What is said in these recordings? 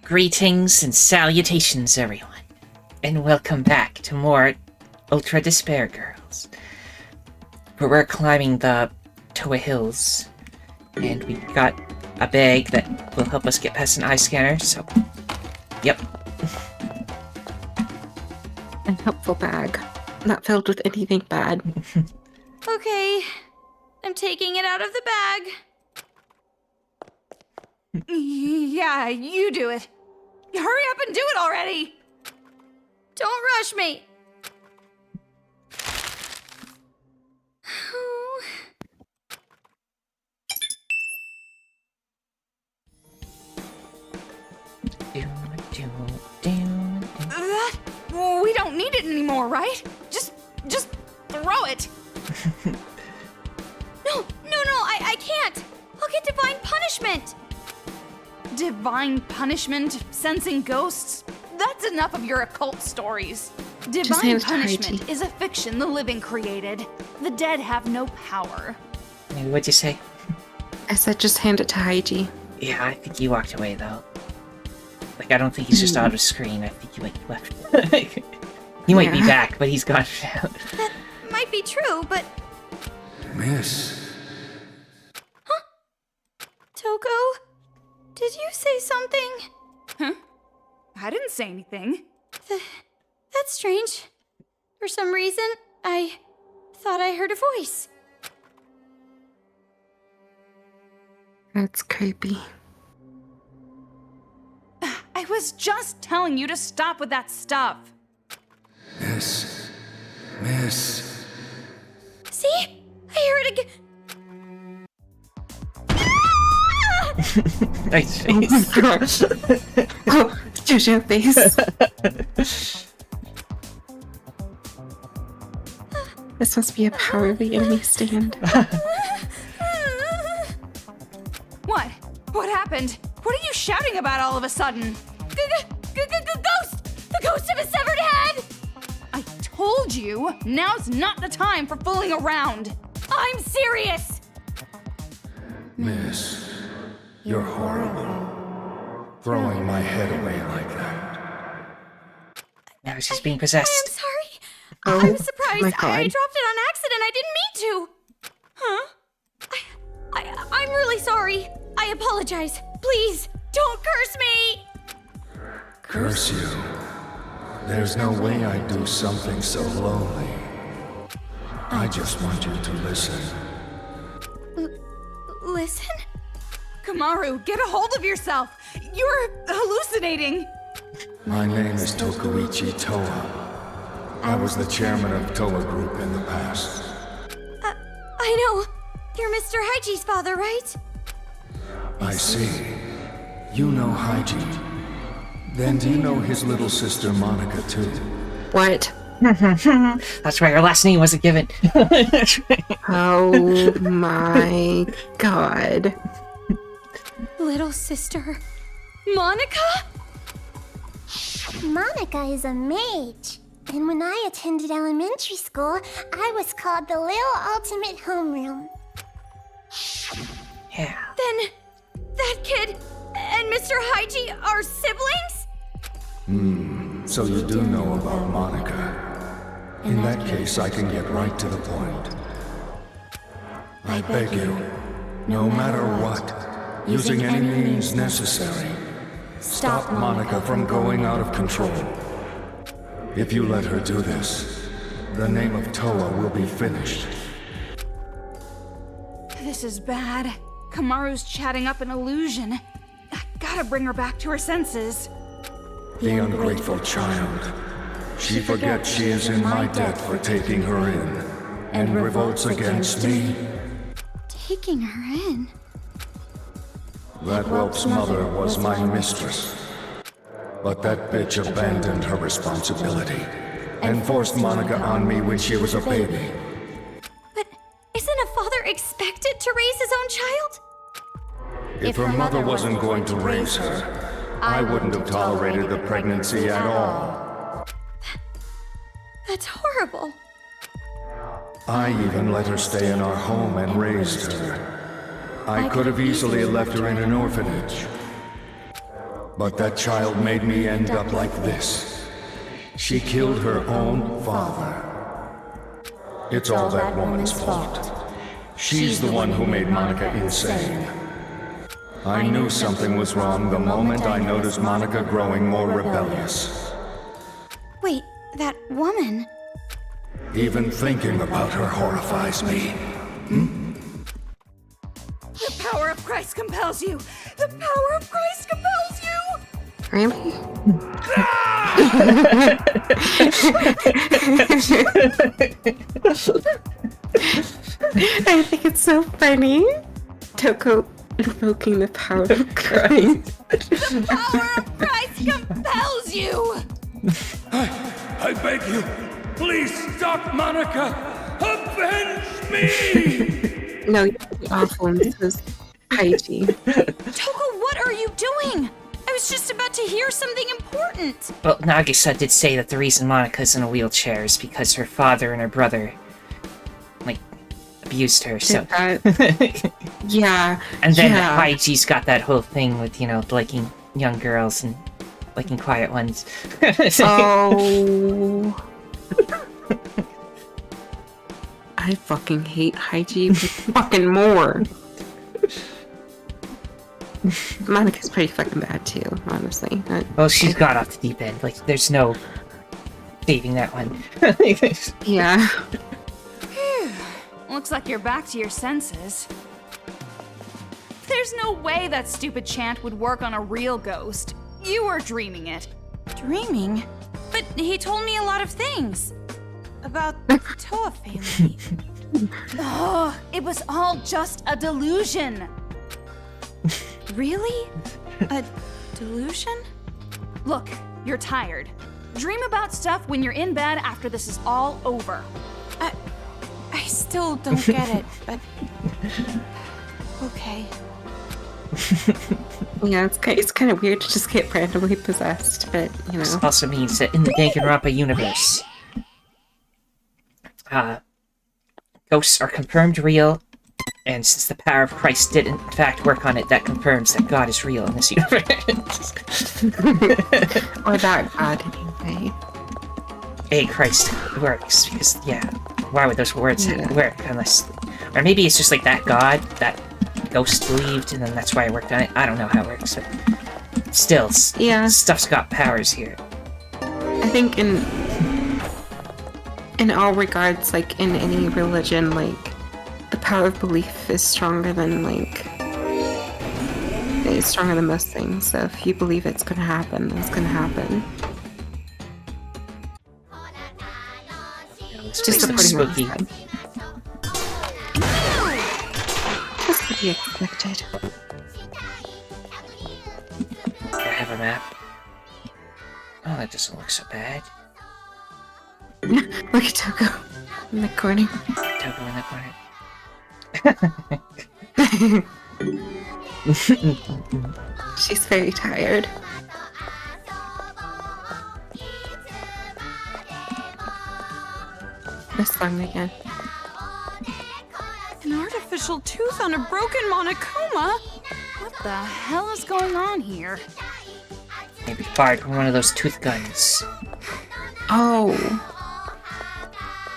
Greetings and salutations, everyone, and welcome back to more ultradespairgirls, where we're climbing the Toa Hills, and we got a bag that will help us get past an eye scanner, so, yep. An helpful bag, not filled with anything bad. Okay, I'm taking it out of the bag. Yeah, you do it. Hurry up and do it already! Don't rush me! That... we don't need it anymore, right? Just throw it! No, I can't! I'll get divine punishment! Divine punishment? Sensing ghosts? That's enough of your occult stories. Divine punishment is a fiction the living created. The dead have no power. What'd you say? I said just hand it to Haiji. Yeah, I think he walked away, though. Like, I don't think he's just out of screen. I think he, like, left. He might be back, but he's gone. That might be true, but... Miss. Huh? Toko? Did you say something? Huh? I didn't say anything. That's strange. For some reason, I thought I heard a voice. That's creepy. I was just telling you to stop with that stuff. Miss. See? I heard it again. Nice face. Oh my gosh. Oh, JoJo face. This must be a power of the enemy stand. What? What happened? What are you shouting about all of a sudden? Ghost! The ghost of a severed head! I told you, now's not the time for fooling around. I'm serious! Miss. You're horrible. Throwing my head away like that. Now she's being possessed. I'm sorry. Oh, I'm surprised. my God. I dropped it on accident. I didn't mean to. Huh? I'm really sorry. I apologize. Please, don't curse me! Curse you? There's no way I'd do something so lonely. I just want you to listen. Listen? Kamaru, get a hold of yourself. You're hallucinating. My name is Tokuichi Toa. I was the chairman of Toa Group in the past. I know. You're Mr. Haiji's father, right? I see. You know Haiji. Then do you know his little sister Monica too? What? That's right, her last name wasn't given. Oh my God. Little sister. Monica? Monica is a mage. And when I attended elementary school, I was called the Little Ultimate Homeroom. Yeah. Then that kid and Mr. Haiji are siblings? So you do know about Monica. In that case, I can get right to the point. I beg you, no matter what, using any means necessary, stop Monica from going out of control. If you let her do this, the name of Toa will be finished. This is bad. Kamaru's chatting up an illusion. I gotta bring her back to her senses. The ungrateful child. She forgets she is in my debt for taking her in, and revolts against me. Taking her in? That whelp's mother was my mistress. But that bitch abandoned her responsibility and forced Monica on me when she was a baby. But isn't a father expected to raise his own child? If her mother wasn't going to raise her, I wouldn't have tolerated the pregnancy at all. That's horrible. I even let her stay in our home and raised her. I could have easily left her in an orphanage. But that child made me end up like this. She killed her own father. It's all that woman's fault. She's the one who made Monica insane. I knew something was wrong the moment I noticed Monica growing more rebellious. Wait, that woman? Even thinking about her horrifies me. The power of Christ compels you! The power of Christ compels you! Really? I think it's so funny. Toko invoking the power of Christ. The power of Christ compels you! I beg you, please stop Monica! Avenge me! No, you're awful. This was hygiene. Toko, what are you doing? I was just about to hear something important. Well, Nagisa did say that the reason Monica's in a wheelchair is because her father and her brother, like, abused her, so... Yeah. And then yeah. Haiji's got that whole thing with, you know, liking young girls and liking quiet ones. Oh. I fucking hate Haiji with fucking more. Monica's pretty fucking bad too, honestly. Well, she's got off the deep end. Like, there's no saving that one. Yeah. Looks like you're back to your senses. There's no way that stupid chant would work on a real ghost. You were dreaming it. Dreaming? But he told me a lot of things. About the Toa family. Oh, it was all just a delusion. Really? A delusion? Look, you're tired. Dream about stuff when you're in bed after this is all over. I still don't get it, but... Okay. Yeah, it's kind of weird to just get randomly possessed, but, you know. This also means that in the Danganronpa universe, ghosts are confirmed real, and since the power of Christ did in fact work on it, that confirms that God is real in this universe. Or that God, anyway. Hey, Christ works, because, yeah, why would those words work unless... Or maybe it's just like that God, that ghost believed, and then that's why it worked on it. I don't know how it works, but still, Yeah. Stuff's got powers here. I think in all regards, like, in any religion, like, the power of belief is stronger than, like, it's stronger than most things, so if you believe it's gonna happen, it's gonna happen. Just supporting what he said. That's to be expected. I have a map. Oh, that doesn't look so bad. Look at Toko in the corner. Toko in the corner. She's very tired. This song again. An artificial tooth on a broken monokuma? What the hell is going on here? Maybe fired from one of those tooth guns. Oh.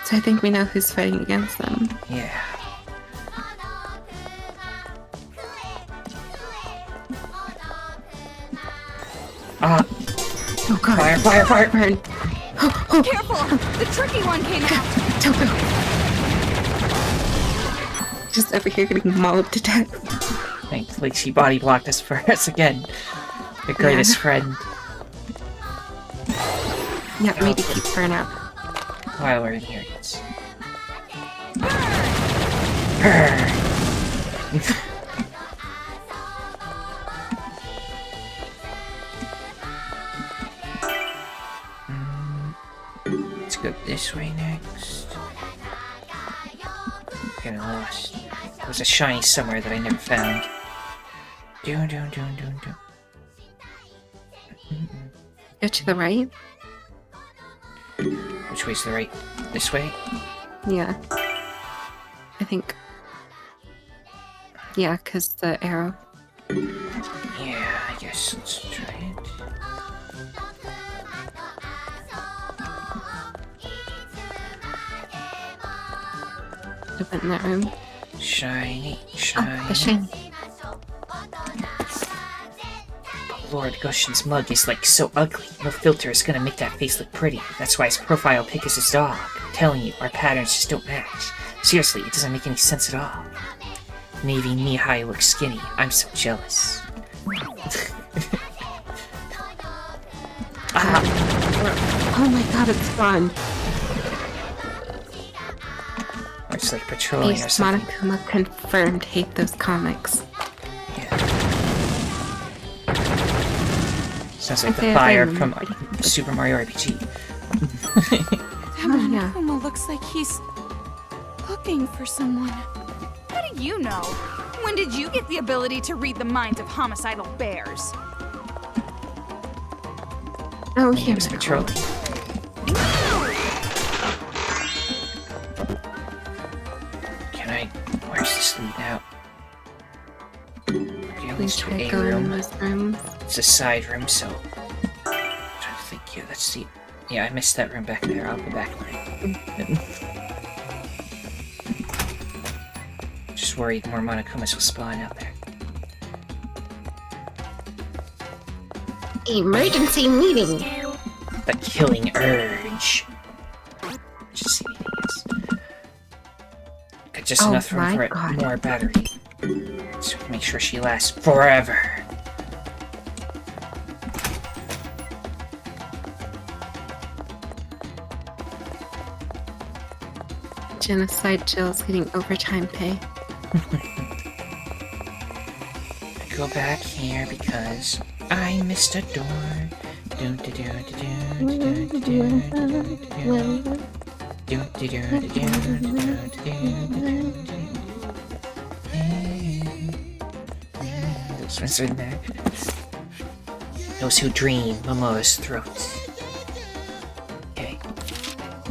So I think we know who's fighting against them. Yeah. Oh god. Fire, fire, fire! Burn. Careful! The tricky one came out! Toko. Just over here getting mauled to death. Thankfully, she body blocked us for us again. The greatest friend. Yeah, maybe keep burn up. While we're in here, yes. Let's go this way next. Getting lost. There was a shiny somewhere that I never found. Go to the right. Which way's the right? This way? Yeah. I think. Yeah, because the arrow. Yeah, I guess let's try it. have been in that room. Shiny, Oh, the shiny. shiny. Lord Gushin's mug is like so ugly. No filter is gonna make that face look pretty. That's why his profile pic is his dog. I'm telling you, our patterns just don't match. Seriously, it doesn't make any sense at all. Navy knee-high looks skinny. I'm so jealous. Oh my god, it's fun. Or it's like patrolling or Ace something. Monokuma confirmed hate those comics. Yeah. Sounds like Okay, the fire I from remember. Super Mario RPG. Oh, yeah. Monokuma looks like he's looking for someone. How do you know? When did you get the ability to read the minds of homicidal bears? Oh, He here was we go. patrolling. Can I... Where's this lead out? Okay, Please let's do try a going in room. those rooms. It's a side room, so... I'm trying to think, yeah, let's see. Yeah, I missed that room back there. I'll go back there. Just worried more Monokumas will spawn out there. Emergency meeting. The killing urge. Emergency meeting, yes. Got just Oh enough room my for it. God. More battery. So we can make sure she lasts forever. Genocide Jill's getting overtime pay. I go back here because I missed a door. Dun, dun, dun, dun, dun, dun, dun, dun, dun, dun. Dun, dun, dun, dun, dun, dun, dun, dun. Those ones are in there. Those who dream, Momoa's throat. Okay.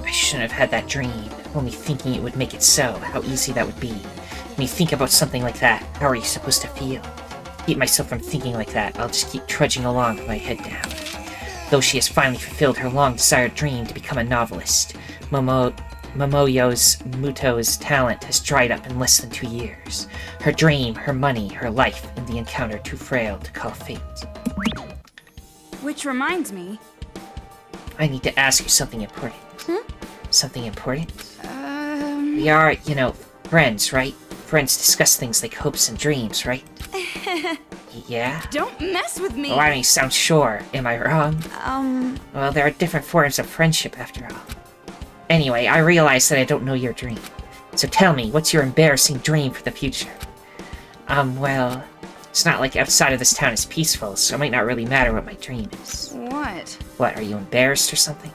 I shouldn't have had that dream. Only thinking it would make it so. How easy that would be. When you think about something like that, how are you supposed to feel? Keep myself from thinking like that. I'll just keep trudging along with my head down. Though she has finally fulfilled her long-desired dream to become a novelist, Momoyo's Muto's talent has dried up in less than 2 years. Her dream, her money, her life, and the encounter too frail to call fate. Which reminds me, I need to ask you something important. Something important? um... We are, you know, friends, right? Friends discuss things like hopes and dreams, right? Yeah? Don't mess with me! Oh, why don't you sound sure? Am I wrong? Well, there are different forms of friendship, after all. Anyway, I realize that I don't know your dream. So tell me, what's your embarrassing dream for the future? Well, it's not like outside of this town is peaceful, so it might not really matter what my dream is. What? What, are you embarrassed or something?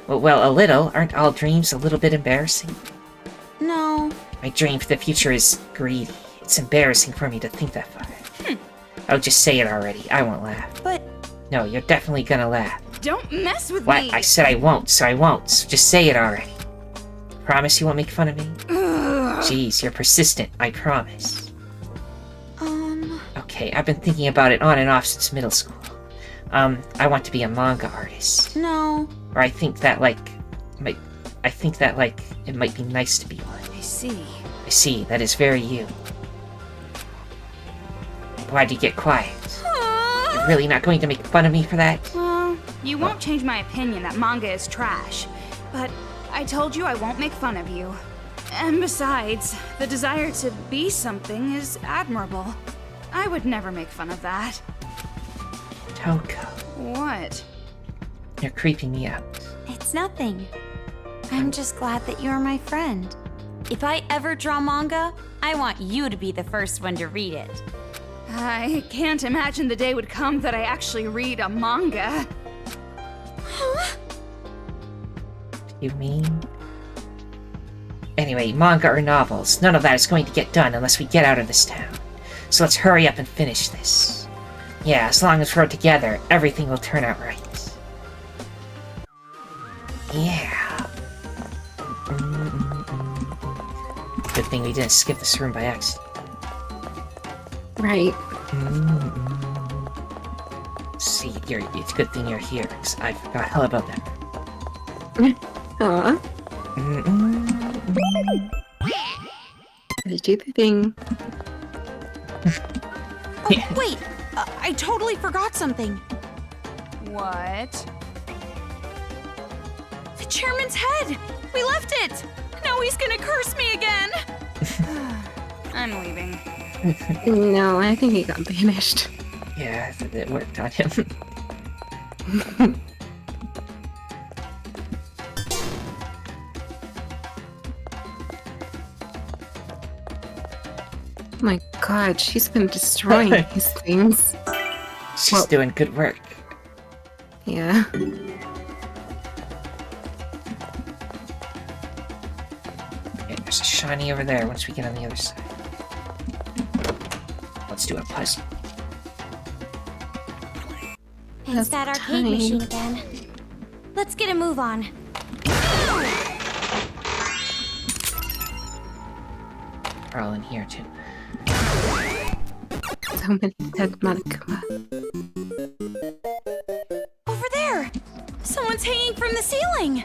Well, a little. Aren't all dreams a little bit embarrassing? No. My dream for the future is greedy. It's embarrassing for me to think that far. I'll just say it already. I won't laugh. But No, you're definitely gonna laugh. don't mess with What? me! I said I won't, so I won't. So just say it already. Promise you won't make fun of me? Jeez, you're persistent. I promise. Okay, I've been thinking about it on and off since middle school. I want to be a manga artist. No. Or I think that, like, it might be nice to be one. I see. I see, that is very you. Why'd you get quiet? You're really not going to make fun of me for that? Well, you won't change my opinion that manga is trash. But I told you I won't make fun of you. And besides, the desire to be something is admirable. I would never make fun of that. Toko, What? you're creeping me out. It's nothing. I'm just glad that you're my friend. If I ever draw manga, I want you to be the first one to read it. I can't imagine the day would come that I actually read a manga. You mean? Anyway, manga or novels, none of that is going to get done unless we get out of this town. So let's hurry up and finish this. Yeah, as long as we're together, everything will turn out right. Yeah. Good thing we didn't skip this room by accident. Right. See, it's a good thing you're here, because I forgot all about that. Aw. Gotta do the thing. Oh, wait! I totally forgot something. What? The chairman's head! We left it! Now he's gonna curse me again! I'm leaving. No, I think he got banished. Yeah, it worked on him. Oh my god, she's been destroying these things. She's doing good work. Yeah. Okay, there's a shiny over there once we get on the other side. Let's do a puzzle. It's that arcade time. machine again. Let's get a move on. We're all in here too. So many dead Monokuma. Over there! Someone's hanging from the ceiling!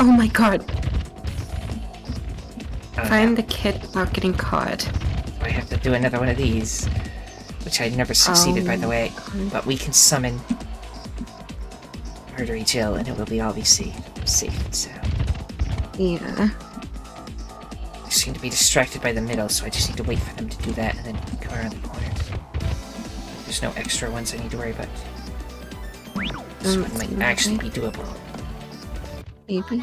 Oh my god. Oh, Find no. the kid without getting caught. I have to do another one of these. Which I never succeeded, by the way. But we can summon Murdery Jill and it will be all be safe and sound. Yeah. I seem to be distracted by the middle, so I just need to wait for them to do that and then come around the corner. There's no extra ones I need to worry about. This one might actually be doable. Maybe.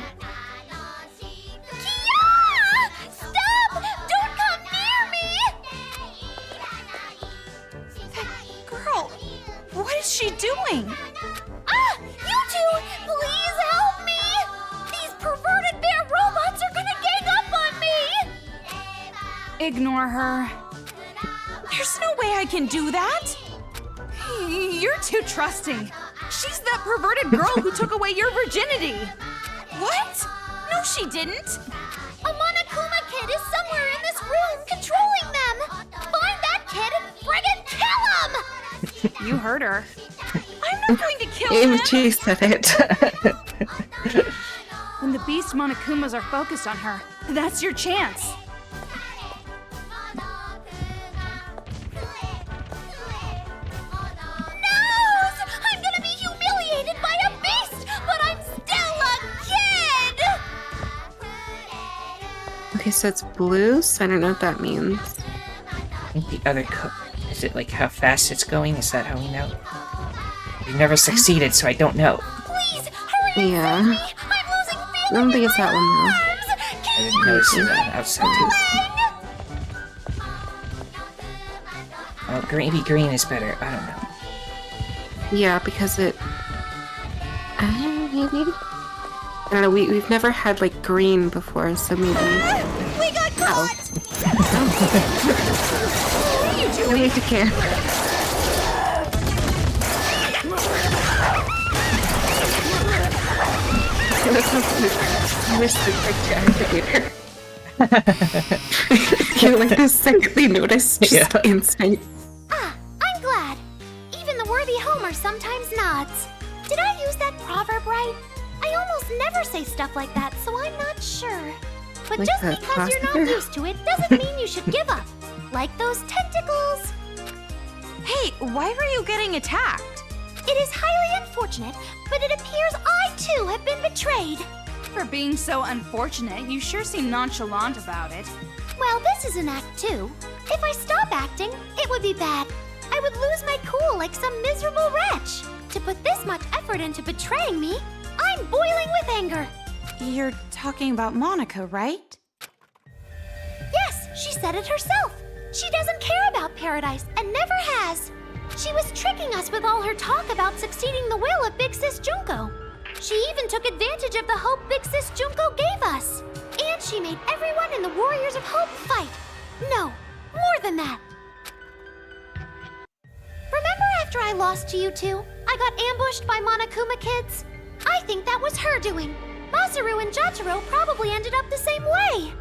Stop! Don't come near me! Girl, what is she doing? Ah! You two! Please help me! These perverted bear robots are gonna gang up on me! Ignore her. There's no way I can do that! You're too trusting. She's that perverted girl who took away your virginity. What? No, she didn't! A Monokuma kid is somewhere in this room controlling them! Find that kid and friggin' kill him! You heard her. I'm not going to kill Even him. she said it. When the beast Monokumas are focused on her, that's your chance. I'm gonna be humiliated by a beast, but I'm still a kid! Okay, so it's blue, so I don't know what that means. I think the other is it like how fast it's going? Is that how we know? We've never succeeded, so I don't know. Please, hurry and Yeah. save me! I'm losing I feeling don't think in it's my that one though. arms! I didn't notice that outside too. Well, maybe green is better. I don't know. Yeah, because it... maybe? I don't know, we've never had, like, green before, so maybe... We got caught! I need to care. Mr. Picture Activator. You like the second they notice, just instant. Ah, I'm glad. Even the worthy Homer sometimes nods. Did I use that proverb right? I almost never say stuff like that, so I'm not sure. But Like just that because you're not prostitute? used to it doesn't mean you should give up. Like those tentacles. Hey, why were you getting attacked? It is highly unfortunate, but it appears I too have been betrayed. For being so unfortunate, you sure seem nonchalant about it. Well, this is an act too. If I stop acting, it would be bad. I would lose my cool like some miserable wretch. To put this much effort into betraying me, I'm boiling with anger. You're talking about Monica, right? Yes, she said it herself. She doesn't care about paradise and never has. She was tricking us with all her talk about succeeding the will of Big Sis Junko. She even took advantage of the hope Big Sis Junko gave us. And she made everyone in the Warriors of Hope fight. No, more than that. Remember after I lost to you two, I got ambushed by Monokuma kids? I think that was her doing. Masaru and Jotaro probably ended up the same way.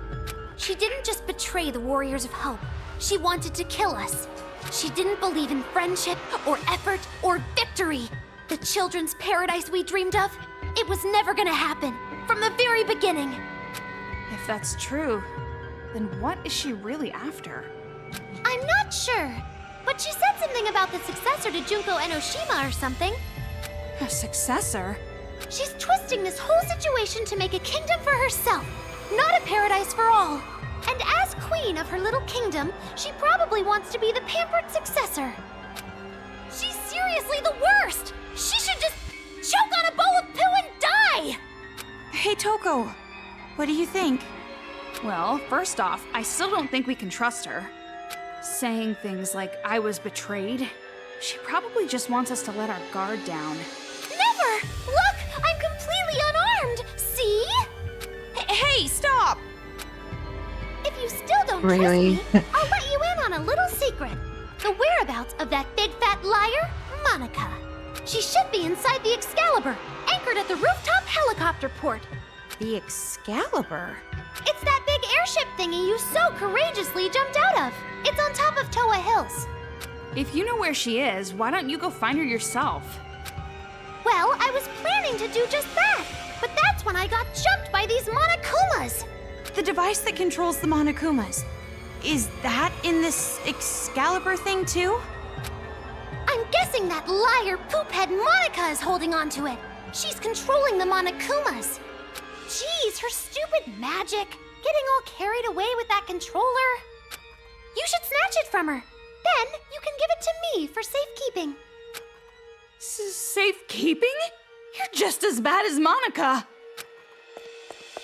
She didn't just betray the Warriors of Hope. She wanted to kill us. She didn't believe in friendship or effort or victory. The children's paradise we dreamed of, it was never gonna happen. From the very beginning. If that's true, then what is she really after? I'm not sure, but she said something about the successor to Junko Enoshima or something. A successor? She's twisting this whole situation to make a kingdom for herself, not a paradise for all. And as queen of her little kingdom, she probably wants to be the pampered successor. She's seriously the worst! She should just choke on a bowl of poo and die! Hey, Toko, what do you think? Well, first off, I still don't think we can trust her. Saying things like, I was betrayed, she probably just wants us to let our guard down. Never! Look, I'm completely unarmed! See? Hey, stop! If you still don't Really? trust me, I'll let you in on a little secret. The whereabouts of that big fat liar, Monica. She should be inside the Excalibur, anchored at the rooftop helicopter port. The Excalibur? It's that big airship thingy you so courageously jumped out of. It's on top of Toa Hills. If you know where she is, why don't you go find her yourself? Well, I was planning to do just that, but that's when I got jumped by these Monokumas. The device that controls the Monokumas. Is that in this Excalibur thing too? I'm guessing that liar poophead Monica is holding on to it. She's controlling the Monokumas. Jeez, her stupid magic. Getting all carried away with that controller. You should snatch it from her. Then you can give it to me for safekeeping. Safekeeping? You're just as bad as Monica.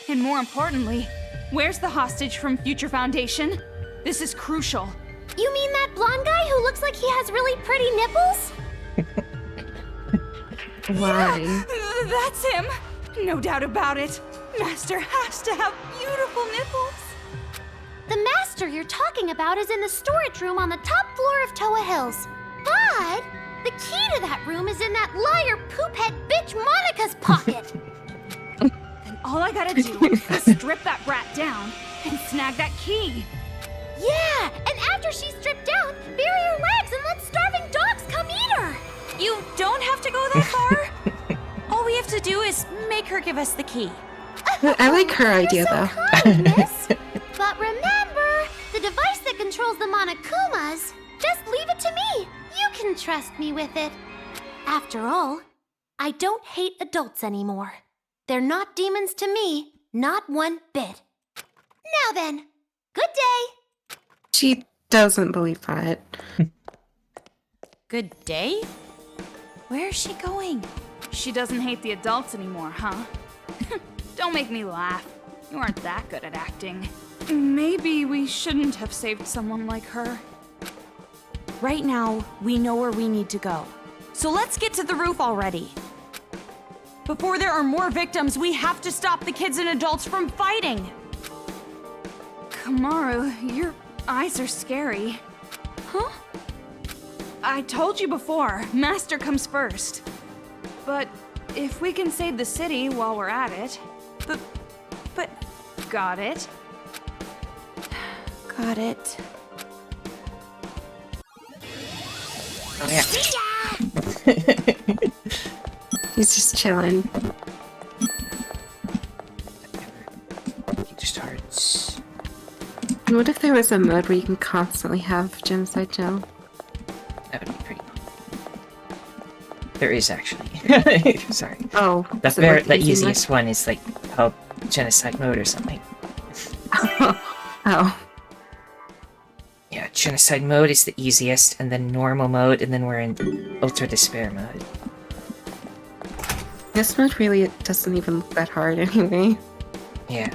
And more importantly, where's the hostage from Future Foundation? This is crucial. You mean that blonde guy who looks like he has really pretty nipples? Why? Yeah, that's him. No doubt about it. Master has to have beautiful nipples. The master you're talking about is in the storage room on the top floor of Toa Hills. But the key to that room is in that liar poophead bitch Monica's pocket. Then all I gotta do is strip that brat down and snag that key. Yeah, and after she's stripped down, bury her legs and let starving dogs come eat her. You don't have to go that far. All we have to do is make her give us the key. I like her idea You're so though. kind, miss. But remember, the device that controls the Monokumas, just leave it to me. You can trust me with it. After all, I don't hate adults anymore. They're not demons to me, not one bit. Now then, good day. She doesn't believe that. Good day? Where is she going? She doesn't hate the adults anymore, huh? Don't make me laugh. You aren't that good at acting. Maybe we shouldn't have saved someone like her. Right now, we know where we need to go. So let's get to the roof already. Before there are more victims, we have to stop the kids and adults from fighting. Kamaru, your eyes are scary. Huh? I told you before, Master comes first. But if we can save the city while we're at it... But... Got it? Got it. Oh, yeah. He's just chilling. Just hearts. What if there was a mode where you can constantly have genocide gel? That would be pretty cool. There is actually. Sorry. Oh, The, so like the easy easiest one is like called genocide mode or something. mode? Oh. Yeah, genocide mode is the easiest, and then normal mode, and then we're in ultra despair mode. This mode really doesn't even look that hard anyway. Yeah,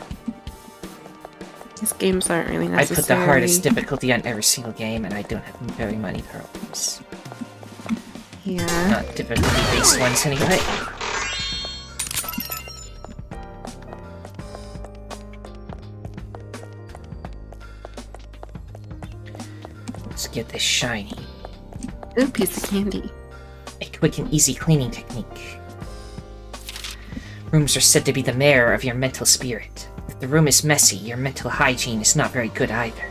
These games aren't really I necessary. put the hardest difficulty on every single game, and I don't have very many problems. Yeah. Not difficulty-based ones anyway. Let's get this shiny. Ooh, piece of candy. A quick and easy cleaning technique. Rooms are said to be the mirror of your mental spirit. If the room is messy, your mental hygiene is not very good either.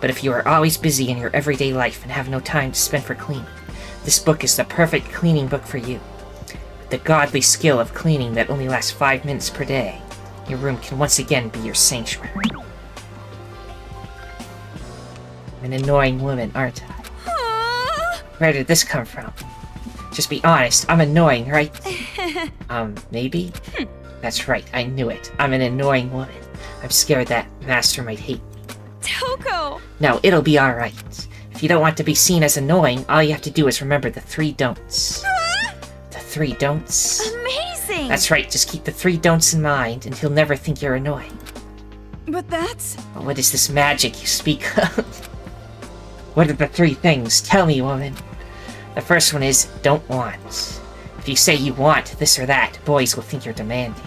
But if you are always busy in your everyday life and have no time to spend for cleaning, this book is the perfect cleaning book for you. With the godly skill of cleaning that only lasts 5 minutes per day, Your room can once again be your sanctuary. I'm an annoying woman, aren't I? Where did this come from? Just be honest, I'm annoying, right? Maybe? That's right, I knew it. I'm an annoying woman. I'm scared that Master might hate me. Toko! No, it'll be alright. If you don't want to be seen as annoying, all you have to do is remember the 3 don'ts. The 3 don'ts? Amazing! That's right, just keep the 3 don'ts in mind, and he'll never think you're annoying. But that's... What is this magic you speak of? What are the 3 things? Tell me, woman. The first one is, don't want. If you say you want this or that, boys will think you're demanding.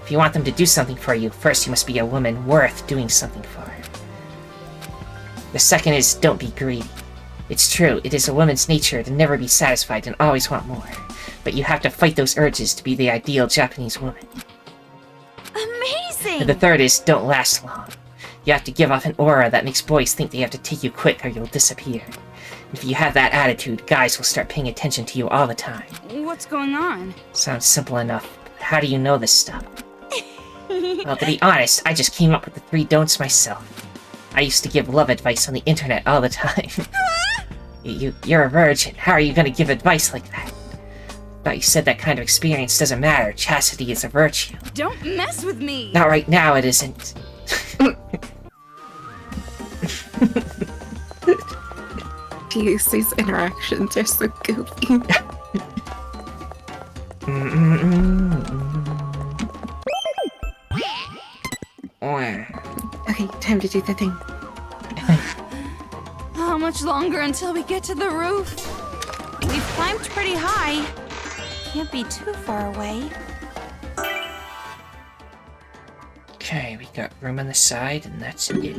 If you want them to do something for you, first you must be a woman worth doing something for. The second is, don't be greedy. It's true, it is a woman's nature to never be satisfied and always want more. But you have to fight those urges to be the ideal Japanese woman. amazing! And the third is, don't last long. You have to give off an aura that makes boys think they have to take you quick or you'll disappear. If you have that attitude, guys will start paying attention to you all the time. What's going on? Sounds simple enough, but how do you know this stuff? Well, to be honest, I just came up with the 3 don'ts myself. I used to give love advice on the internet all the time. You're a virgin. How are you gonna give advice like that? Thought you said that kind of experience doesn't matter. Chastity is a virtue. Don't mess with me! Not right now, it isn't. These interactions are so goofy. Okay, time to do the thing. How much longer until we get to the roof? We've climbed pretty high. Can't be too far away. Okay, we got room on the side, and that's it.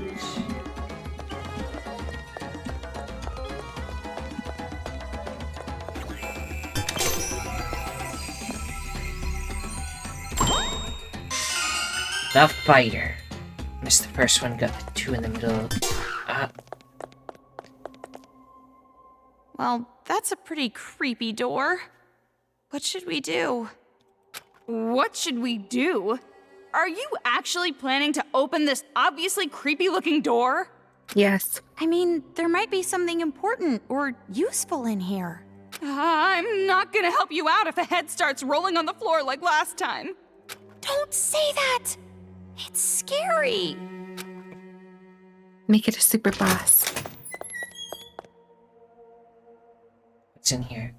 The fighter. Missed the first one, got the 2 in the middle. Well, that's a pretty creepy door. What should we do? What should we do? Are you actually planning to open this obviously creepy-looking door? Yes. I mean, there might be something important or useful in here. I'm not gonna help you out if a head starts rolling on the floor like last time. Don't say that! It's scary. Make it a super boss. What's in here?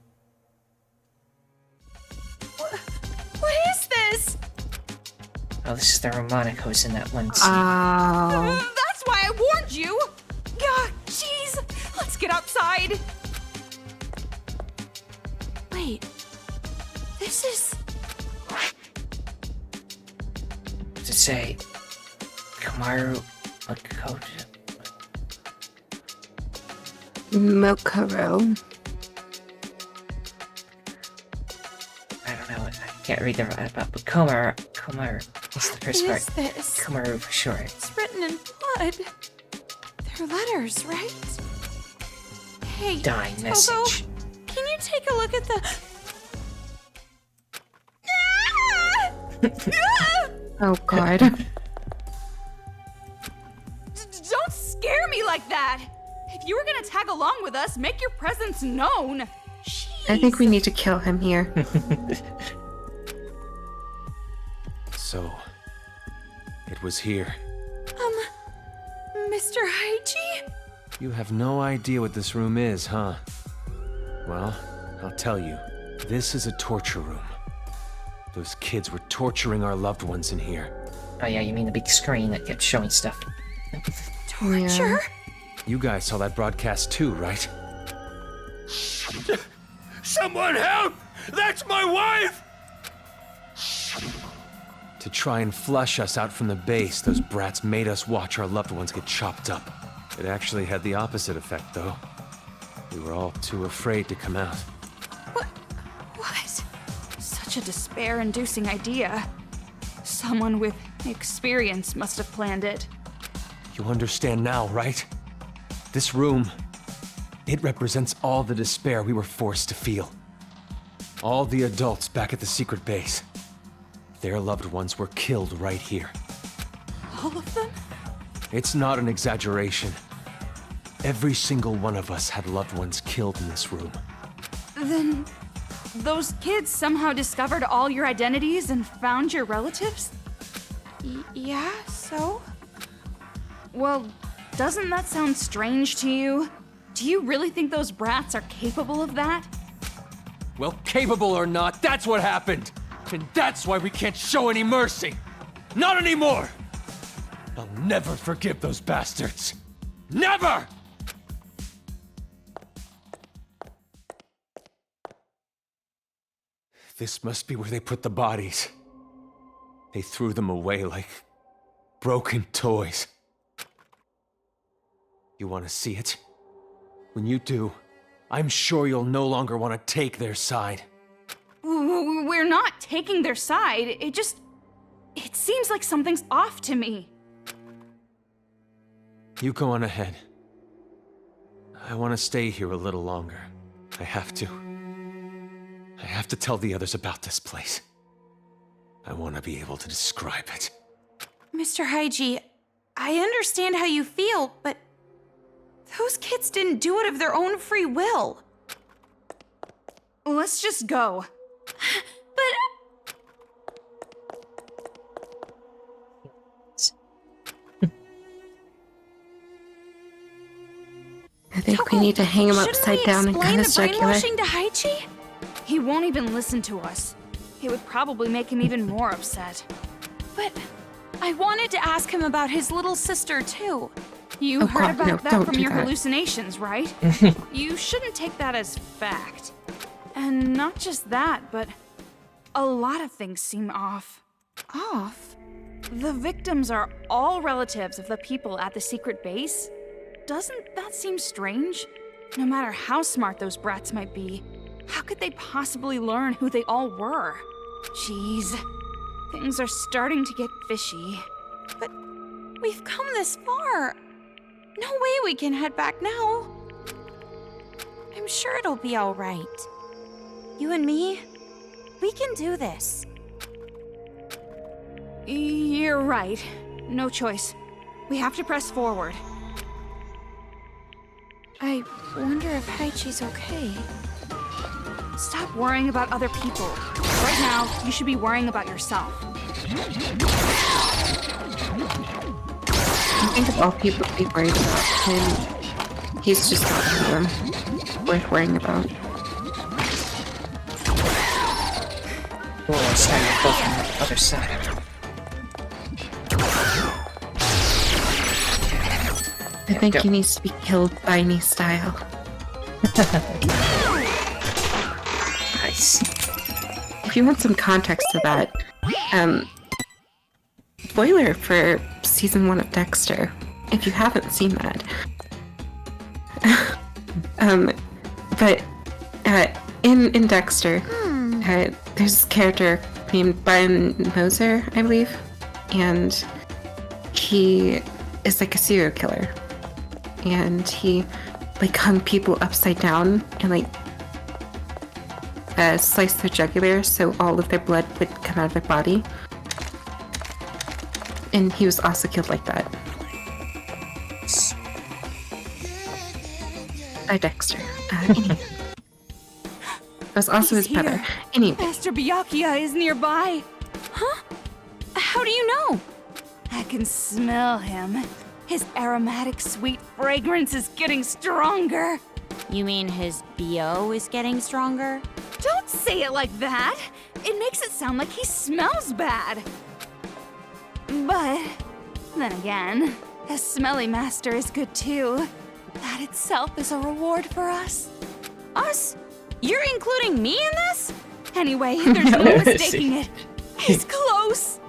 What is this? Oh, this is the harmonicas in that one scene. Oh. That's why I warned you! Yeah, jeez! Let's get outside! Wait. This is... Does it say Kamaru Makoto? Mokoro. I don't know. I can't read the about, but Komaru. What's the first What part? is this? Komaru for short. It's written in blood. They're letters, right? Hey, Dying Togo, message. can you take a look at the... Oh god. Don't scare me like that! If you were gonna tag along with us, make your presence known! I think we need to kill him here. So, it was here. Mr. Haichi? You have no idea what this room is, huh? Well, I'll tell you. This is a torture room. Those kids were torturing our loved ones in here. Oh yeah, you mean the big screen that kept showing stuff. Torture? You guys saw that broadcast too, right? Someone help! That's my wife! To try and flush us out from the base, those brats made us watch our loved ones get chopped up. It actually had the opposite effect, though. We were all too afraid to come out. What? Such a despair-inducing idea. Someone with experience must have planned it. You understand now, right? This room, it represents all the despair we were forced to feel. All the adults back at the secret base. their loved ones were killed right here. All of them? It's not an exaggeration. Every single one of us had loved ones killed in this room. Then those kids somehow discovered all your identities and found your relatives? Yeah, so? Well, doesn't that sound strange to you? Do you really think those brats are capable of that? Well, capable or not, that's what happened! And that's why we can't show any mercy! Not anymore! I'll never forgive those bastards! Never! This must be where they put the bodies. They threw them away like broken toys. You want to see it? When you do, I'm sure you'll no longer want to take their side. We're not taking their side. It seems like something's off to me. You go on ahead. I want to stay here a little longer. I have to. I have to tell the others about this place. I want to be able to describe it. Mr. Haiji, I understand how you feel, but those kids didn't do it of their own free will. Let's just go. But I think we need to hang him upside down and kind of circular. Brainwashing to Haiji? He won't even listen to us. It would probably make him even more upset. But I wanted to ask him about his little sister, too. You Oh, heard God, no, about that don't from do your that. hallucinations, right? You shouldn't take that as fact. And not just that, but a lot of things seem off. Off? The victims are all relatives of the people at the secret base. Doesn't that seem strange? No matter how smart those brats might be, how could they possibly learn who they all were? Jeez, things are starting to get fishy. But we've come this far. No way we can head back now. I'm sure it'll be all right. You and me, we can do this. You're right. No choice. We have to press forward. I wonder if Haichi's okay. Stop worrying about other people. Right now, you should be worrying about yourself. I think of all people to be worried about him, he's just not one of them worth worrying about. We'll stand and both on the other side. I think he needs to be killed Biney style. Nice. If you want some context to that, spoiler for season 1 of Dexter, if you haven't seen that. In Dexter, there's this character named Brian Moser, I believe, and he is like a serial killer, and he like hung people upside down and like sliced their jugular so all of their blood would come out of their body. And he was also killed like that. By Dexter. Anyway. That was also He's his brother. here. Anyway. Master Byakuya is nearby. Huh? How do you know? I can smell him. His aromatic sweet fragrance is getting stronger. You mean his BO is getting stronger? Don't say it like that. It makes it sound like he smells bad. But then again, a smelly master is good too. That itself is a reward for us. Us? You're including me in this? Anyway, there's no mistaking it. He's close.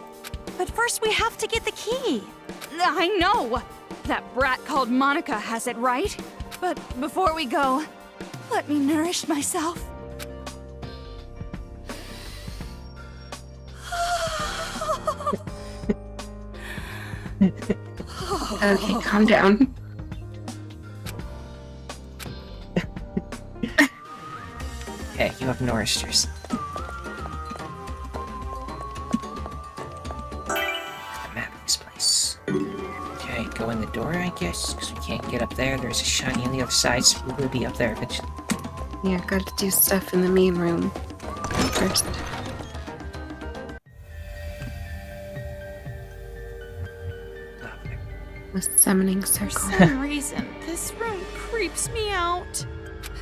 But first we have to get the key. I know. That brat called Monica has it, right? But before we go, let me nourish myself. Okay, calm down. Okay, you have nourished yourself. go in the door, I guess, because we can't get up there. There's a shiny on the other side, so we will be up there eventually. Yeah, gotta do stuff in the main room first. The summoning For circle. some reason, this room creeps me out.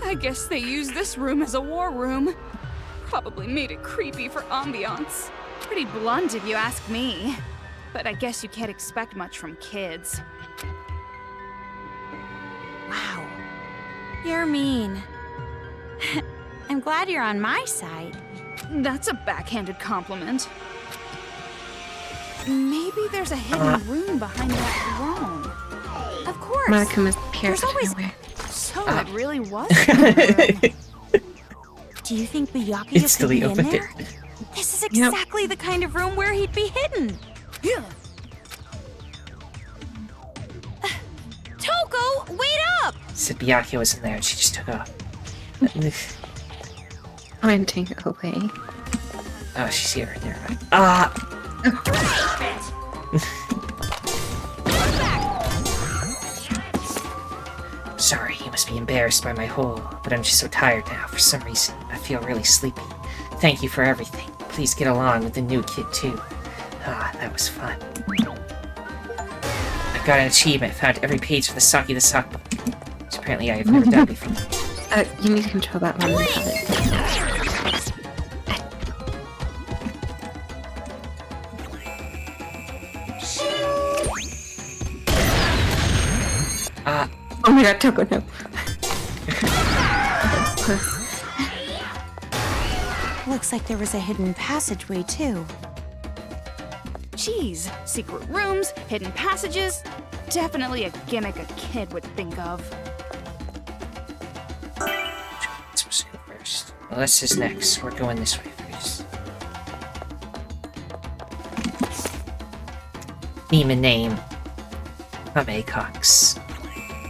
I guess they used this room as a war room. Probably made it creepy for ambiance. Pretty blunt if you ask me. But I guess you can't expect much from kids. Wow. You're mean. I'm glad you're on my side. That's a backhanded compliment. Maybe there's a hidden room behind that throne. Of course. Monica must appear There's always- nowhere. So it really was a hidden room. Do you think Byakuya could Instantly be in opened there? it. This is exactly the kind of room where he'd be hidden. Yeah. Toko, wait up! Said Byakuya was in there and she just took off. Pointing away. Oh, she's here. Never mind. Ah! Sorry, you must be embarrassed by my hole, but I'm just so tired now. For some reason, I feel really sleepy. Thank you for everything. Please get along with the new kid, too. Ah, that was fun. I got an achievement. Found every page of the Saki the Sock book, which apparently I have never done before. You need to control that one. You have it. Oh my god, Toko, no. Looks like there was a hidden passageway, too. Jeez, secret rooms, hidden passages. Definitely a gimmick a kid would think of. Let's go first. Well, this is next. We're going this way first. Demon name Kame Cox.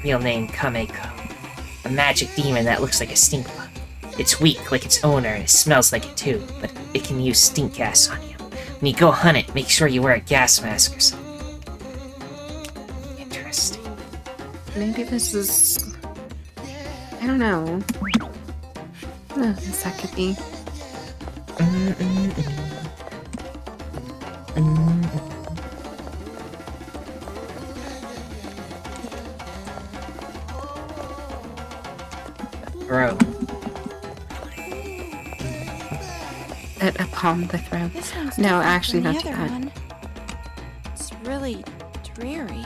Real name Kameko. A magic demon that looks like a stink bug. It's weak like its owner and it smells like it too, but it can use stink gas on you. When you go hunt it, make sure you wear a gas mask or something. Interesting. Maybe this is... I don't know. That could be... Bro. Upon the throne. This one's No, different actually, from not the too other bad. one. It's really dreary.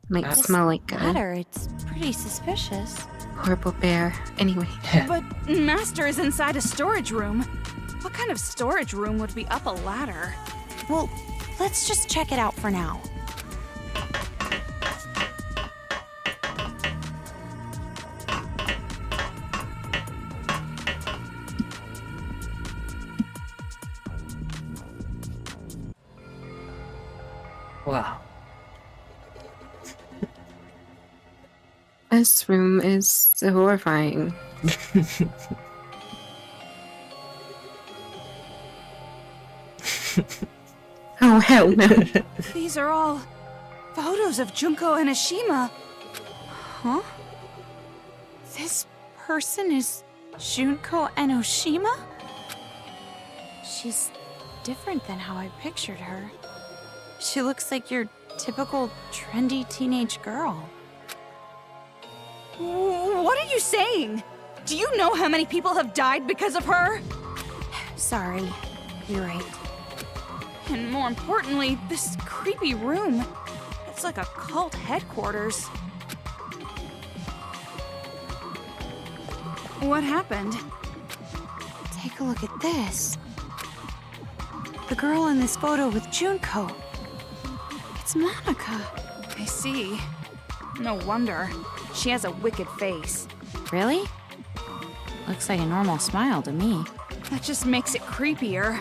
Might smell like a Ladder, it's pretty suspicious. horrible bear. Anyway. But Master is inside a storage room. What kind of storage room would be up a ladder? Well, let's just check it out for now. Wow. This room is horrifying. Oh, hell no. These are all photos of Junko and Ashima. Huh? This person is Junko Enoshima? She's different than how I pictured her. She looks like your typical trendy teenage girl. What are you saying? Do you know how many people have died because of her? Sorry, you're right. And more importantly, this creepy room. It's like a cult headquarters. What happened? Take a look at this. The girl in this photo with Junko. It's Monica. I see. No wonder. She has a wicked face. Really? Looks like a normal smile to me. That just makes it creepier.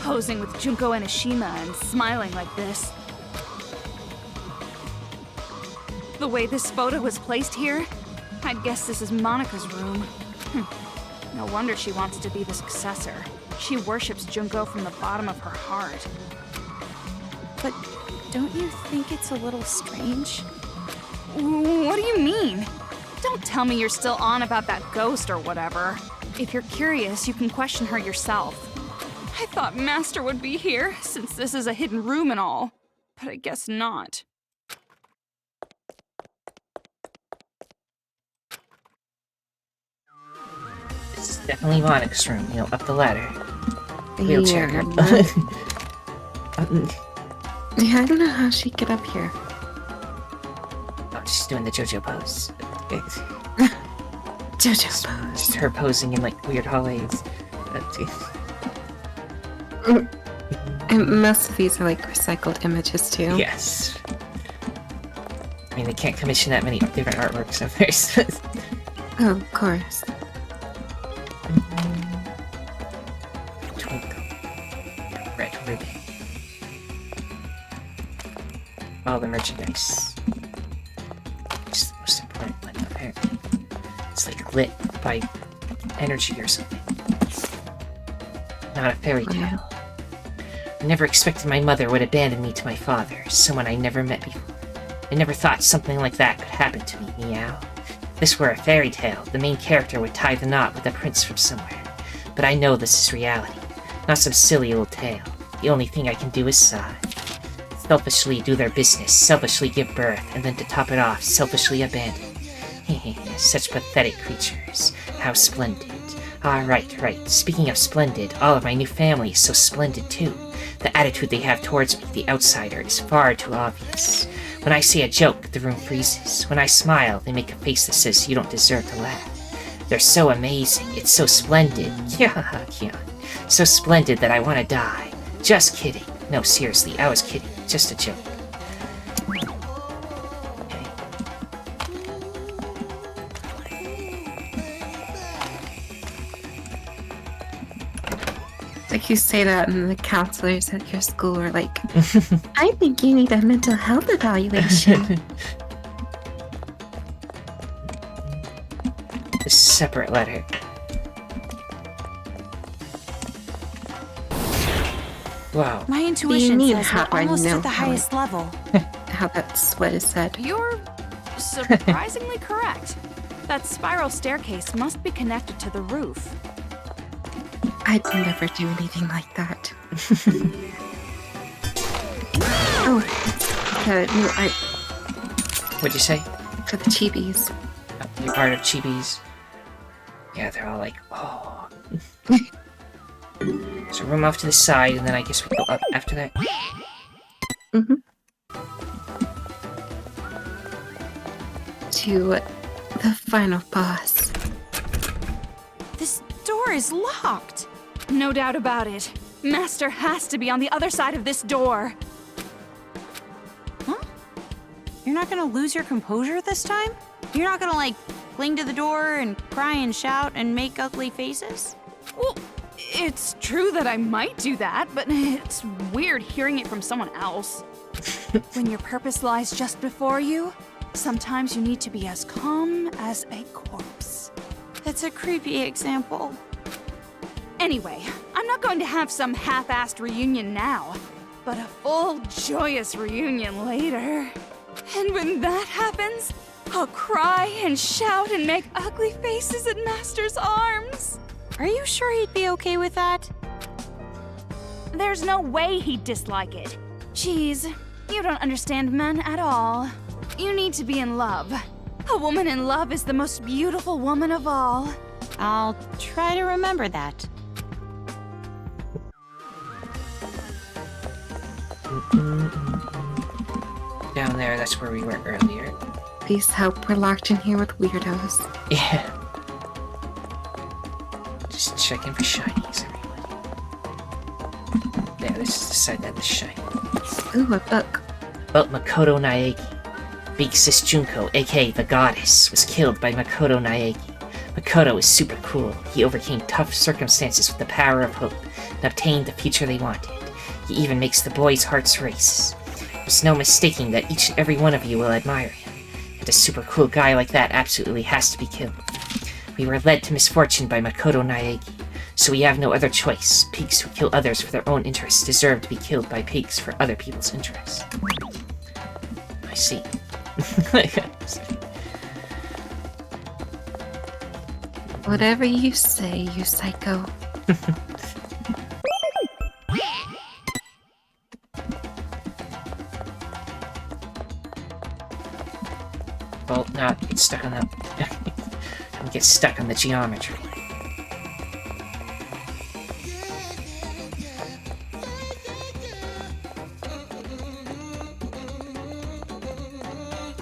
Posing with Junko and Ashima and smiling like this. The way this photo was placed here, I'd guess this is Monica's room. No wonder she wants to be the successor. She worships Junko from the bottom of her heart. But don't you think it's a little strange? What do you mean? Don't tell me you're still on about that ghost or whatever. If you're curious, you can question her yourself. I thought Master would be here, since this is a hidden room and all. But I guess not. This is definitely Monica's room, you know, up the ladder. Wheelchair. Yeah, I don't know how she'd get up here. Oh, she's doing the JoJo pose. JoJo pose. Just her posing in like weird hallways. And most of these are like recycled images too. Yes. I mean, they can't commission that many different artworks of theirs. Oh, of course. Twinkle. Red ribbon. All the merchandise. Which is the most important one, apparently. It's like lit by energy or something. Not a fairy tale. I never expected my mother would abandon me to my father, someone I never met before. I never thought something like that could happen to me, meow. If this were a fairy tale, the main character would tie the knot with a prince from somewhere. But I know this is reality, not some silly old tale. The only thing I can do is sigh. Selfishly do their business, selfishly give birth, and then to top it off, selfishly abandon. Hehe, such pathetic creatures. How splendid. Ah, right. Speaking of splendid, all of my new family is so splendid too. The attitude they have towards me, the outsider, is far too obvious. When I say a joke, the room freezes. When I smile, they make a face that says you don't deserve to laugh. They're so amazing, it's so splendid. Kyan. So splendid that I want to die. Just kidding. No, seriously, I was kidding. Just a joke. Okay. Like you say that, and the counselors at your school are like, I think you need a mental health evaluation. A separate letter. Wow. My intuition need says how we're I almost know at the how highest level. How that sweat is said. You're surprisingly correct. That spiral staircase must be connected to the roof. I'd never do anything like that. Oh, the new art What'd you say? for the chibis. The art of chibis. Yeah, they're all like, oh. So room off to the side, and then I guess we go up after that. Mm-hmm. To the final boss. This door is locked. No doubt about it. Master has to be on the other side of this door. Huh? You're not gonna lose your composure this time? You're not gonna, like, cling to the door and cry and shout and make ugly faces? Well, it's true that I might do that, but it's weird hearing it from someone else. When your purpose lies just before you, sometimes you need to be as calm as a corpse. That's a creepy example. Anyway, I'm not going to have some half-assed reunion now, but a full, joyous reunion later. And when that happens, I'll cry and shout and make ugly faces at Master's arms. Are you sure he'd be okay with that? There's no way he'd dislike it. Jeez, you don't understand men at all. You need to be in love. A woman in love is the most beautiful woman of all. I'll try to remember that. Down there, that's where we were earlier. Please help, we're locked in here with weirdos. Yeah. Just checking for shinies, everyone. Yeah, this is the side that is shiny. Ooh, a book. Well, Makoto Naegi. Big Sis Junko, aka the Goddess, was killed by Makoto Naegi. Makoto is super cool. He overcame tough circumstances with the power of hope and obtained the future they wanted. He even makes the boys' hearts race. There's no mistaking that each and every one of you will admire him. And a super cool guy like that absolutely has to be killed. We were led to misfortune by Makoto Naegi. so we have no other choice. Pigs who kill others for their own interests deserve to be killed by pigs for other people's interests. I see. Whatever you say, you psycho. Well, not get stuck on that. Don't get stuck on the geometry.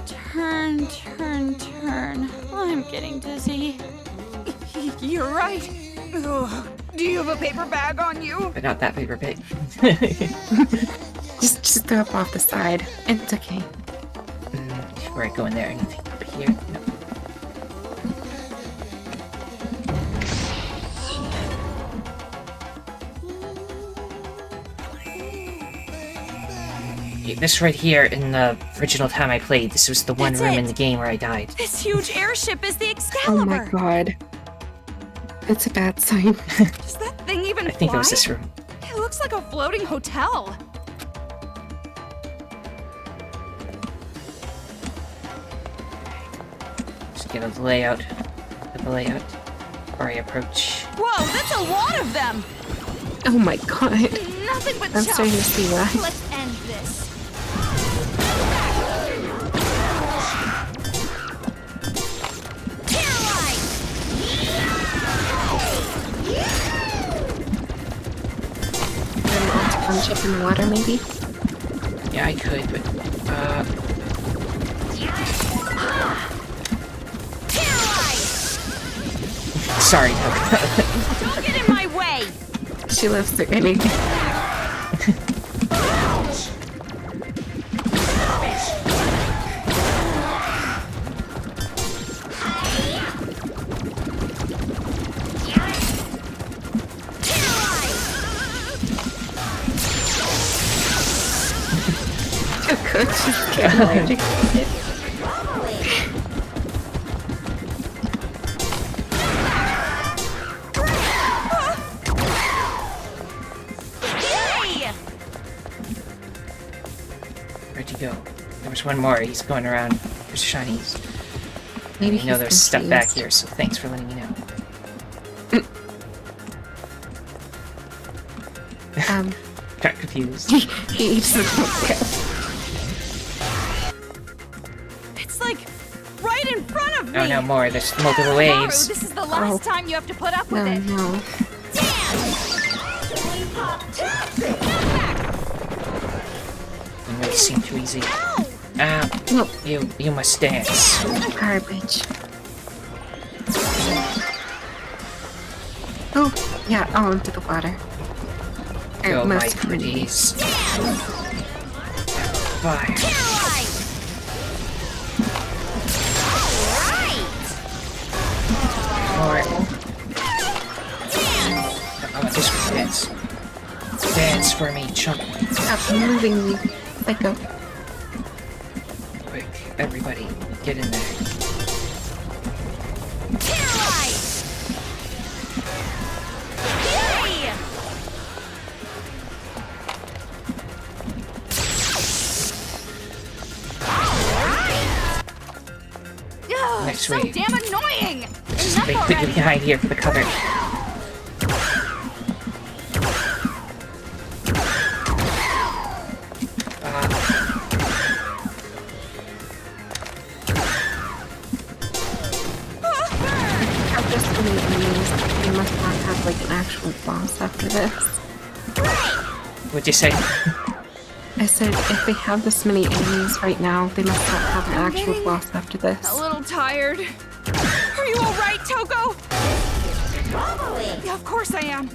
Turn, turn, turn. I'm getting dizzy. You're right. Ugh. Do you have a paper bag on you? But not that paper big. Just throw up off the side. It's okay. Before I go in there, anything up here? No. Okay, this right here, in the original time I played, this was the one That's room it. in the game where I died. This huge airship is the Oh Excalibur. my god. That's a bad sign. Does that thing even I think fly? it was this room. It looks like a floating hotel. Just get a layout of the layout before I approach. Whoa, that's a lot of them. Oh my god. Nothing but I'm tough. starting to see that. Let's end this. Punch up in the water, maybe? Yeah, I could, but sorry, Don't get in my way. She loves to anything. She's getting allergic to it. where'd you go? There was one more. He's going around. There's shinies. Maybe I know he's there's stuff back confused. here, so thanks for letting me know. Got confused. He doesn't care. It's like right in front of me. Oh no, more. There's multiple Maru, waves. this is the last time you have to put up with No, it. no. It may seem too easy. Ah, No. you must dance. Garbage. Oh, yeah, all into the water. Go, my most pretties. Fire. More. I want this one. Dance. Dance for me, chump. Stop moving, you psycho. Quick, everybody, get in there. Ugh, Next so wave. damn annoying. Just Enough quickly get already. behind here for the cover. Have this many enemies. You must not have like an actual boss after this. What'd you say? I said if they have this many enemies right now, they must not have an actual getting boss after this. A little tired. Are you all right, Toko? Yeah, of course I am.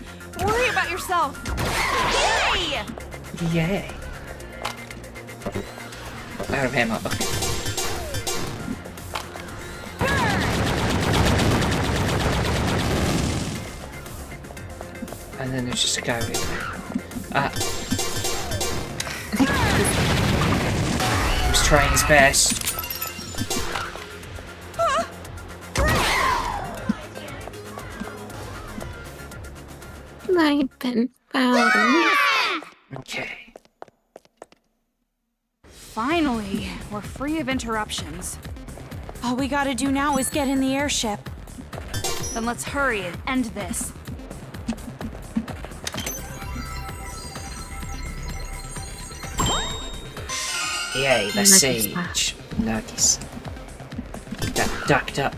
Worry about yourself. Yay! Yay. Out of ammo. Okay. And then there's just a guy right there. He was trying his best. I've been found. Okay. Finally, we're free of interruptions. All we gotta do now is get in the airship. Then let's hurry and end this. Yay, the Lucky sage. Nuggies. He got ducked up.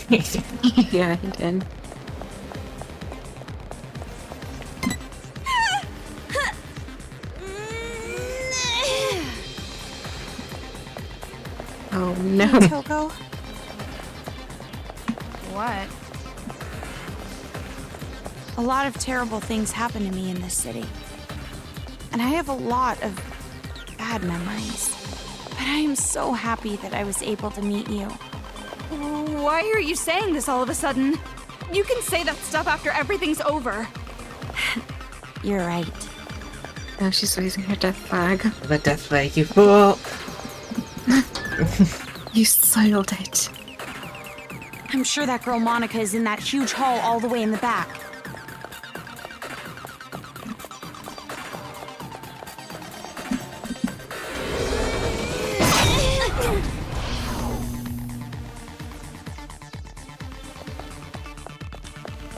Yeah, I did. Oh no. Toko? What? A lot of terrible things happen to me in this city. And I have a lot of bad memories. But I am so happy that I was able to meet you. Why are you saying this all of a sudden? You can say that stuff after everything's over. You're right. Now she's raising her death flag. The death flag, you fool! You soiled it. I'm sure that girl Monica is in that huge hall all the way in the back.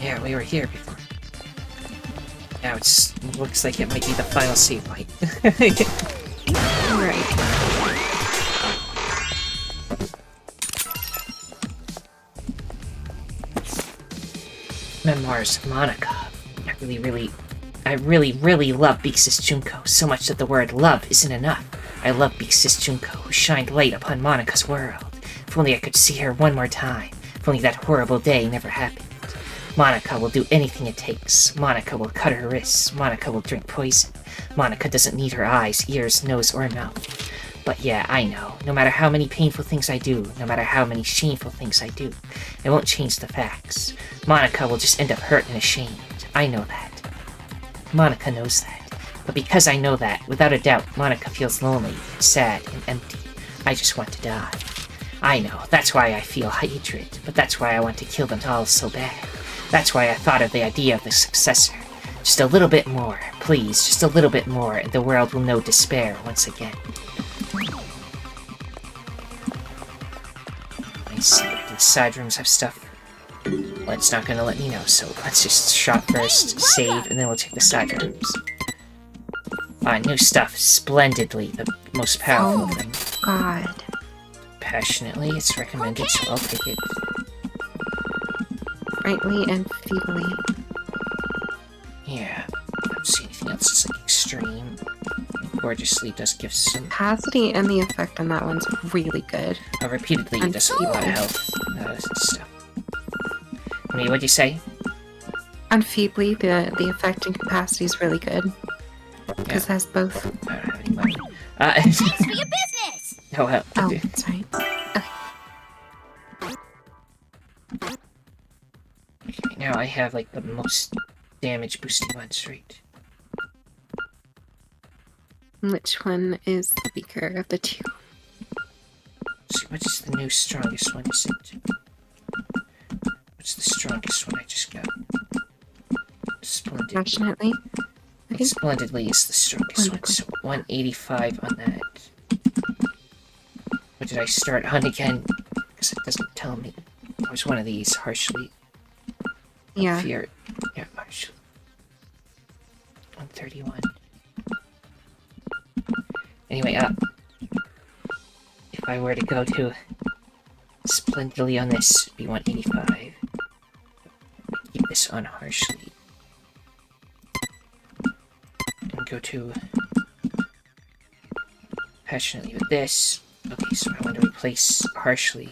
Yeah, we were here before. Now it looks like it might be the final save point. Right. Memoirs of Monica. I really love Big Sis Junko, so much that the word love isn't enough. I love Big Sis Junko, who shined light upon Monica's world. If only I could see her one more time. If only that horrible day never happened. Monica will do anything it takes. Monica will cut her wrists. Monica will drink poison. Monica doesn't need her eyes, ears, nose, or mouth. But yeah, I know. No matter how many painful things I do, no matter how many shameful things I do, it won't change the facts. Monica will just end up hurt and ashamed. I know that. Monica knows that. But because I know that, without a doubt, Monica feels lonely, sad, and empty. I just want to die. I know, that's why I feel hatred, but that's why I want to kill them all so bad. That's why I thought of the idea of the successor. Just a little bit more, please, just a little bit more, and the world will know despair once again. I see, the side rooms have stuff. Well, it's not gonna let me know, so let's just shop first, save, and then we'll check the side rooms. New stuff, splendidly, the most powerful of them. God. Passionately, it's recommended, so I'll take it. Rightly and feebly. Yeah, I don't see anything else that's like extreme. Gorgeously does give some. Capacity and the effect on that one's really good. Repeatedly, it does a lot of health. Stuff. Wait, what'd you say? On feebly, the effect and capacity is really good. Because it has both. I don't have any money. Thanks for your business! Oh, well. Oh, that's right. Okay, now I have like the most damage boosting one straight. Which one is the weaker of the two? Let's see, what is the new strongest one? Is it? What's the strongest one I just got? Splendid. Fortunately. I think Splendidly is the strongest one, so 185 on that. What did I start on again? Because it doesn't tell me. It was one of these, harshly. yeah. Fear. Yeah, harshly. 131. Anyway, if I were to go to splendidly on this, it'd be 185. Keep this on harshly. And go to passionately with this. Okay, so I want to replace harshly.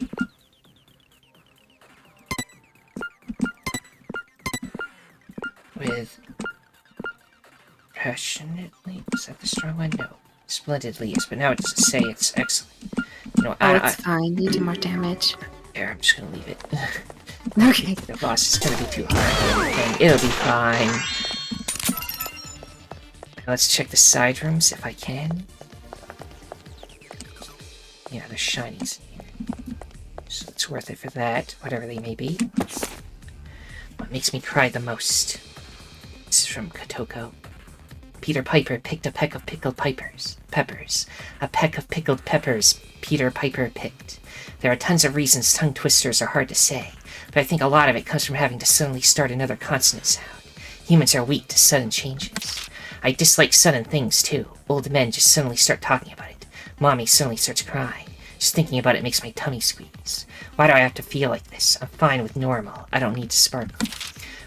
With passionately. Is that the strong one? No. Splendidly is, but now it doesn't say it's excellent. You know, it's fine. You do more damage. There, I'm just gonna leave it. Okay. The boss is gonna be too hard. Okay, it'll be fine. Let's check the side rooms if I can. Yeah, there's shinies in here. So it's worth it for that, whatever they may be. What makes me cry the most? from Kotoko. Peter Piper picked a peck of pickled peppers. A peck of pickled peppers Peter Piper picked. There are tons of reasons tongue twisters are hard to say, but I think a lot of it comes from having to suddenly start another consonant sound. Humans are weak to sudden changes. I dislike sudden things, too. Old men just suddenly start talking about it. Mommy suddenly starts crying. Just thinking about it makes my tummy squeeze. Why do I have to feel like this? I'm fine with normal. I don't need to sparkle.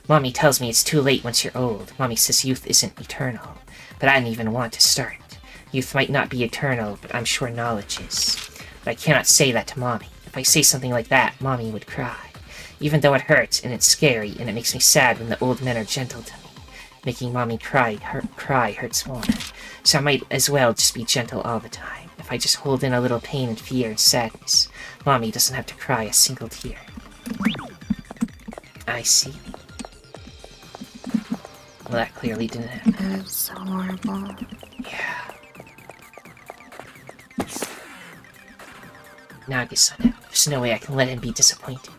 Mommy tells me it's too late once you're old. Mommy says youth isn't eternal. But I didn't even want to start. Youth might not be eternal, but I'm sure knowledge is. But I cannot say that to Mommy. If I say something like that, Mommy would cry. Even though it hurts, and it's scary, and it makes me sad when the old men are gentle to me. Making Mommy cry hurts more. So I might as well just be gentle all the time. If I just hold in a little pain and fear and sadness, Mommy doesn't have to cry a single tear. I see. Well, that clearly didn't happen. That's horrible. Yeah. Nagasana. There's no way I can let him be disappointed.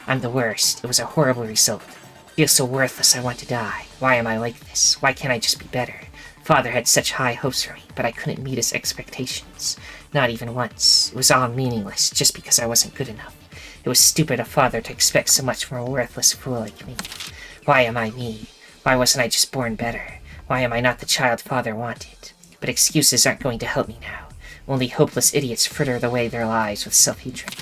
I'm the worst. It was a horrible result. I feel so worthless I want to die. Why am I like this? Why can't I just be better? Father had such high hopes for me, but I couldn't meet his expectations. Not even once. It was all meaningless, just because I wasn't good enough. It was stupid of Father to expect so much from a worthless fool like me. Why am I me? Why wasn't I just born better? Why am I not the child Father wanted? But excuses aren't going to help me now. Only hopeless idiots fritter away their lives with self-hatred.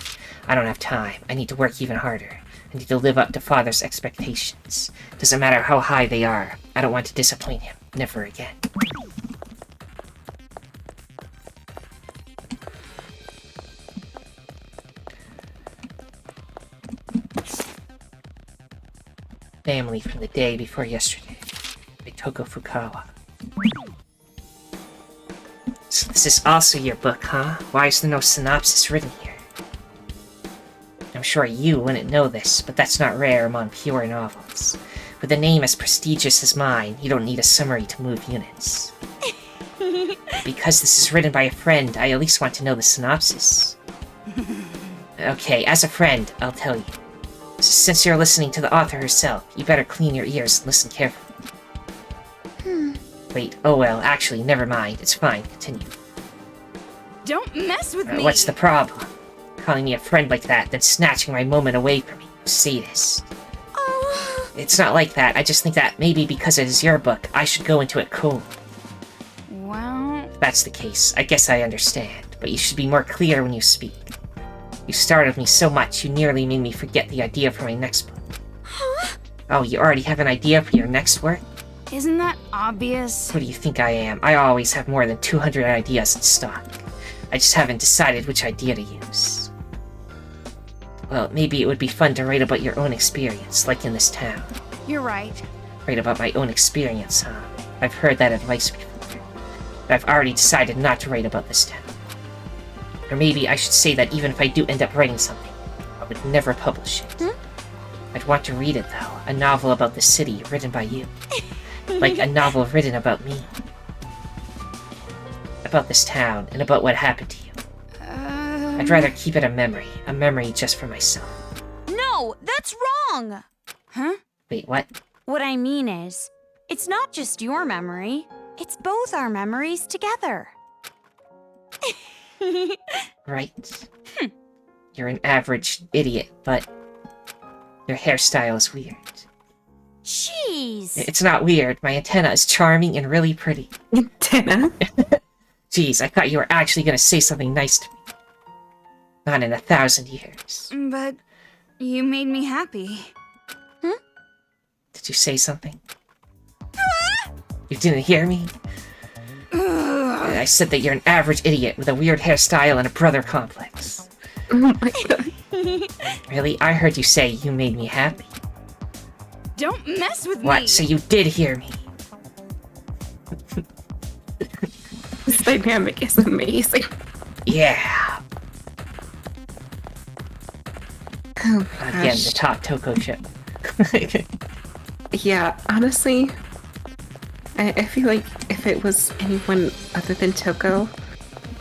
I don't have time. I need to work even harder. I need to live up to Father's expectations. Doesn't matter how high they are. I don't want to disappoint him. Never again. Family from the day before yesterday. By Toko Fukawa. So this is also your book, huh? Why is there no synopsis written here? I'm sure you wouldn't know this, but that's not rare among pure novels. With a name as prestigious as mine, you don't need a summary to move units. Because this is written by a friend, I at least want to know the synopsis. Okay, as a friend, I'll tell you. Since you're listening to the author herself, you better clean your ears and listen carefully. Wait, oh well, actually, never mind. It's fine, continue. Don't mess with me! What's the problem? Calling me a friend like that, then snatching my moment away from me. Sadist. Oh. It's not like that, I just think that maybe because it is your book, I should go into it cold. Well... If that's the case, I guess I understand, but you should be more clear when you speak. You startled me so much, you nearly made me forget the idea for my next book. Huh? Oh, you already have an idea for your next work? Isn't that obvious? What do you think I am? I always have more than 200 ideas in stock. I just haven't decided which idea to use. Well, maybe it would be fun to write about your own experience, like in this town. You're right. Write about my own experience, huh? I've heard that advice before. But I've already decided not to write about this town. Or maybe I should say that even if I do end up writing something, I would never publish it. I'd want to read it, though. A novel about the city, written by you. Like a novel written about me. About this town, and about what happened to you. I'd rather keep it a memory just for myself. No, that's wrong! Huh? Wait, what? What I mean is, it's not just your memory, it's both our memories together. Right. You're an average idiot, but your hairstyle is weird. Jeez. It's not weird. My antenna is charming and really pretty. Antenna? Jeez, I thought you were actually gonna say something nice to me. Not in 1,000 years. But you made me happy. Did you say something? You didn't hear me? I said that you're an average idiot with a weird hairstyle and a brother complex. Oh my god. Really? I heard you say you made me happy. Don't mess with me! What? So you did hear me? This dynamic is amazing. Yeah. Oh Again, gosh. the top Toko chip. Yeah, honestly, I feel like if it was anyone other than Toko,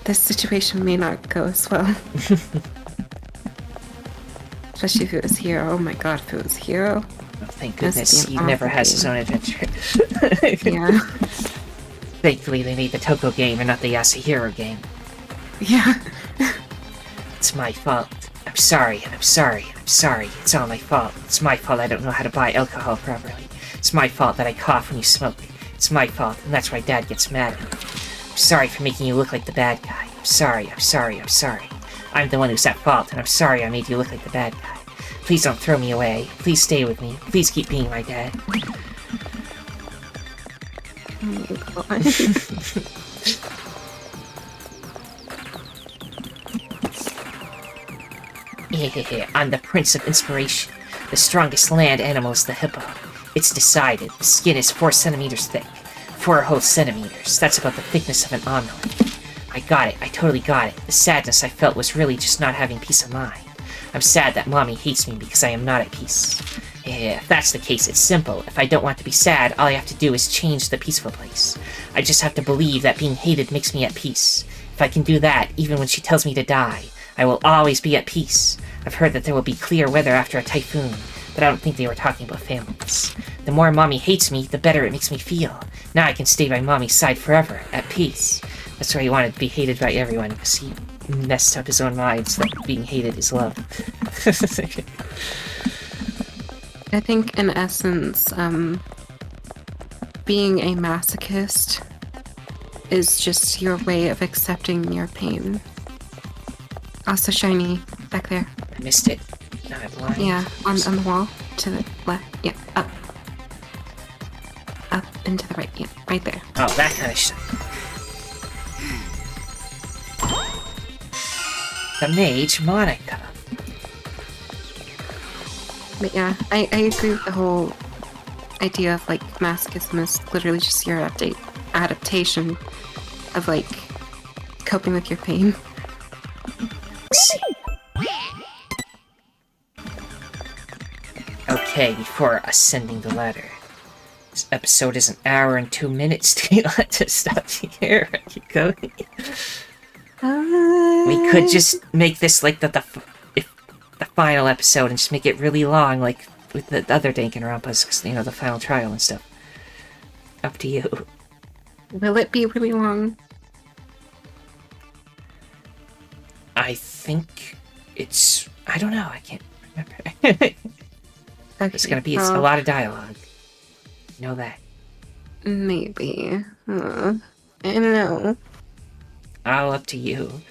this situation may not go as well. Especially if it was Hero. Oh my god, if it was Hero. Oh thank goodness. He never has his own adventure. Yeah. Thankfully, they made the Toko game and not the Yasuhiro game. Yeah. It's my fault. I'm sorry. It's all my fault. It's my fault I don't know how to buy alcohol properly. It's my fault that I cough when you smoke. It's my fault, and that's why Dad gets mad at me. I'm sorry for making you look like the bad guy. I'm sorry. I'm the one who's at fault, and I'm sorry I made you look like the bad guy. Please don't throw me away. Please stay with me. Please keep being my dad. Oh my god. I'm the Prince of Inspiration. The strongest land animal is the hippo. It's decided. The skin is 4 centimeters thick. 4 whole centimeters. That's about the thickness of an omelet. I got it. I totally got it. The sadness I felt was really just not having peace of mind. I'm sad that Mommy hates me because I am not at peace. If that's the case, it's simple. If I don't want to be sad, all I have to do is change the peaceful place. I just have to believe that being hated makes me at peace. If I can do that, even when she tells me to die, I will always be at peace. I've heard that there will be clear weather after a typhoon, but I don't think they were talking about families. The more Mommy hates me, the better it makes me feel. Now I can stay by Mommy's side forever, at peace. That's why he wanted to be hated by everyone, because he messed up his own mind so that being hated is love. I think, in essence, being a masochist is just your way of accepting your pain. Also, Shiny, back there. I missed it. Now I'm blind. Yeah, on the wall. To the left. Yeah, up. Up and to the right. Yeah, right there. Oh, that kind of stuff. The mage Monica. But yeah, I agree with the whole idea of, like, masochism is literally just your adaptation of, like, coping with your pain. Okay, before ascending the ladder. This episode is 1 hour and 2 minutes. Do you want to stop here? Keep going. We could just make this like the final episode and just make it really long, like with the other Danganronpas, because, you know, the final trial and stuff. Up to you. Will it be really long? I think it's... I don't know, I can't remember. Okay, It's gonna be a lot of dialogue. You know that. Maybe. I don't know. All up to you.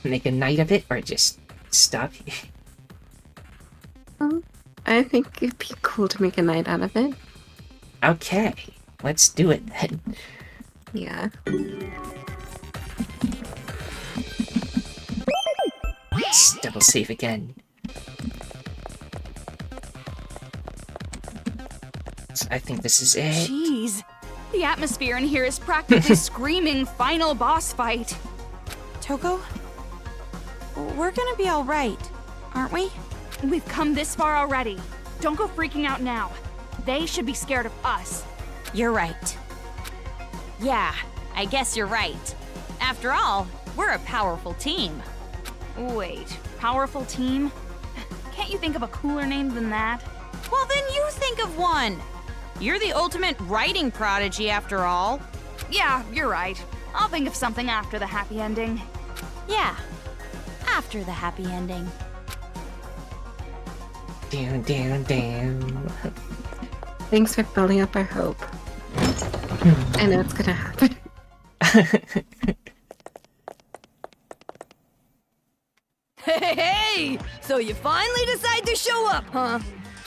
Make a night of it, or just stop here. I think it'd be cool to make a night out of it. Okay, let's do it then. Yeah. Let's double save again. So I think this is it. Jeez. The atmosphere in here is practically screaming final boss fight. Toko? We're gonna be alright, aren't we? We've come this far already. Don't go freaking out now. They should be scared of us. You're right. Yeah, I guess you're right. After all, we're a powerful team. Wait, powerful team? Can't you think of a cooler name than that? Well, then you think of one. You're the ultimate writing prodigy, after all. Yeah, you're right. I'll think of something after the happy ending. Yeah, after the happy ending. Down, down, down. Thanks for building up our hope. I know it's gonna happen. Hey! So you finally decide to show up, huh?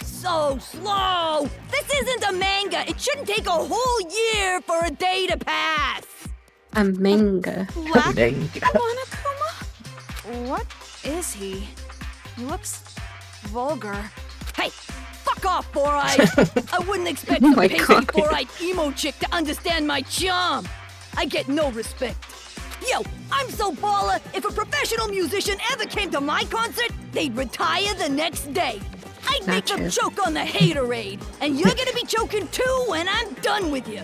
So slow! This isn't a manga! It shouldn't take a whole year for a day to pass! A manga. Black Manga. Monokuma? What is he? He looks vulgar. Hey! Fuck off, four-eyed! I wouldn't expect Oh a my pasty God. four-eyed emo chick to understand my charm! I get no respect. Yo, I'm so baller, if a professional musician ever came to my concert, they'd retire the next day. I'd make them Gotcha. choke on the haterade, and you're gonna be choking too when I'm done with you.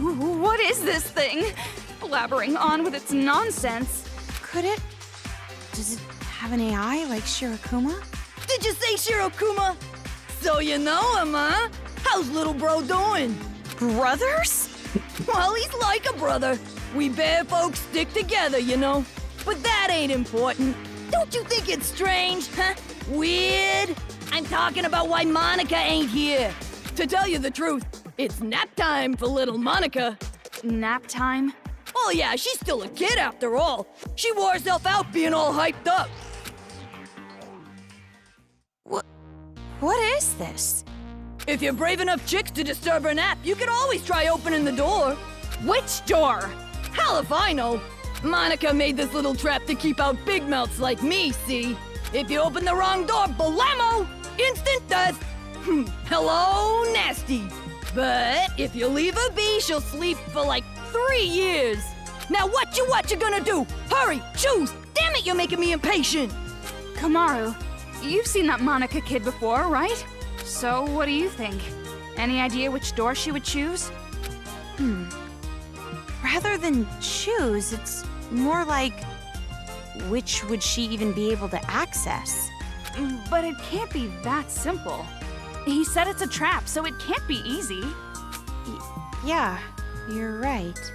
What is this thing? Blabbering on with its nonsense. Could it? Does it have an AI like Shirokuma? Did you say Shirokuma? So you know him, huh? How's little bro doing? Brothers? Well, he's like a brother. We bear folks stick together, you know. But that ain't important. Don't you think it's strange, huh? Weird? I'm talking about why Monica ain't here. To tell you the truth, it's nap time for little Monica. Nap time? Oh yeah, she's still a kid after all. She wore herself out being all hyped up. What is this? If you're brave enough chicks to disturb her nap, you can always try opening the door. Which door? Hell if I know. Monica made this little trap to keep out big mouths like me, see? If you open the wrong door, blammo! Instant death! Hello, nasty. But if you leave her be, she'll sleep for like 3 years. Now what you gonna do? Hurry, choose! Damn it, you're making me impatient! Kamaru, you've seen that Monica kid before, right? So what do you think? Any idea which door she would choose? Rather than choose, it's more like, which would she even be able to access? But it can't be that simple. He said it's a trap, so it can't be easy. Yeah, you're right.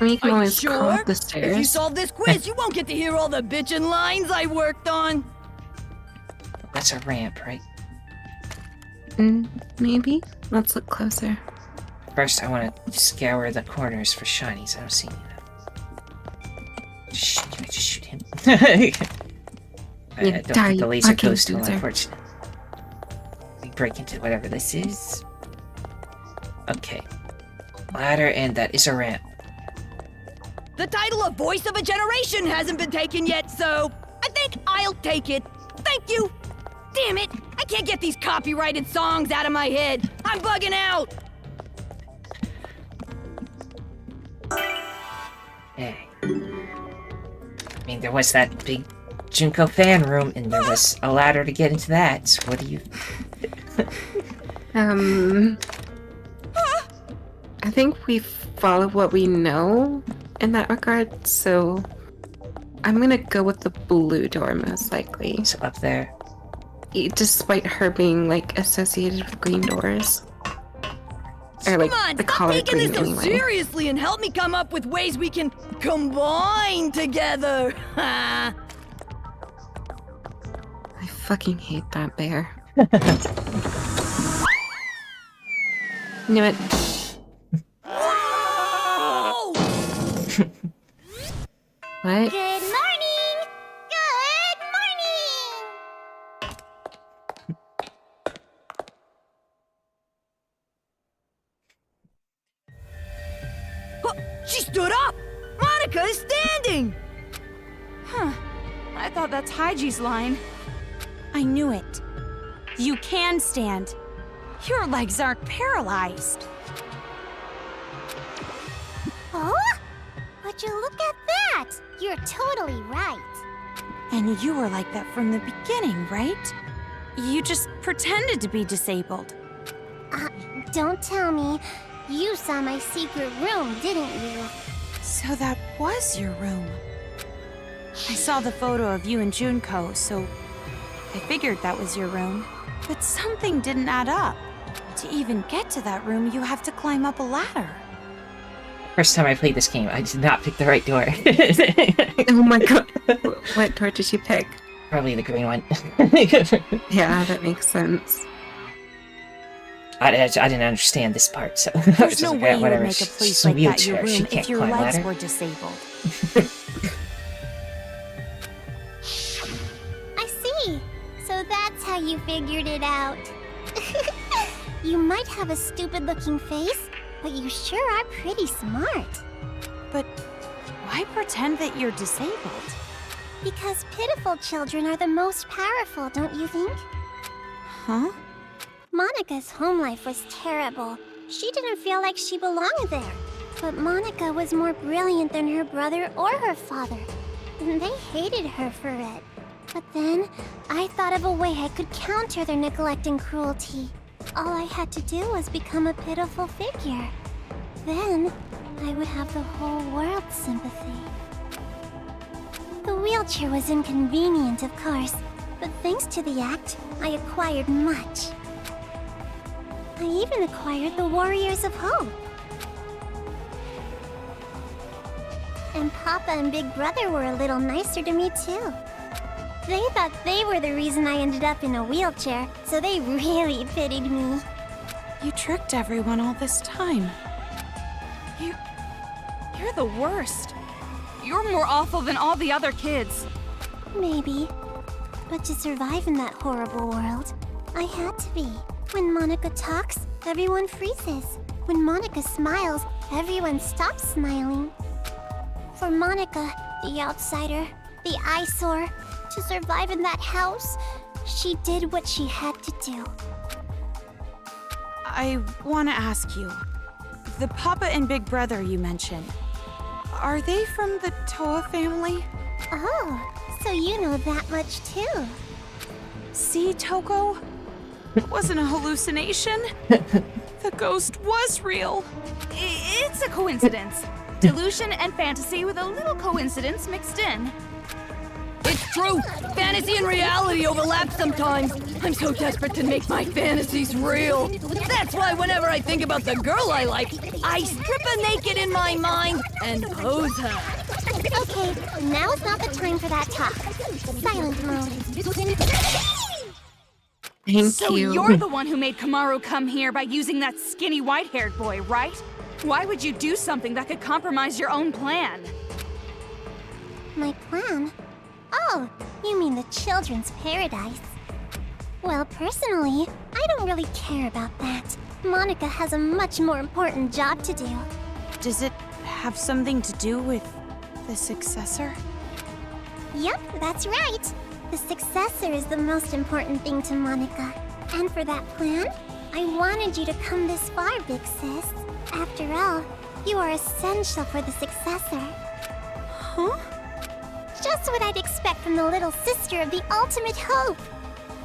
I mean, you can Are you always crawl sure? up the If you stairs. solve this quiz, you won't get to hear all the bitchin' lines I worked on. That's a ramp, right? Maybe? Let's look closer. First, I want to scour the corners for shinies. I don't see any of them. Can I just shoot him? I don't die, think the you laser fucking goes to him, loser. unfortunately. We break into whatever this is. Okay. Ladder, and that is a ramp. The title of Voice of a Generation hasn't been taken yet, so I think I'll take it. Thank you. Damn it, I can't get these copyrighted songs out of my head. I'm bugging out. Hey. I mean, there was that big Junko fan room, and there was a ladder to get into that, so what do you... I think we follow what we know in that regard, so I'm gonna go with the blue door most likely. So up there. Despite her being like associated with green doors. Or like Come on, the stop color taking green this so anyway. seriously and help me come up with ways we can combine together. I fucking hate that bear. Knew it. What? Good morning! Good morning! She stood up! Monica is standing! I thought that's Haiji's line. I knew it. You can stand. Your legs aren't paralyzed. Oh? Would you look at that? You're totally right. And you were like that from the beginning, right? You just pretended to be disabled. Don't tell me. You saw my secret room, didn't you? So that was your room. I saw the photo of you and Junko, so I figured that was your room. But something didn't add up. To even get to that room, you have to climb up a ladder. First time I played this game, I did not pick the right door. Oh my god. What door did you pick? Probably the green one. Yeah, that makes sense. I didn't understand this part, so I was There's just no like, way yeah, you would whatever. make a She's place a like that your wheelchair. She room can't if your climb legs ladder. were disabled. I see. So that's how you figured it out. You might have a stupid-looking face, but you sure are pretty smart. But why pretend that you're disabled? Because pitiful children are the most powerful, don't you think? Huh? Monica's home life was terrible. She didn't feel like she belonged there. But Monica was more brilliant than her brother or her father. And they hated her for it. But then, I thought of a way I could counter their neglect and cruelty. All I had to do was become a pitiful figure. Then, I would have the whole world's sympathy. The wheelchair was inconvenient, of course, But thanks to the act, I acquired much. I even acquired the Warriors of Hope. And Papa and Big Brother were a little nicer to me too. They thought they were the reason I ended up in a wheelchair, so they really pitied me. You tricked everyone all this time. You're the worst. You're more awful than all the other kids. Maybe. But to survive in that horrible world, I had to be. When Monica talks, everyone freezes. When Monica smiles, everyone stops smiling. For Monica, the outsider, the eyesore, to survive in that house, she did what she had to do. I want to ask you, the Papa and Big Brother you mentioned, are they from the Toa family? Oh, so you know that much too. See, Toko? It wasn't a hallucination. The ghost was real. It's a coincidence. Delusion and fantasy with a little coincidence mixed in. It's true. Fantasy and reality overlap sometimes. I'm so desperate to make my fantasies real. That's why whenever I think about the girl I like, I strip her naked in my mind and pose her. Okay, now is not the time for that talk. Silent mode. Thank So you. you're the one who made Kamaru come here by using that skinny white-haired boy, right? Why would you do something that could compromise your own plan? My plan? Oh, you mean the children's paradise. Well, personally, I don't really care about that. Monica has a much more important job to do. Does it have something to do with the successor? Yep, that's right. The successor is the most important thing to Monica. And for that plan, I wanted you to come this far, Big Sis. After all, you are essential for the successor. Huh? Just what I'd expect from the little sister of the ultimate hope.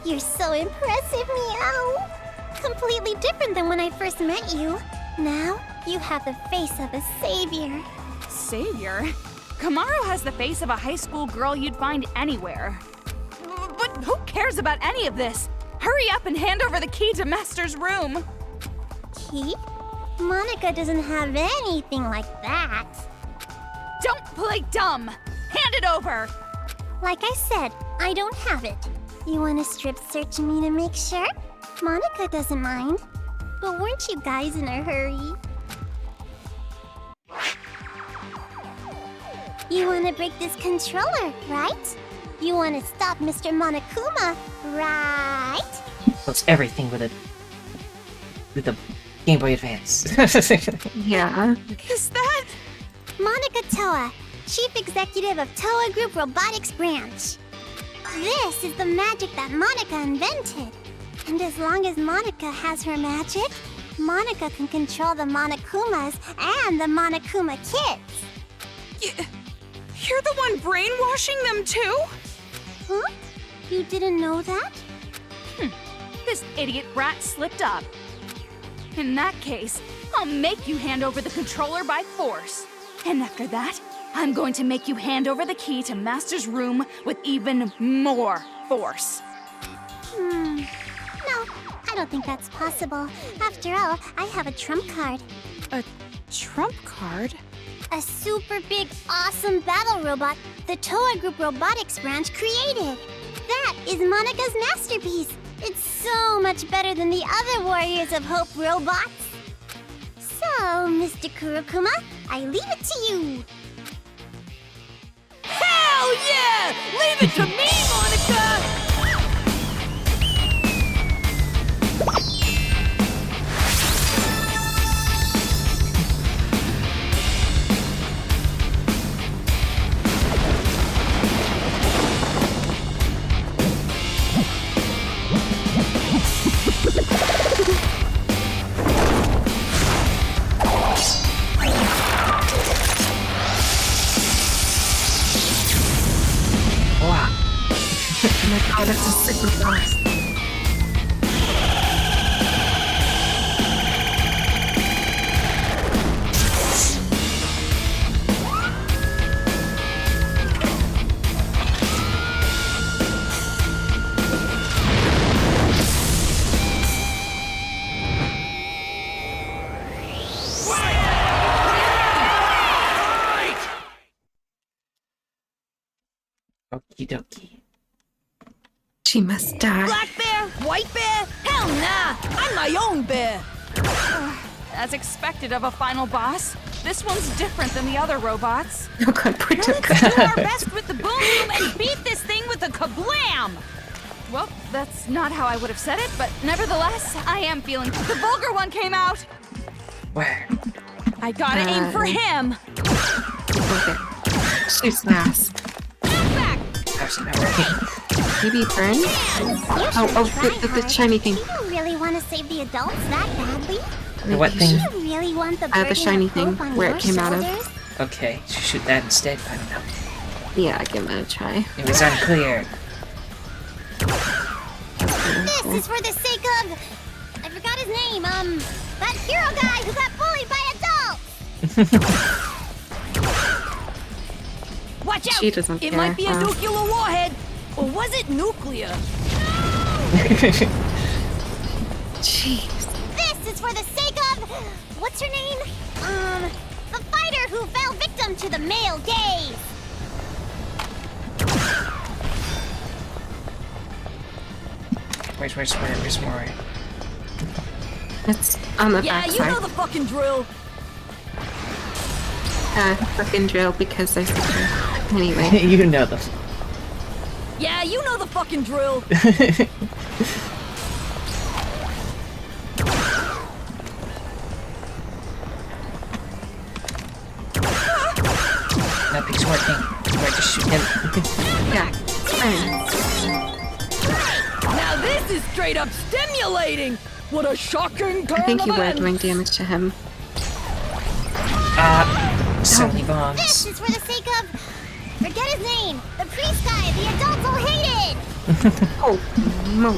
You're so impressive, meow. Completely different than when I first met you. Now, you have the face of a savior. Savior? Kamaru has the face of a high school girl you'd find anywhere. But who cares about any of this? Hurry up and hand over the key to Master's room. Key? Monica doesn't have anything like that. Don't play dumb. Hand it over. Like I said, I don't have it. You want to strip search me to make sure? Monica doesn't mind. But weren't you guys in a hurry? You want to break this controller, right? You want to stop Mr. Monokuma, right? That's everything with the Game Boy Advance. Yeah. Is that? Monica Toa, Chief Executive of Toa Group Robotics Branch. This is the magic that Monica invented. And as long as Monica has her magic, Monica can control the Monokumas and the Monokuma kids. You're the one brainwashing them too? Huh? You didn't know that? This idiot brat slipped up. In that case, I'll make you hand over the controller by force. And after that, I'm going to make you hand over the key to Master's room with even more force. No, I don't think that's possible. After all, I have a trump card. A trump card? A super big, awesome battle robot the Toa Group Robotics Branch created. That is Monica's masterpiece. It's so much better than the other Warriors of Hope robots. So, Mr. Kurokuma, I leave it to you. Hell yeah! Leave it to me, Monica! Oh my god, that's a super fast. Okie dokie. She must die. Black bear? White bear? Hell nah! I'm my own bear! As expected of a final boss, this one's different than the other robots. Oh god, poor Let's Tuka. do our best with the boom boom and beat this thing with a kablam! Well, that's not how I would have said it, but nevertheless, I am feeling the vulgar one came out! Where? I gotta aim for him! Okay. Shoots last. Back! How's it not working? Maybe burn? The shiny thing. Do you really want to save the adults that badly? The what thing? Do you really want the burden The shiny of thing, hope on where your it came out of. shoulders? Okay, should shoot that instead? I don't know. Yeah, give it a try. It was unclear. This is for the sake of... I forgot his name, that hero guy who got bullied by adults! Watch out! She doesn't It care, might be a huh? nuclear warhead! Or was it nuclear? Jeez. This is for the sake of... What's her name? The fighter who fell victim to the male gaze! Where's more? It's on the Yeah, back you know side. the fucking drill. Fucking drill because I said drill. Anyway. You know the. Yeah, you know the fucking drill. Nothing's working. We're just shooting. Yeah. Fine. Now this is straight up stimulating. What a shocking turn I think you of were events. doing damage to him. So many This bombs. is for the sake of... Forget his name! The priest guy the adults all hated! Oh, no.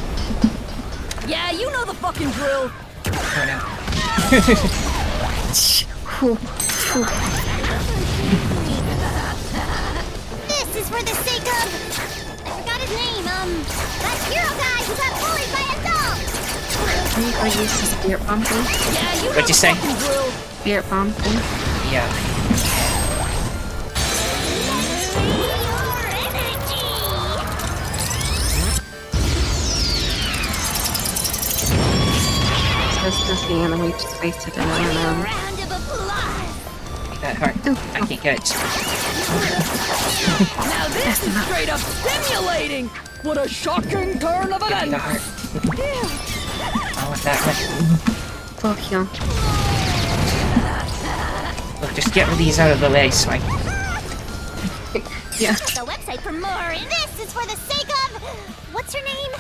Yeah, you know the fucking drill. Oh no. This is for the sake of... I forgot his name, that hero guy who got bullied by adults! Can you go use the spirit bomb thing? Yeah, you know What'd you the say? fucking drill. Spirit bomb thing? Yeah. Just nothing and we just wasted it. I don't know. Round of applause! That hard. I can't get it. Now this is straight up stimulating. What a shocking turn of Give me the events. heart. I want that one. Full heal. Look, just get these out of the way so I. Yeah. The website for more. This is for the sake of... What's her name?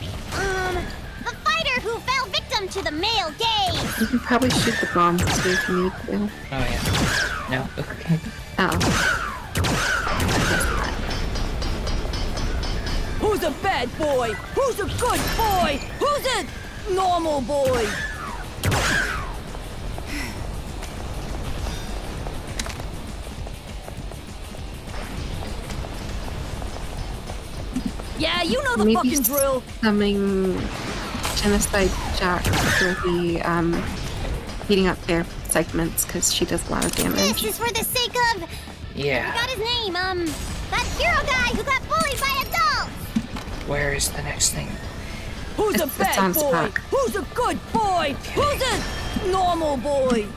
The fighter who fell victim to the male gaze! You can probably shoot the bomb too if you need to. Oh yeah. No. Okay. Oh. Who's a bad boy? Who's a good boy? Who's a normal boy? Yeah, you know the Maybe fucking drill. Summing Genocide Jack for the beating up their segments because she does a lot of This damage. is for the sake of... Yeah. Forgot his name, that hero guy who got bullied by adults! Where is the next thing? Who's a It's bad on boy? Spock. Who's a good boy? Who's a normal boy?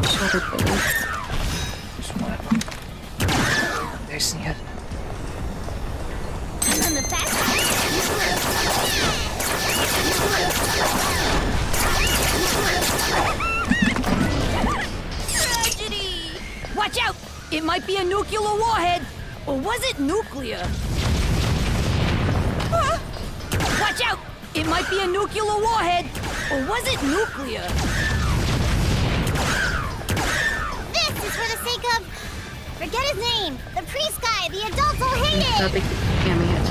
Shoulder blades. There's one of them. There's the other. And on the fast Tragedy! Watch out! It might be a nuclear warhead. Or was it nuclear? Watch out! It might be a nuclear warhead. Or was it nuclear? This is for the sake of... Forget his name! The priest guy the adults all hated! Probably jamming it.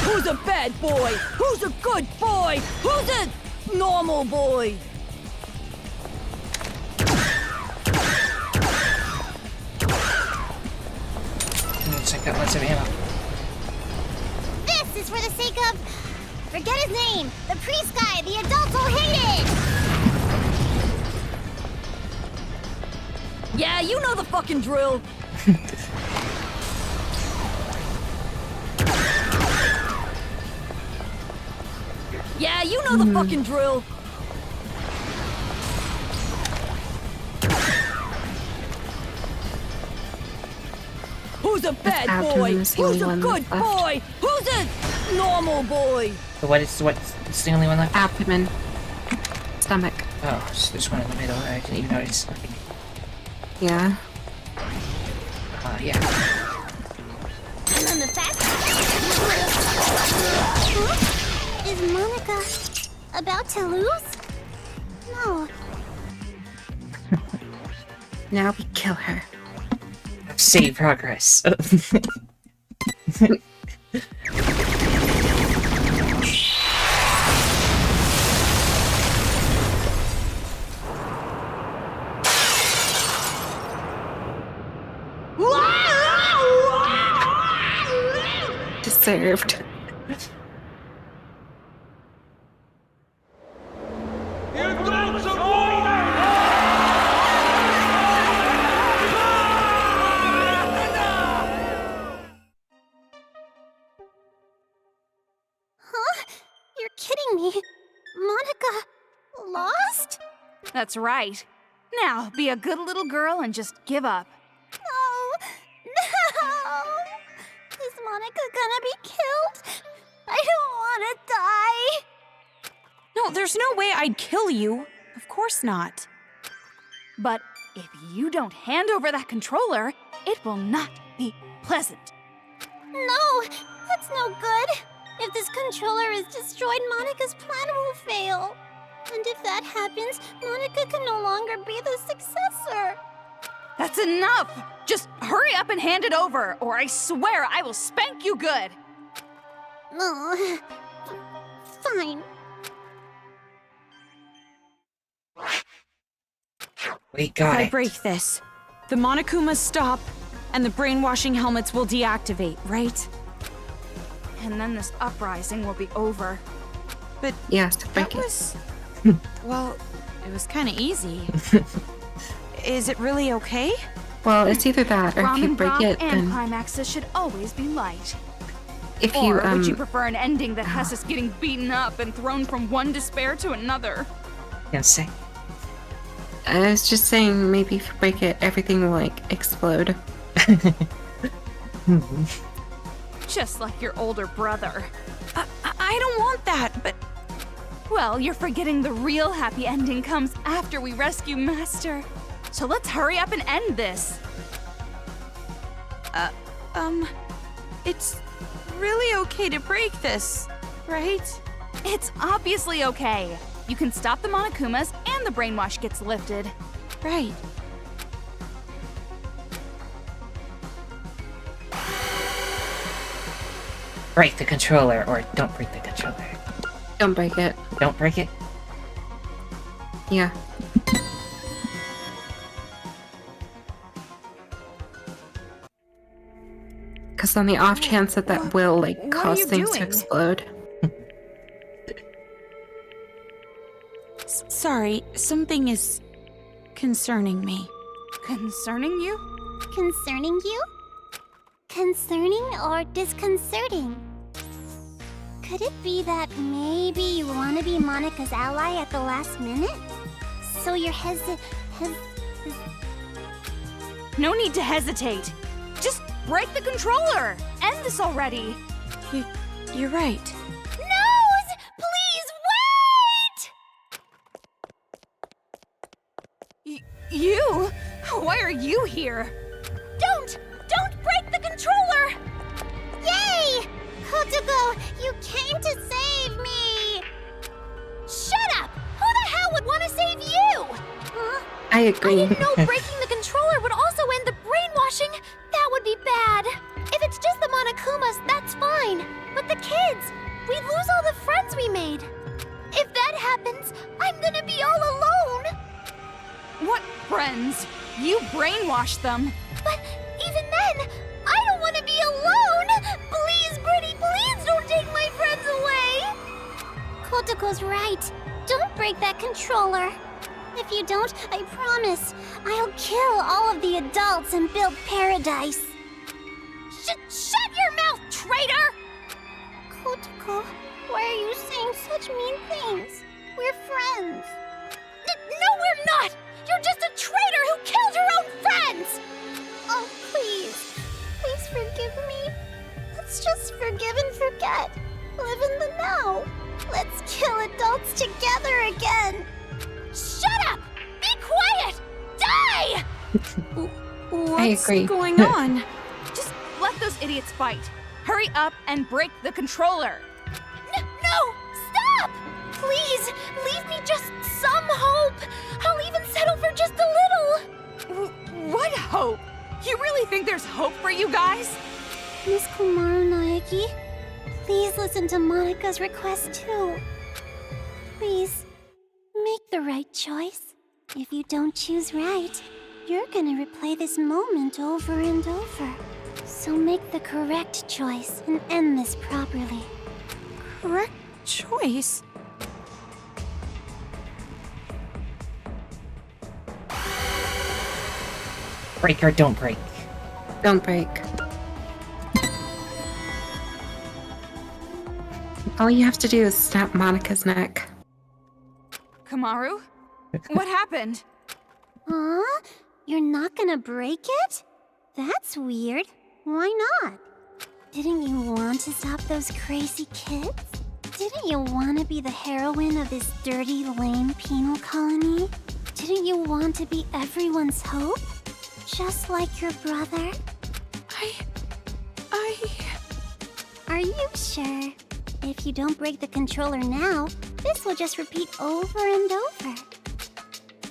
Who's a bad boy? Who's a good boy? Who's a normal boy? Looks like got lots of ammo. This is for the sake of... Forget his name! The priest guy the adults all hated! Yeah, you know the fucking drill. Yeah, you know the fucking drill. Who's a bad boy? Who's a good boy? Who's a normal boy? What's the only one left? Abdomen. Stomach. Oh, so there's one in the middle. I didn't even notice. Okay. Yeah. Yeah. And on the fast. Is Monica about to lose? No. Now we kill her. Save progress. Deserved. You're kidding me. Monica lost? That's right. Now, be a good little girl and just give up. Oh, no! Is Monica gonna be killed? I don't want to die. No, there's no way I'd kill you. Of course not. But if you don't hand over that controller, it will not be pleasant. No, that's no good. If this controller is destroyed, Monica's plan will fail. And if that happens, Monica can no longer be the successor. That's enough! Just hurry up and hand it over, or I swear I will spank you good! Oh, fine. We got If I it. break this, the Monokumas stop, and the brainwashing helmets will deactivate, right? And then this uprising will be over. But Yes, to break that it. was... well, it was kind of easy. Is it really okay? Well, it's either that, or if you Ramen break broth it, and then climaxes should always be light. if you Or would you prefer an ending that has us getting beaten up and thrown from one despair to another? Can say. I was just saying, maybe if you break it, everything will like explode. Just like your older brother. I don't want that, but... Well, you're forgetting the real happy ending comes after we rescue Master. So let's hurry up and end this. It's really okay to break this, right? It's obviously okay. You can stop the Monokumas and the brainwash gets lifted. Right. Break the controller, or don't break the controller. Don't break it. Don't break it. Yeah. Because on the off chance that that will like What are cause you things to doing? explode. Sorry, something is concerning me. Concerning you? Concerning you? Concerning or disconcerting? Could it be that maybe you want to be Monica's ally at the last minute? So you're No need to hesitate. Just break the controller. End this already. You're right. Nose! Please wait! You? Why are you here? Don't break the controller! Yay! Kotogo, you came to save me! Shut up! Who the hell would want to save you? Huh? I agree. I didn't know breaking the controller would also end the brainwashing. That would be bad. If it's just the Monokumas, that's fine. But the kids, we'd lose all the friends we made. If that happens, I'm gonna be all alone. What friends? You brainwashed them. But even then, I don't want to be alone. Please, Pretty, please don't take my friends away. Kotoko's right. Don't break that controller. If you don't, I promise, I'll kill all of the adults and build paradise. Shut your mouth, traitor! Kotoko, why are you saying such mean things? We're friends. No, we're not! You're just a traitor who killed your own friends! Oh, please. Please forgive me. Let's just forgive and forget. Live in the now. Let's kill adults together again. Shut up! Be quiet! Die! What's going on? Just let those idiots fight. Hurry up and break the controller. No! Stop! Please, leave me just some hope. I'll even settle for just a little. What hope? You really think there's hope for you guys? Miss Komaru Naeki, please listen to Monika's request too. Please, make the right choice. If you don't choose right, you're gonna replay this moment over and over. So make the correct choice and end this properly. Correct choice? Break or don't break. Don't break. All you have to do is snap Monika's neck. Komaru? What happened? Huh? You're not gonna break it? That's weird. Why not? Didn't you want to stop those crazy kids? Didn't you want to be the heroine of this dirty, lame penal colony? Didn't you want to be everyone's hope? Just like your brother? Are you sure? If you don't break the controller now, this will just repeat over and over.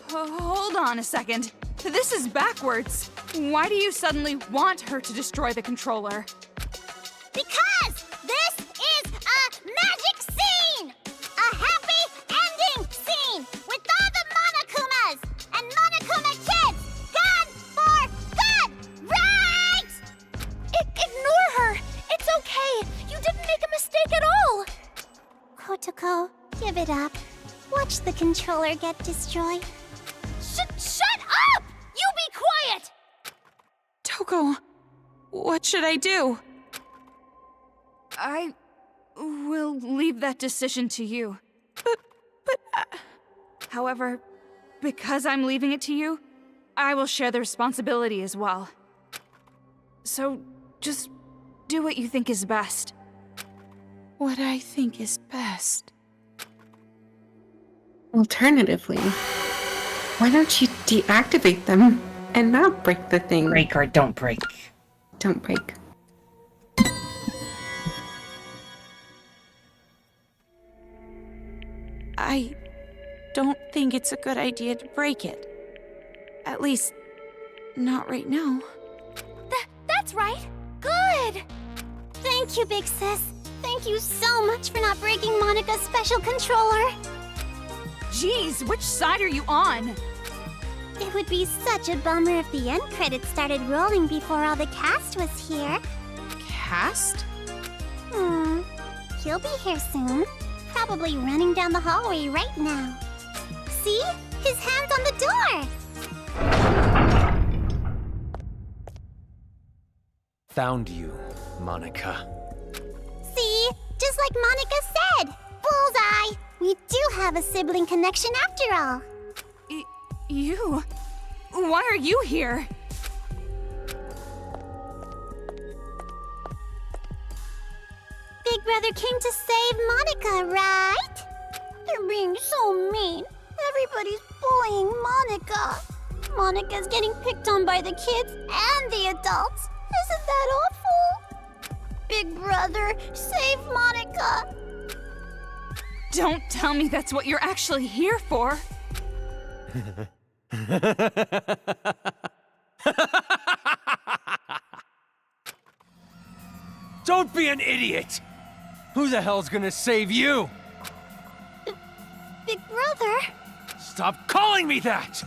Hold on a second. This is backwards. Why do you suddenly want her to destroy the controller? Because this is a magic scene! A happy ending scene with all the Monokumas and Monokuma kids gone for good, right? Ignore her! It's okay! You didn't make a mistake at all! Kotoko, give it up. Watch the controller get destroyed. Shut up! You be quiet! Toko, what should I do? I will leave that decision to you. However, because I'm leaving it to you, I will share the responsibility as well. So, just do what you think is best. What I think is best. Alternatively, why don't you deactivate them and not break the thing? Break or don't break. Don't break. I don't think it's a good idea to break it. At least, not right now. That's right. Good. Thank you, big sis. Thank you so much for not breaking Monika's special controller. Jeez, which side are you on? It would be such a bummer if the end credits started rolling before all the cast was here. Cast? He'll be here soon. Probably running down the hallway right now. See? His hand's on the door! Found you, Monika. See? Just like Monika said! Bullseye! We do have a sibling connection after all. You? Why are you here? Big brother came to save Monika, right? They're being so mean. Everybody's bullying Monika. Monika's getting picked on by the kids and the adults. Isn't that awful? Big brother, save Monika. Don't tell me that's what you're actually here for. Don't be an idiot! Who the hell's gonna save you? Big brother? Stop calling me that!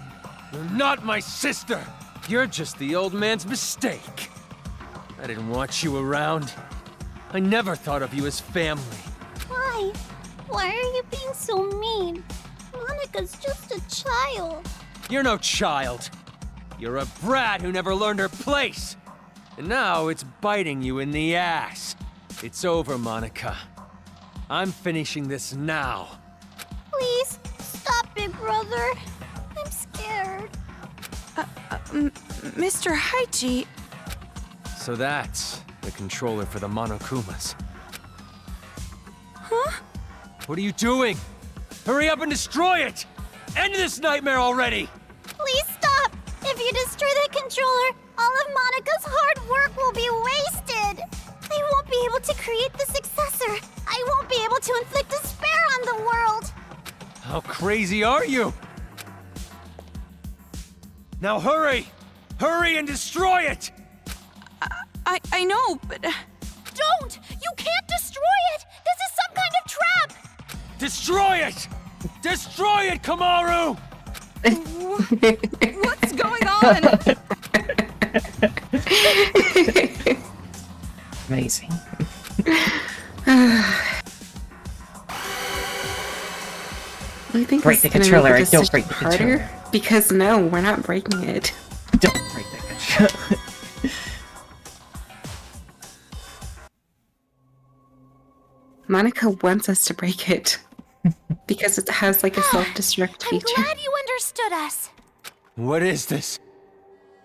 You're not my sister! You're just the old man's mistake. I didn't want you around. I never thought of you as family. Why? Why are you being so mean? Monika's just a child. You're no child. You're a brat who never learned her place. And now it's biting you in the ass. It's over, Monica. I'm finishing this now. Please, stop, big brother. I'm scared. Mr. Haichi, So that's the controller for the Monokumas. huh? What are you doing? Hurry up and destroy it! End this nightmare already! Please stop. If you destroy that controller, all of Monika's hard work will be wasted. I won't be able to create the successor. I won't be able to inflict despair on the world. How crazy are you? Now hurry! Hurry and destroy it! I know, but... Don't! You can't destroy it! This is some kind of trap! Destroy it! Destroy it, Kamaru! What's going on? Amazing. I think Break this the is gonna controller, make the don't break the decision controller. harder, because no, we're not breaking it. Don't break the controller. Monica wants us to break it because it has like a self-destruct I'm feature. glad you understood us. What is this?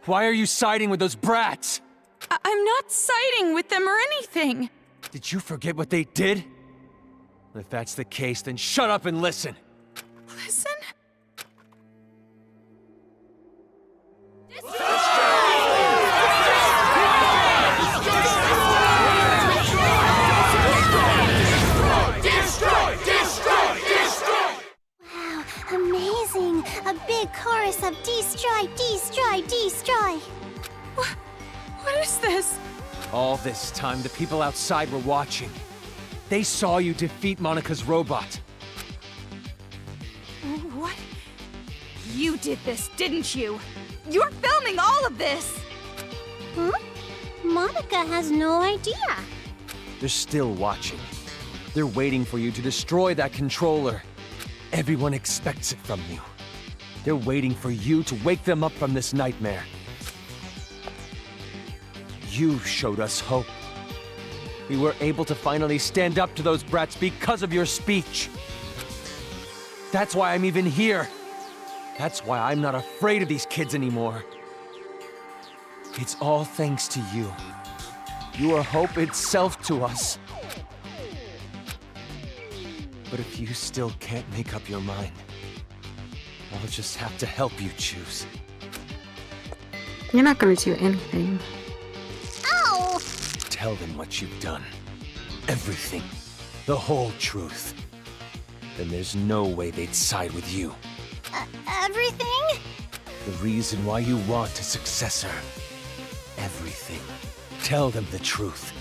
Why are you siding with those brats? I'm not siding with them or anything. Did you forget what they did? If that's the case, then shut up and listen. Listen? Wow, amazing! A big chorus of destroy, destroy, destroy. What is this? All this time, the people outside were watching. They saw you defeat Monica's robot. What? You did this, didn't you? You're filming all of this! Huh? Monica has no idea. They're still watching. They're waiting for you to destroy that controller. Everyone expects it from you. They're waiting for you to wake them up from this nightmare. You showed us hope. We were able to finally stand up to those brats because of your speech. That's why I'm even here. That's why I'm not afraid of these kids anymore. It's all thanks to you. You are hope itself to us. But if you still can't make up your mind, I'll just have to help you choose. You're not gonna do anything. Ow! Tell them what you've done. Everything. The whole truth. Then there's no way they'd side with you. Everything? The reason why you want a successor. Everything. Tell them the truth,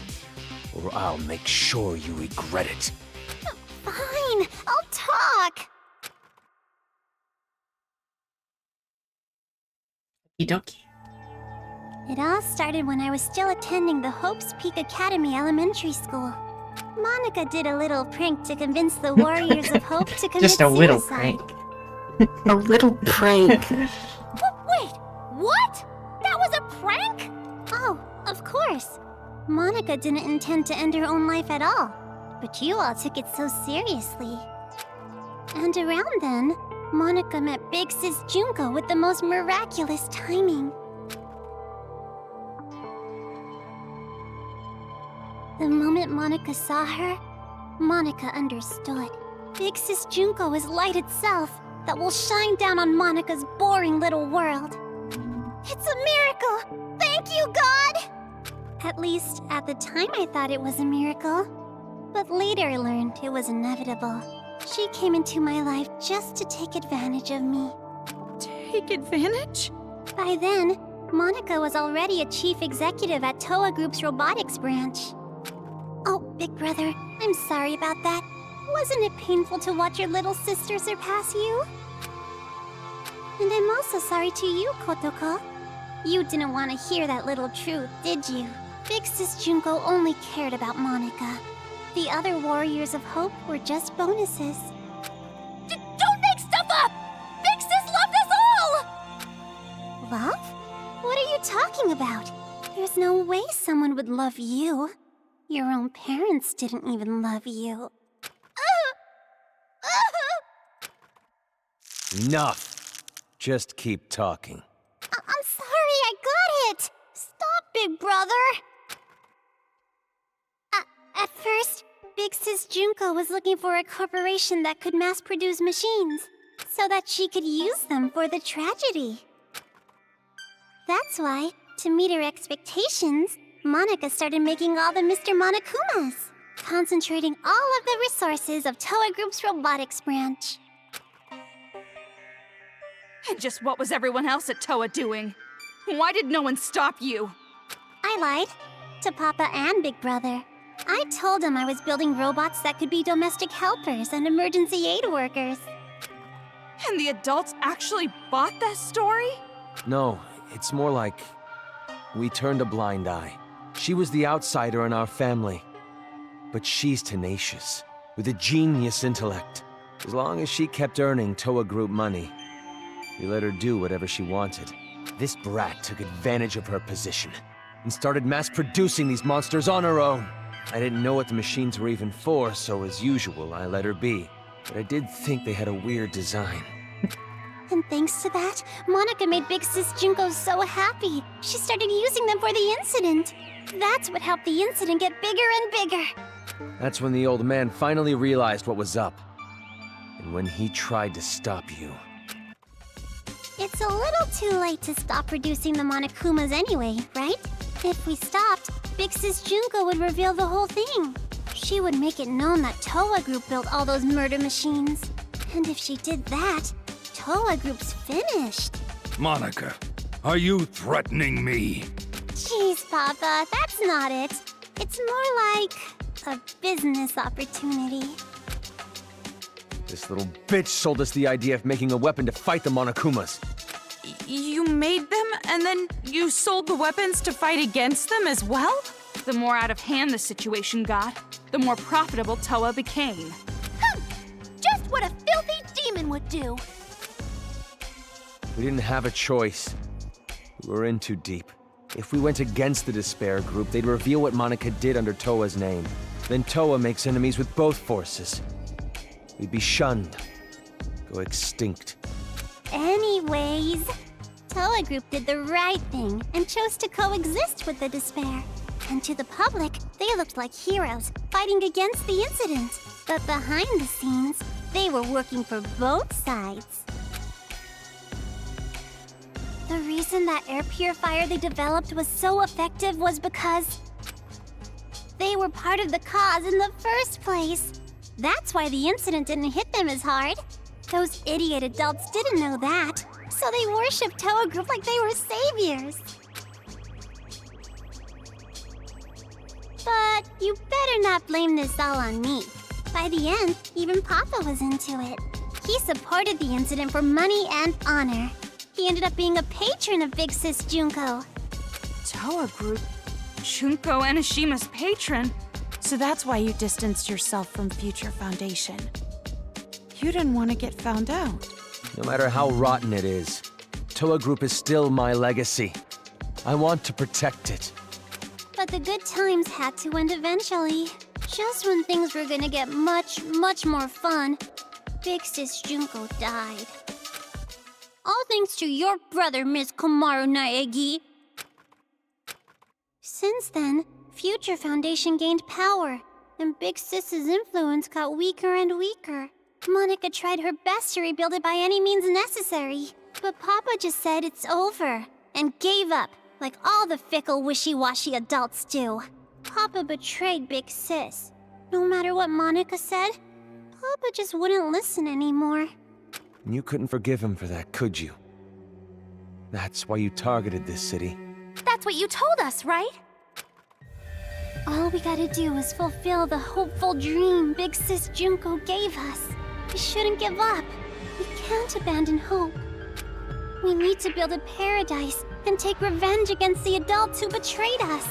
or I'll make sure you regret it. Fine, I'll talk. Okie It all started when I was still attending the Hope's Peak Academy Elementary School. Monica did a little prank to convince the Warriors of Hope to commit Just a little suicide. prank. A little prank. Wait, what? That was a prank? Oh, of course. Monica didn't intend to end her own life at all. But you all took it so seriously. And around then, Monica met Big Sis Junko with the most miraculous timing. The moment Monica saw her, Monica understood. Big Sis Junko is light itself that will shine down on Monica's boring little world. It's a miracle! Thank you, God! At least, at the time I thought it was a miracle. But later I learned it was inevitable. She came into my life just to take advantage of me. Take advantage? By then, Monica was already a chief executive at Toa Group's robotics branch. Oh, big brother, I'm sorry about that. Wasn't it painful to watch your little sister surpass you? And I'm also sorry to you, Kotoko. You didn't want to hear that little truth, did you? Big Sis Junko only cared about Monica. The other Warriors of Hope were just bonuses. Don't make stuff up! about? There's no way someone would love you. Your own parents didn't even love you. Enough. Just keep talking. I'm sorry, I got it! Stop, big brother! At first, Big Sis Junko was looking for a corporation that could mass-produce machines, so that she could use them for the tragedy. That's why, to meet her expectations, Monica started making all the Mr. Monokumas, concentrating all of the resources of Toa Group's robotics branch. And just what was everyone else at Toa doing? Why did no one stop you? I lied to Papa and Big Brother. I told them I was building robots that could be domestic helpers and emergency aid workers. And the adults actually bought that story? No, it's more like we turned a blind eye. She was the outsider in our family. But she's tenacious, with a genius intellect. As long as she kept earning Toa Group money, we let her do whatever she wanted. This brat took advantage of her position and started mass-producing these monsters on her own. I didn't know what the machines were even for, so as usual, I let her be. But I did think they had a weird design. And thanks to that, Monica made Big Sis Junko so happy. She started using them for the incident. That's what helped the incident get bigger and bigger. That's when the old man finally realized what was up. And when he tried to stop you. It's a little too late to stop producing the Monokumas anyway, right? If we stopped, Big Sis Junko would reveal the whole thing. She would make it known that Toa Group built all those murder machines. And if she did that, Toa Group's finished. Monica, are you threatening me? Jeez, Papa, that's not it. It's more like a business opportunity. This little bitch sold us the idea of making a weapon to fight the Monokumas. You made them, and then you sold the weapons to fight against them as well? The more out of hand the situation got, the more profitable Toa became. Just what a filthy demon would do. We didn't have a choice. We were in too deep. If we went against the Despair Group, they'd reveal what Monica did under Toa's name. Then Toa makes enemies with both forces. We'd be shunned. Go extinct. Anyways, Toa Group did the right thing and chose to coexist with the Despair. And to the public, they looked like heroes, fighting against the incident. But behind the scenes, they were working for both sides. The reason that air purifier they developed was so effective was because they were part of the cause in the first place. That's why the incident didn't hit them as hard. Those idiot adults didn't know that, so they worshipped Toa Group like they were saviors. But you better not blame this all on me. By the end, even Papa was into it. He supported the incident for money and honor. He ended up being a patron of Big Sis Junko. Toa Group? Junko Enishima's patron? So that's why you distanced yourself from Future Foundation. You didn't want to get found out. No matter how rotten it is, Toa Group is still my legacy. I want to protect it. But the good times had to end eventually. Just when things were gonna get much, much more fun, Big Sis Junko died. All thanks to your brother, Miss Komaru Naegi. Since then, Future Foundation gained power, and Big Sis's influence got weaker and weaker. Monica tried her best to rebuild it by any means necessary, but Papa just said it's over, and gave up, like all the fickle, wishy-washy adults do. Papa betrayed Big Sis. No matter what Monica said, Papa just wouldn't listen anymore. You couldn't forgive him for that, could you? That's why you targeted this city. That's what you told us, right? All we gotta do is fulfill the hopeful dream Big Sis Junko gave us. We shouldn't give up. We can't abandon hope. We need to build a paradise and take revenge against the adults who betrayed us.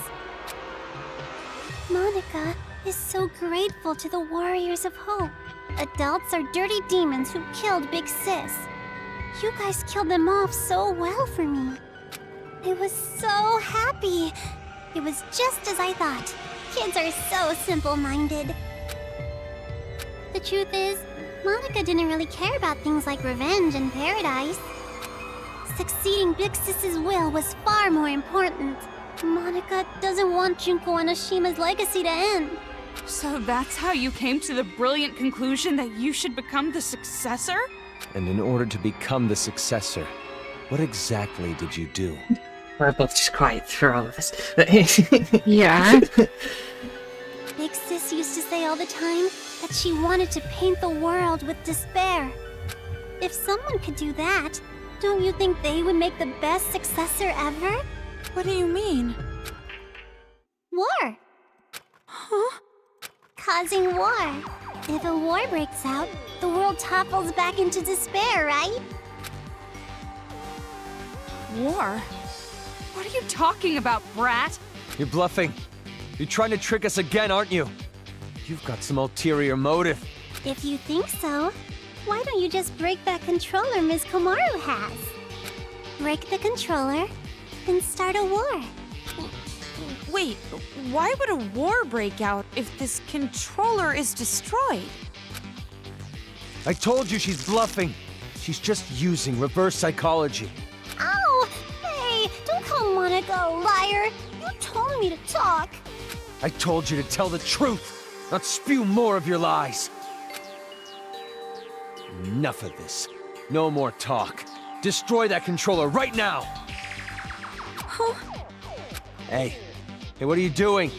Monica is so grateful to the Warriors of Hope. Adults are dirty demons who killed Big Sis. You guys killed them off so well for me. I was so happy. It was just as I thought. Kids are so simple-minded. The truth is, Monica didn't really care about things like revenge and paradise. Succeeding Big Sis's will was far more important. Monica doesn't want Junko and Oshima's legacy to end. So that's how you came to the brilliant conclusion that you should become the successor? And in order to become the successor, what exactly did you do? We're both just quiet through all of this. Yeah. Big Sis used to say all the time that she wanted to paint the world with despair. If someone could do that, don't you think they would make the best successor ever? What do you mean? War. Huh? Causing war. If a war breaks out, the world topples back into despair, right? War? What are you talking about, brat? You're bluffing. You're trying to trick us again, aren't you? You've got some ulterior motive. If you think so, why don't you just break that controller Ms. Komaru has? Break the controller, then start a war. Wait, why would a war break out if this controller is destroyed? I told you she's bluffing. She's just using reverse psychology. Ow! Hey, don't call Monica a liar. You told me to talk. I told you to tell the truth, not spew more of your lies. Enough of this. No more talk. Destroy that controller right now! Huh? Hey, what are you doing?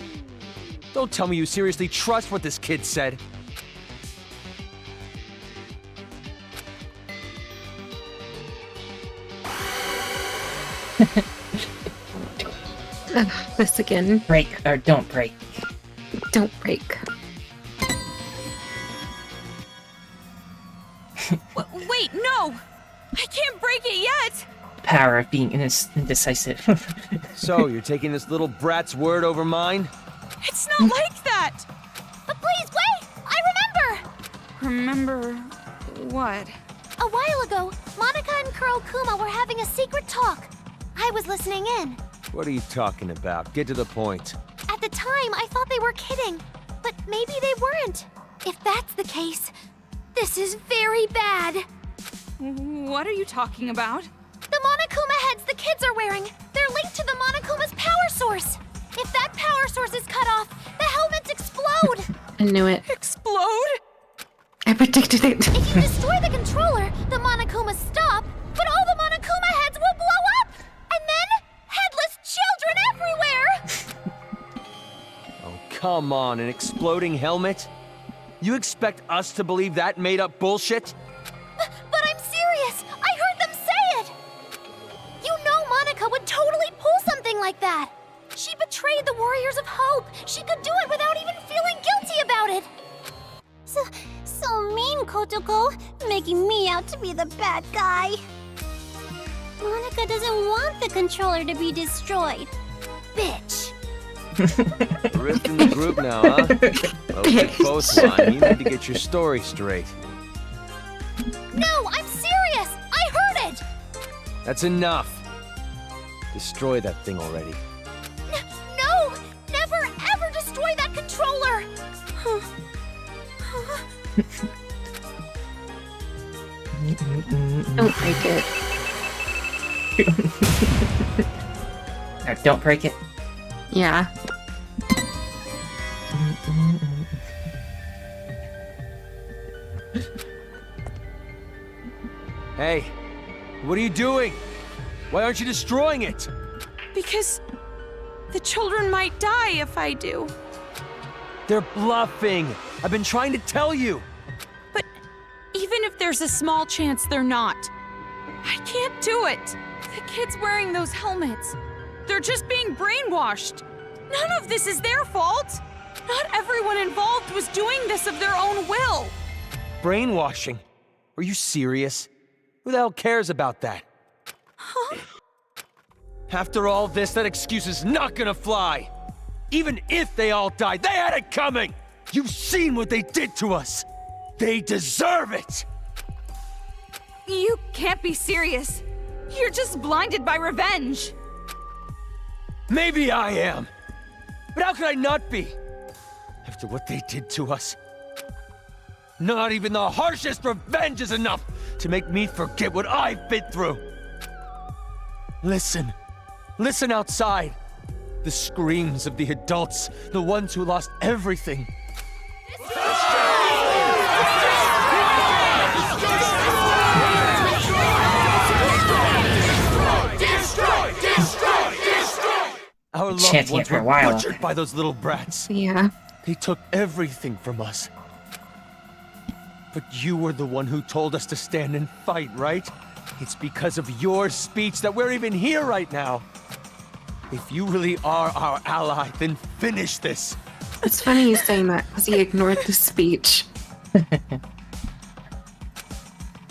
Don't tell me you seriously trust what this kid said. This again. Break, or don't break. Don't break. Wait, no! I can't break it yet! Power of being indecisive. So, you're taking this little brat's word over mine? It's not like that! But please wait! I remember! Remember what? A while ago, Monica and Kurokuma were having a secret talk. I was listening in. What are you talking about? Get to the point. At the time, I thought they were kidding, but maybe they weren't. If that's the case, this is very bad. What are you talking about? The Monokuma heads the kids are wearing, they're linked to the Monokuma's power source. If that power source is cut off, the helmets explode. I knew it. Explode? I predicted it. If you destroy the controller, the Monokumas stop, but all the Monokuma heads will blow up! And then, headless children everywhere! Oh, come on, an exploding helmet? You expect us to believe that made-up bullshit? But I'm serious! I heard them say it! You know Monica would totally pull something like that! She betrayed the Warriors of Hope! She could do it without even feeling guilty about it! So mean, Kotoko, making me out to be the bad guy. Monica doesn't want the controller to be destroyed. Bitch. Rift in the group now, huh? Well, we both won. You need to get your story straight. No, I'm serious! I heard it! That's enough. Destroy that thing already. No! Never ever destroy that controller! Don't break it. No, don't break it. Yeah. Hey, what are you doing? Why aren't you destroying it? Because the children might die if I do. They're bluffing. I've been trying to tell you. But even if there's a small chance they're not, I can't do it. The kids wearing those helmets, they're just being brainwashed. None of this is their fault. Not everyone involved was doing this of their own will. Brainwashing? Are you serious? Who the hell cares about that? Huh? After all this, that excuse is not gonna fly. Even if they all died, they had it coming! You've seen what they did to us! They deserve it! You can't be serious. You're just blinded by revenge. Maybe I am. But how could I not be? After what they did to us. Not even the harshest revenge is enough to make me forget what I've been through. Listen. Listen outside. The screams of the adults, the ones who lost everything. Our loved ones were butchered by those little brats. Yeah. They took everything from us. But you were the one who told us to stand and fight, right? It's because of your speech that we're even here right now. If you really are our ally, then finish this. It's funny you saying that, because he ignored the speech.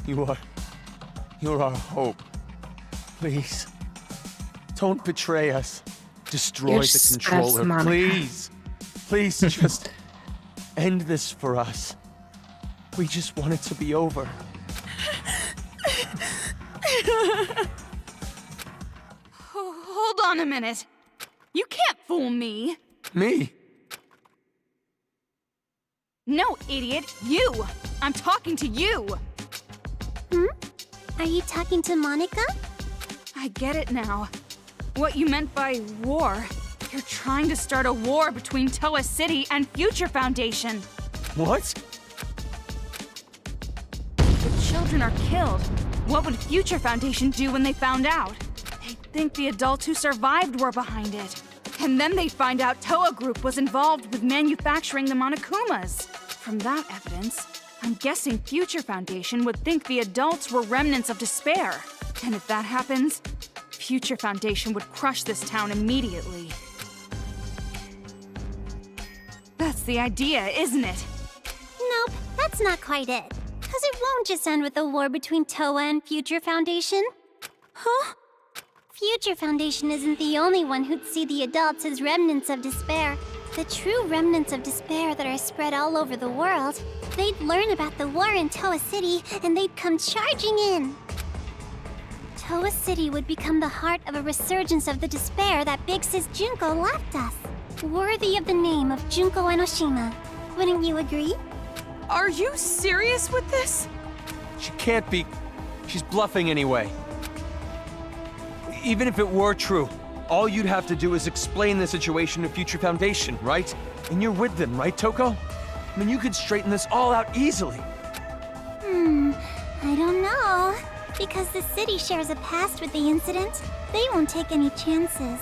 You're our hope. Please, don't betray us. Destroy the controller, please. Please, just end this for us. We just want it to be over. Hold on a minute. You can't fool me. Me? No, idiot. You. I'm talking to you. Are you talking to Monica? I get it now. What you meant by war. You're trying to start a war between Toa City and Future Foundation. What? The children are killed. What would Future Foundation do when they found out? They'd think the adults who survived were behind it. And then they'd find out Toa Group was involved with manufacturing the Monokumas. From that evidence, I'm guessing Future Foundation would think the adults were remnants of despair. And if that happens, Future Foundation would crush this town immediately. That's the idea, isn't it? Nope, that's not quite it. Because it won't just end with a war between Toa and Future Foundation. Huh? Future Foundation isn't the only one who'd see the adults as remnants of despair. The true remnants of despair that are spread all over the world. They'd learn about the war in Toa City, and they'd come charging in. Toa City would become the heart of a resurgence of the despair that Big Sis Junko left us. Worthy of the name of Junko Enoshima. Wouldn't you agree? Are you serious with this? She can't be. She's bluffing anyway. Even if it were true, all you'd have to do is explain the situation to Future Foundation, right? And you're with them, right, Toko? I mean, you could straighten this all out easily. I don't know. Because the city shares a past with the incident, they won't take any chances.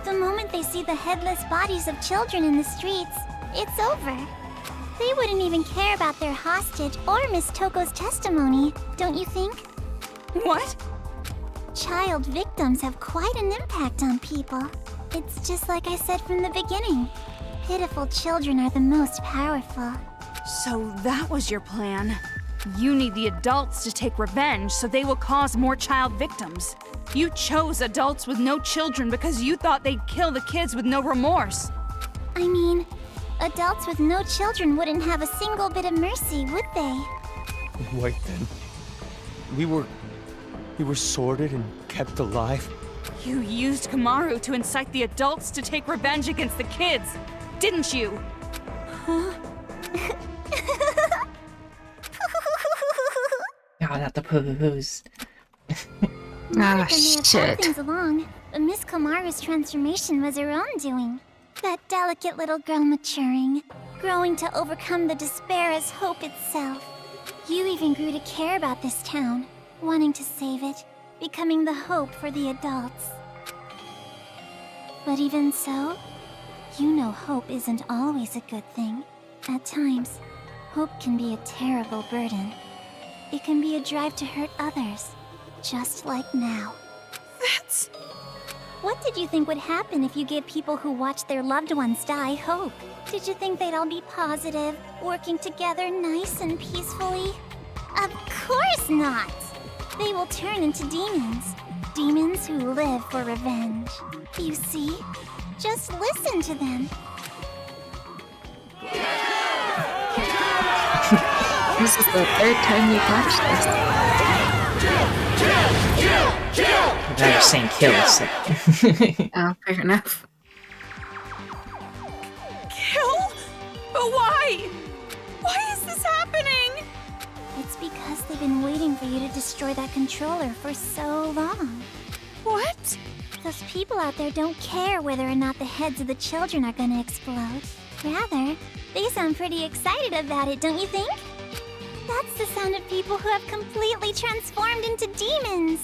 The moment they see the headless bodies of children in the streets, it's over. They wouldn't even care about their hostage or Miss Toko's testimony, don't you think? What? Child victims have quite an impact on people. It's just like I said from the beginning. Pitiful children are the most powerful. So that was your plan. You need the adults to take revenge so they will cause more child victims. You chose adults with no children because you thought they'd kill the kids with no remorse. I mean, adults with no children wouldn't have a single bit of mercy, would they? Wait then. We were sorted and kept alive? You used Kamaru to incite the adults to take revenge against the kids, didn't you? Huh? Oh, not the poo-poos. Monica may have brought things along, but Miss Kamaru's transformation was her own doing. That delicate little girl maturing, growing to overcome the despair as hope itself. You even grew to care about this town, wanting to save it, becoming the hope for the adults. But even so, you know hope isn't always a good thing. At times, hope can be a terrible burden. It can be a drive to hurt others, just like now. That's... What did you think would happen if you gave people who watched their loved ones die hope? Did you think they'd all be positive, working together nice and peacefully? Of course not! They will turn into demons. Demons who live for revenge. You see? Just listen to them. This is the third time we've watched this. Now you're saying kill, so. Oh, fair enough. Kill? But why? Why is this happening? It's because they've been waiting for you to destroy that controller for so long. What? Those people out there don't care whether or not the heads of the children are gonna explode. Rather, they sound pretty excited about it, don't you think? That's the sound of people who have completely transformed into demons.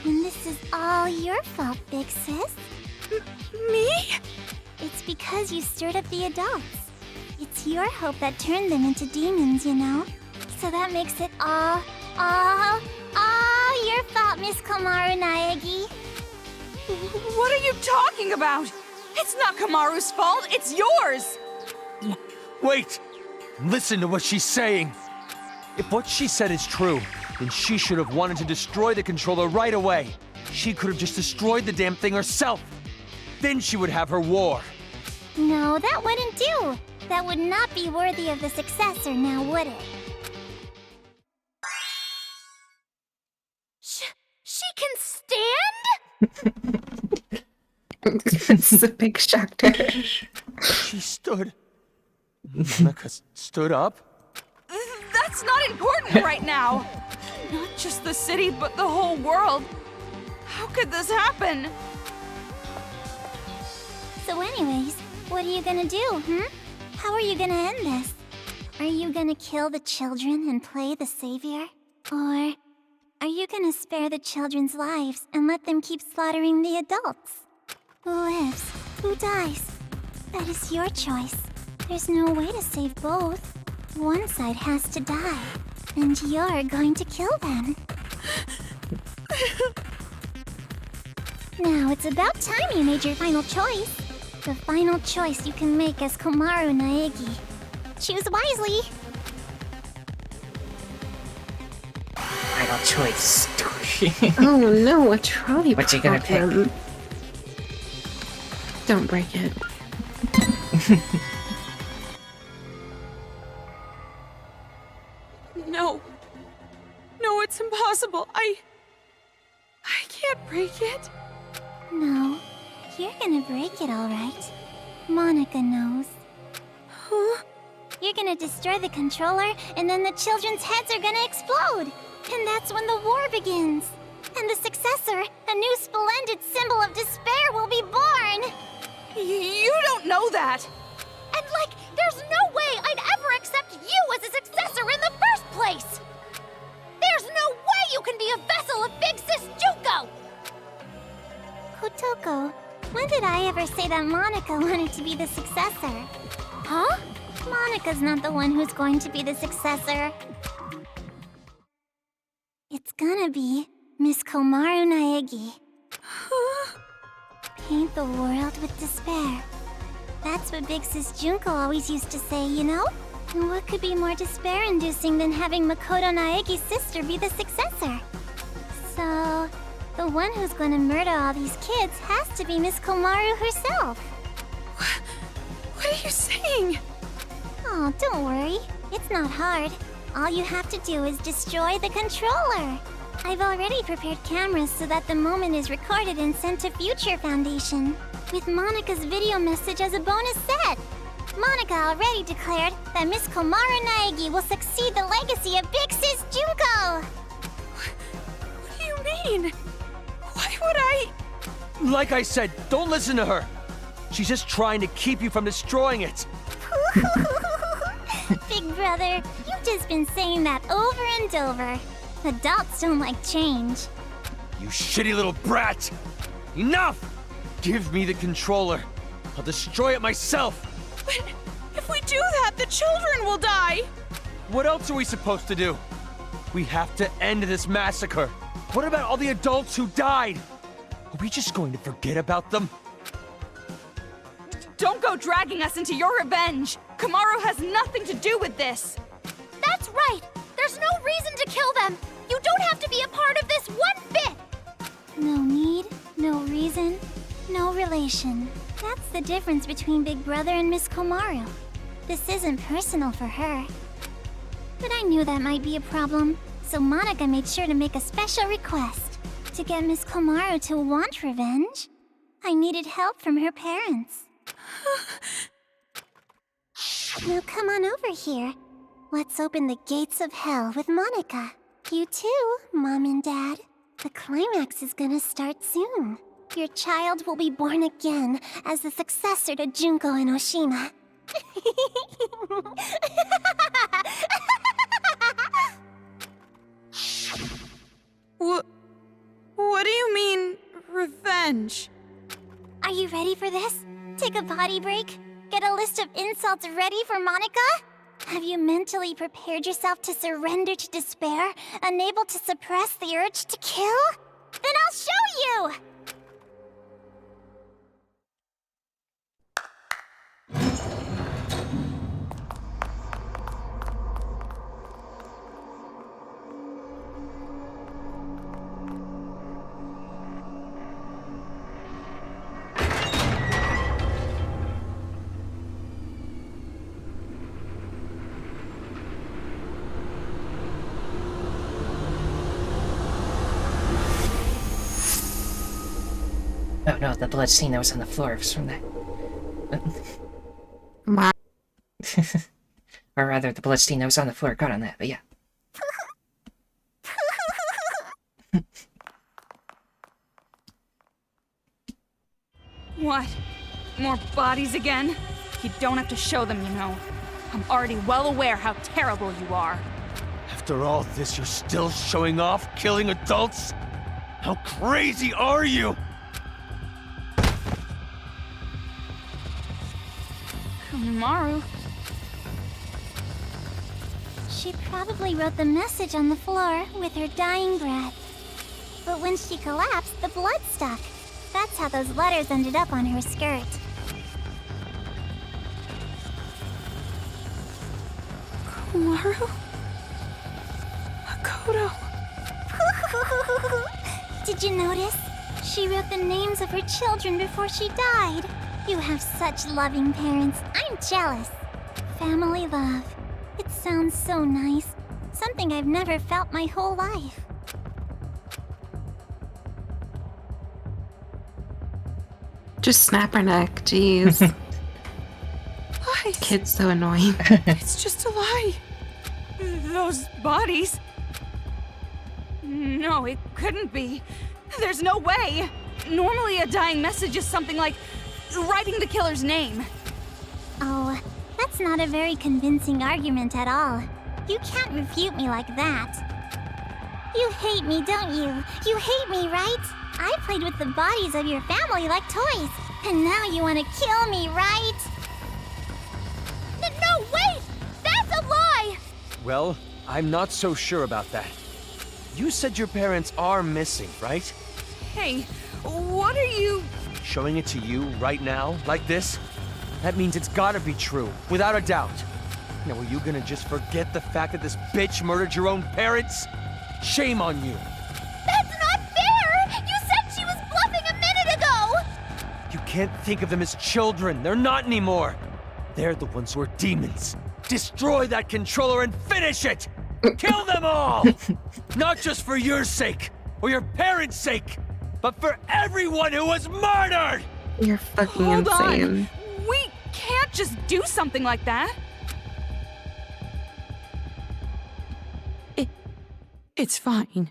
And this is all your fault, Big Sis. Me? It's because you stirred up the adults. It's your hope that turned them into demons, you know? So that makes it all your fault, Miss Komaru Naegi. What are you talking about? It's not Kamaru's fault, it's yours! Wait! Listen to what she's saying! If what she said is true, then she should have wanted to destroy the controller right away. She could have just destroyed the damn thing herself. Then she would have her war. No, that wouldn't do. That would not be worthy of the successor, now would it? She can stand? This is a big shock to her. She stood. Monica stood up? That's not important right now! Not just the city, but the whole world. How could this happen? So anyways, what are you gonna do, How are you gonna end this? Are you gonna kill the children and play the savior? Or are you gonna spare the children's lives and let them keep slaughtering the adults? Who lives? Who dies? That is your choice. There's no way to save both. One side has to die, and you're going to kill them. Now, it's about time you made your final choice. The final choice you can make as Komaru Naegi. Choose wisely. Final choice. Oh no, a trolley What you gonna pick? problem. Don't break it. No. No, it's impossible. I can't break it. No, you're gonna break it all right. Monica knows. Huh? You're gonna destroy the controller, and then the children's heads are gonna explode. And that's when the war begins. And the successor, a new splendid symbol of despair, will be born. You don't know that. And there's no way I'd ever accept you as a successor in the first place. There's no way you can be a vessel of Big Sis Junko. Kotoko, when did I ever say that Monica wanted to be the successor? Huh? Monica's not the one who's going to be the successor. It's gonna be Miss Komaru Naegi. Paint the world with despair. That's what Big Sis Junko always used to say, you know? And what could be more despair-inducing than having Makoto Naegi's sister be the successor? So, the one who's gonna murder all these kids has to be Miss Komaru herself. What are you saying? Oh, don't worry. It's not hard. All you have to do is destroy the controller. I've already prepared cameras so that the moment is recorded and sent to Future Foundation, with Monica's video message as a bonus set. Monica already declared that Miss Komaru Naegi will succeed the legacy of Big Sis Junko! What do you mean? Why would I? Like I said, don't listen to her. She's just trying to keep you from destroying it. Big brother, you've just been saying that over and over. Adults don't like change. You shitty little brat! Enough! Give me the controller. I'll destroy it myself. But if we do that, the children will die! What else are we supposed to do? We have to end this massacre. What about all the adults who died? Are we just going to forget about them? Don't go dragging us into your revenge! Komaru has nothing to do with this! That's right! There's no reason to kill them! You don't have to be a part of this one bit! No need, no reason, no relation. That's the difference between Big Brother and Miss Komaru. This isn't personal for her. But I knew that might be a problem, so Monica made sure to make a special request. to get Miss Komaru to want revenge. I needed help from her parents. Now come on over here. Let's open the gates of hell with Monica. You too, Mom and Dad. The climax is gonna start soon. Your child will be born again as the successor to Junko and Oshima. What do you mean, revenge? Are you ready for this? Take a potty break? Get a list of insults ready for Monica? Have you mentally prepared yourself to surrender to despair, unable to suppress the urge to kill? Then I'll show you! Oh no, the blood stain that was on the floor was from that. Wow. Or rather, the blood stain that was on the floor got on that, but yeah. What? More bodies again? You don't have to show them, you know. I'm already well aware how terrible you are. After all this, you're still showing off killing adults? How crazy are you? Maru. She probably wrote the message on the floor with her dying breath. But when she collapsed, the blood stuck. That's how those letters ended up on her skirt. Komaru? Makoto. Did you notice? She wrote the names of her children before she died. You have such loving parents. I'm jealous. Family love. It sounds so nice. Something I've never felt my whole life. Just snap her neck, jeez. Lies. Kid's so annoying. It's just a lie. Those bodies? No, it couldn't be. There's no way. Normally a dying message is something like writing the killer's name. Oh, that's not a very convincing argument at all. You can't refute me like that. You hate me, don't you? You hate me, right? I played with the bodies of your family like toys. And now you want to kill me, right? No, wait! That's a lie! Well, I'm not so sure about that. You said your parents are missing, right? Hey, what are you... Showing it to you right now, like this? That means it's gotta be true, without a doubt. Now, are you gonna just forget the fact that this bitch murdered your own parents? Shame on you. That's not fair! You said she was bluffing a minute ago! You can't think of them as children. They're not anymore. They're the ones who are demons. Destroy that controller and finish it! Kill them all! Not just for your sake, or your parents' sake, but for everyone who was murdered! You're fucking Hold insane. on. We can't just do something like that. It's fine.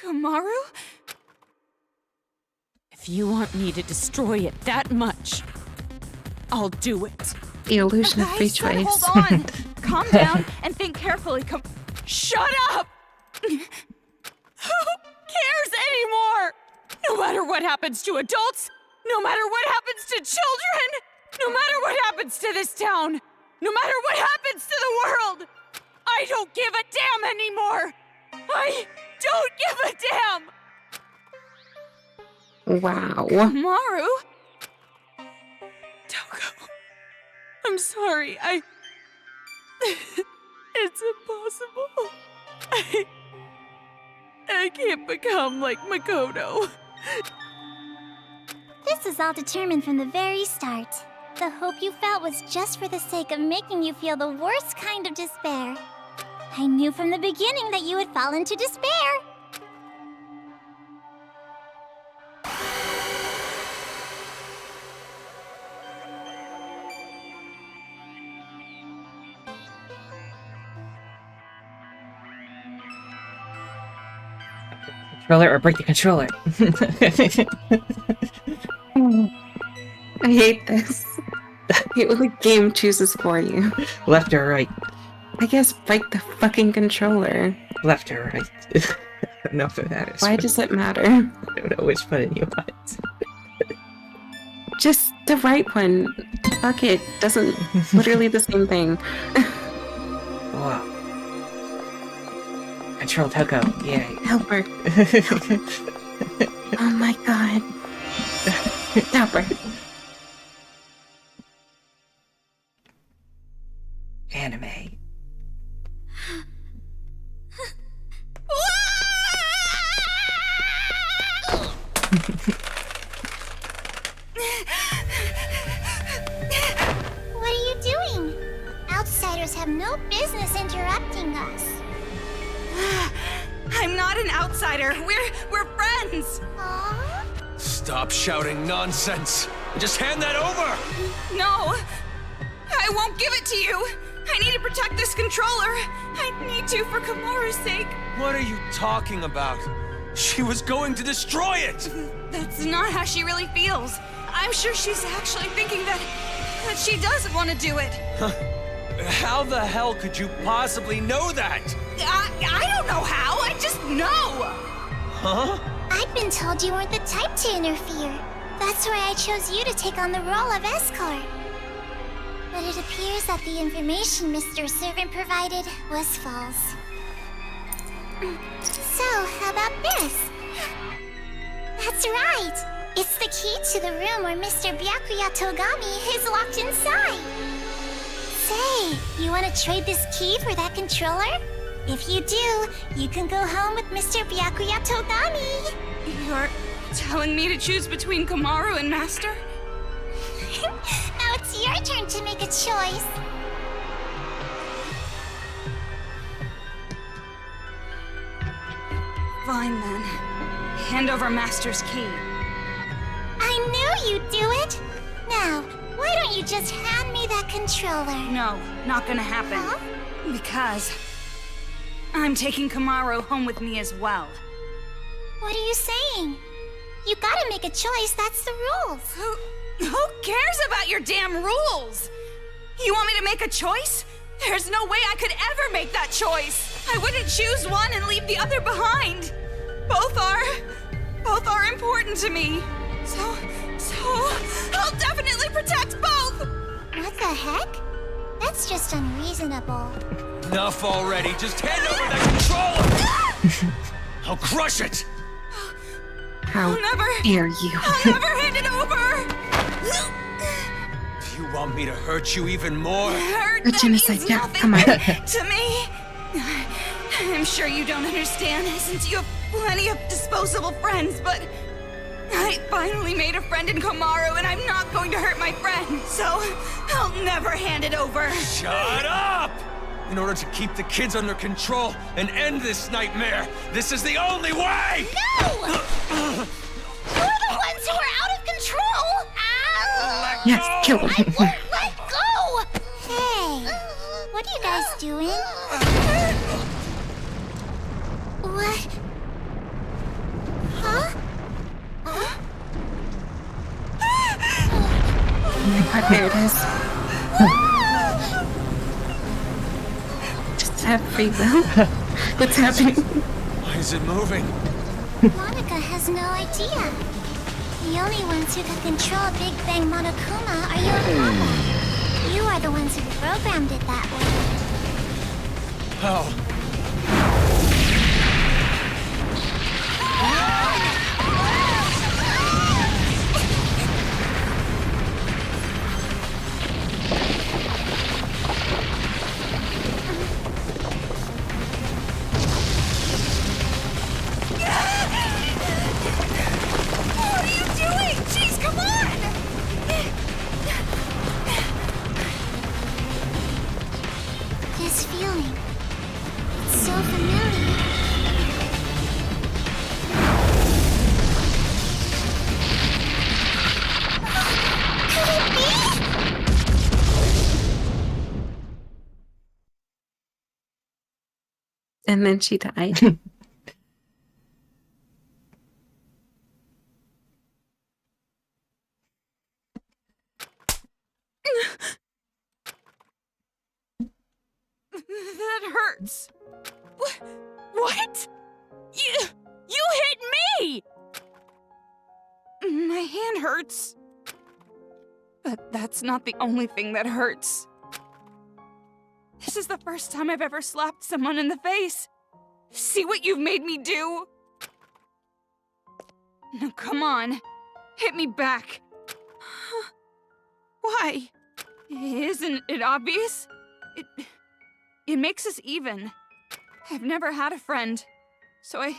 Komaru? If you want me to destroy it that much, I'll do it. The illusion of free Guys, try to choice. hold on. Calm down and think carefully. Shut up! Who cares anymore? No matter what happens to adults, no matter what happens to children, no matter what happens to this town, no matter what happens to the world, I don't give a damn anymore! I don't give a damn! Wow. Komaru? Toko, I'm sorry, it's impossible. I can't become like Makoto. This was all determined from the very start. The hope you felt was just for the sake of making you feel the worst kind of despair. I knew from the beginning that you would fall into despair. Controller or break the controller. I hate this. I hate what the game chooses for you. Left or right? I guess break the fucking controller. Left or right? I don't know if it matters. Why does it matter? I don't know which button you want. Just the right one. Fuck it. Doesn't literally the same thing. Wow. Control Toko, yay. Helper. Oh my god. Helper. Anime. What are you doing? Outsiders have no business interrupting us. I'm not an outsider. We're friends. Aww. Stop shouting nonsense. Just hand that over! No, I won't give it to you. I need to protect this controller. I need to for Kamaru's sake. What are you talking about? She was going to destroy it! That's not how she really feels. I'm sure she's actually thinking that she doesn't want to do it. How the hell could you possibly know that? I don't know how. I just know. Huh? I'd been told you weren't the type to interfere. That's why I chose you to take on the role of escort. But it appears that the information Mr. Servant provided was false. So, how about this? That's right! It's the key to the room where Mr. Byakuya Togami is locked inside. Say, you want to trade this key for that controller? If you do, you can go home with Mr. Byakuya Togami. You're telling me to choose between Kamaru and Master? Now it's your turn to make a choice. Fine then. Hand over Master's key. I knew you'd do it. Now, why don't you just hand me that controller? No, not gonna happen. Huh? Because I'm taking Kamaru home with me as well. What are you saying? You gotta make a choice, that's the rules. Who cares about your damn rules? You want me to make a choice? There's no way I could ever make that choice. I wouldn't choose one and leave the other behind. Both are important to me. So I'll definitely protect both. What the heck? That's just unreasonable. Enough already. Just hand over that controller! I'll crush it! How I'll never dare you? I'll never hand it over. Do you want me to hurt you even more? Hurt The that genocide, means yeah, nothing come on. to me. I'm sure you don't understand since you have plenty of disposable friends, but I finally made a friend in Kamaru and I'm not going to hurt my friend, so I'll never hand it over. Shut up! In order to keep the kids under control and end this nightmare, this is the only way! No! You're the ones who are out of control! Ow! Yes, kill I him. won't let go! Hey, what are you guys doing? What? Huh? Oh my god, there it is. Just have free will. What's happening? Why is it moving? Monica has no idea. The only ones who can control Big Bang Monokuma are you and Papa. You are the ones who programmed it that way. How? What are you doing? Jeez, come on! This feeling. It's so familiar. Could it be? And then she died. hurts. What? You hit me! My hand hurts. But that's not the only thing that hurts. This is the first time I've ever slapped someone in the face. See what you've made me do? Now come on, hit me back. Why? Isn't it obvious? It makes us even. I've never had a friend, so I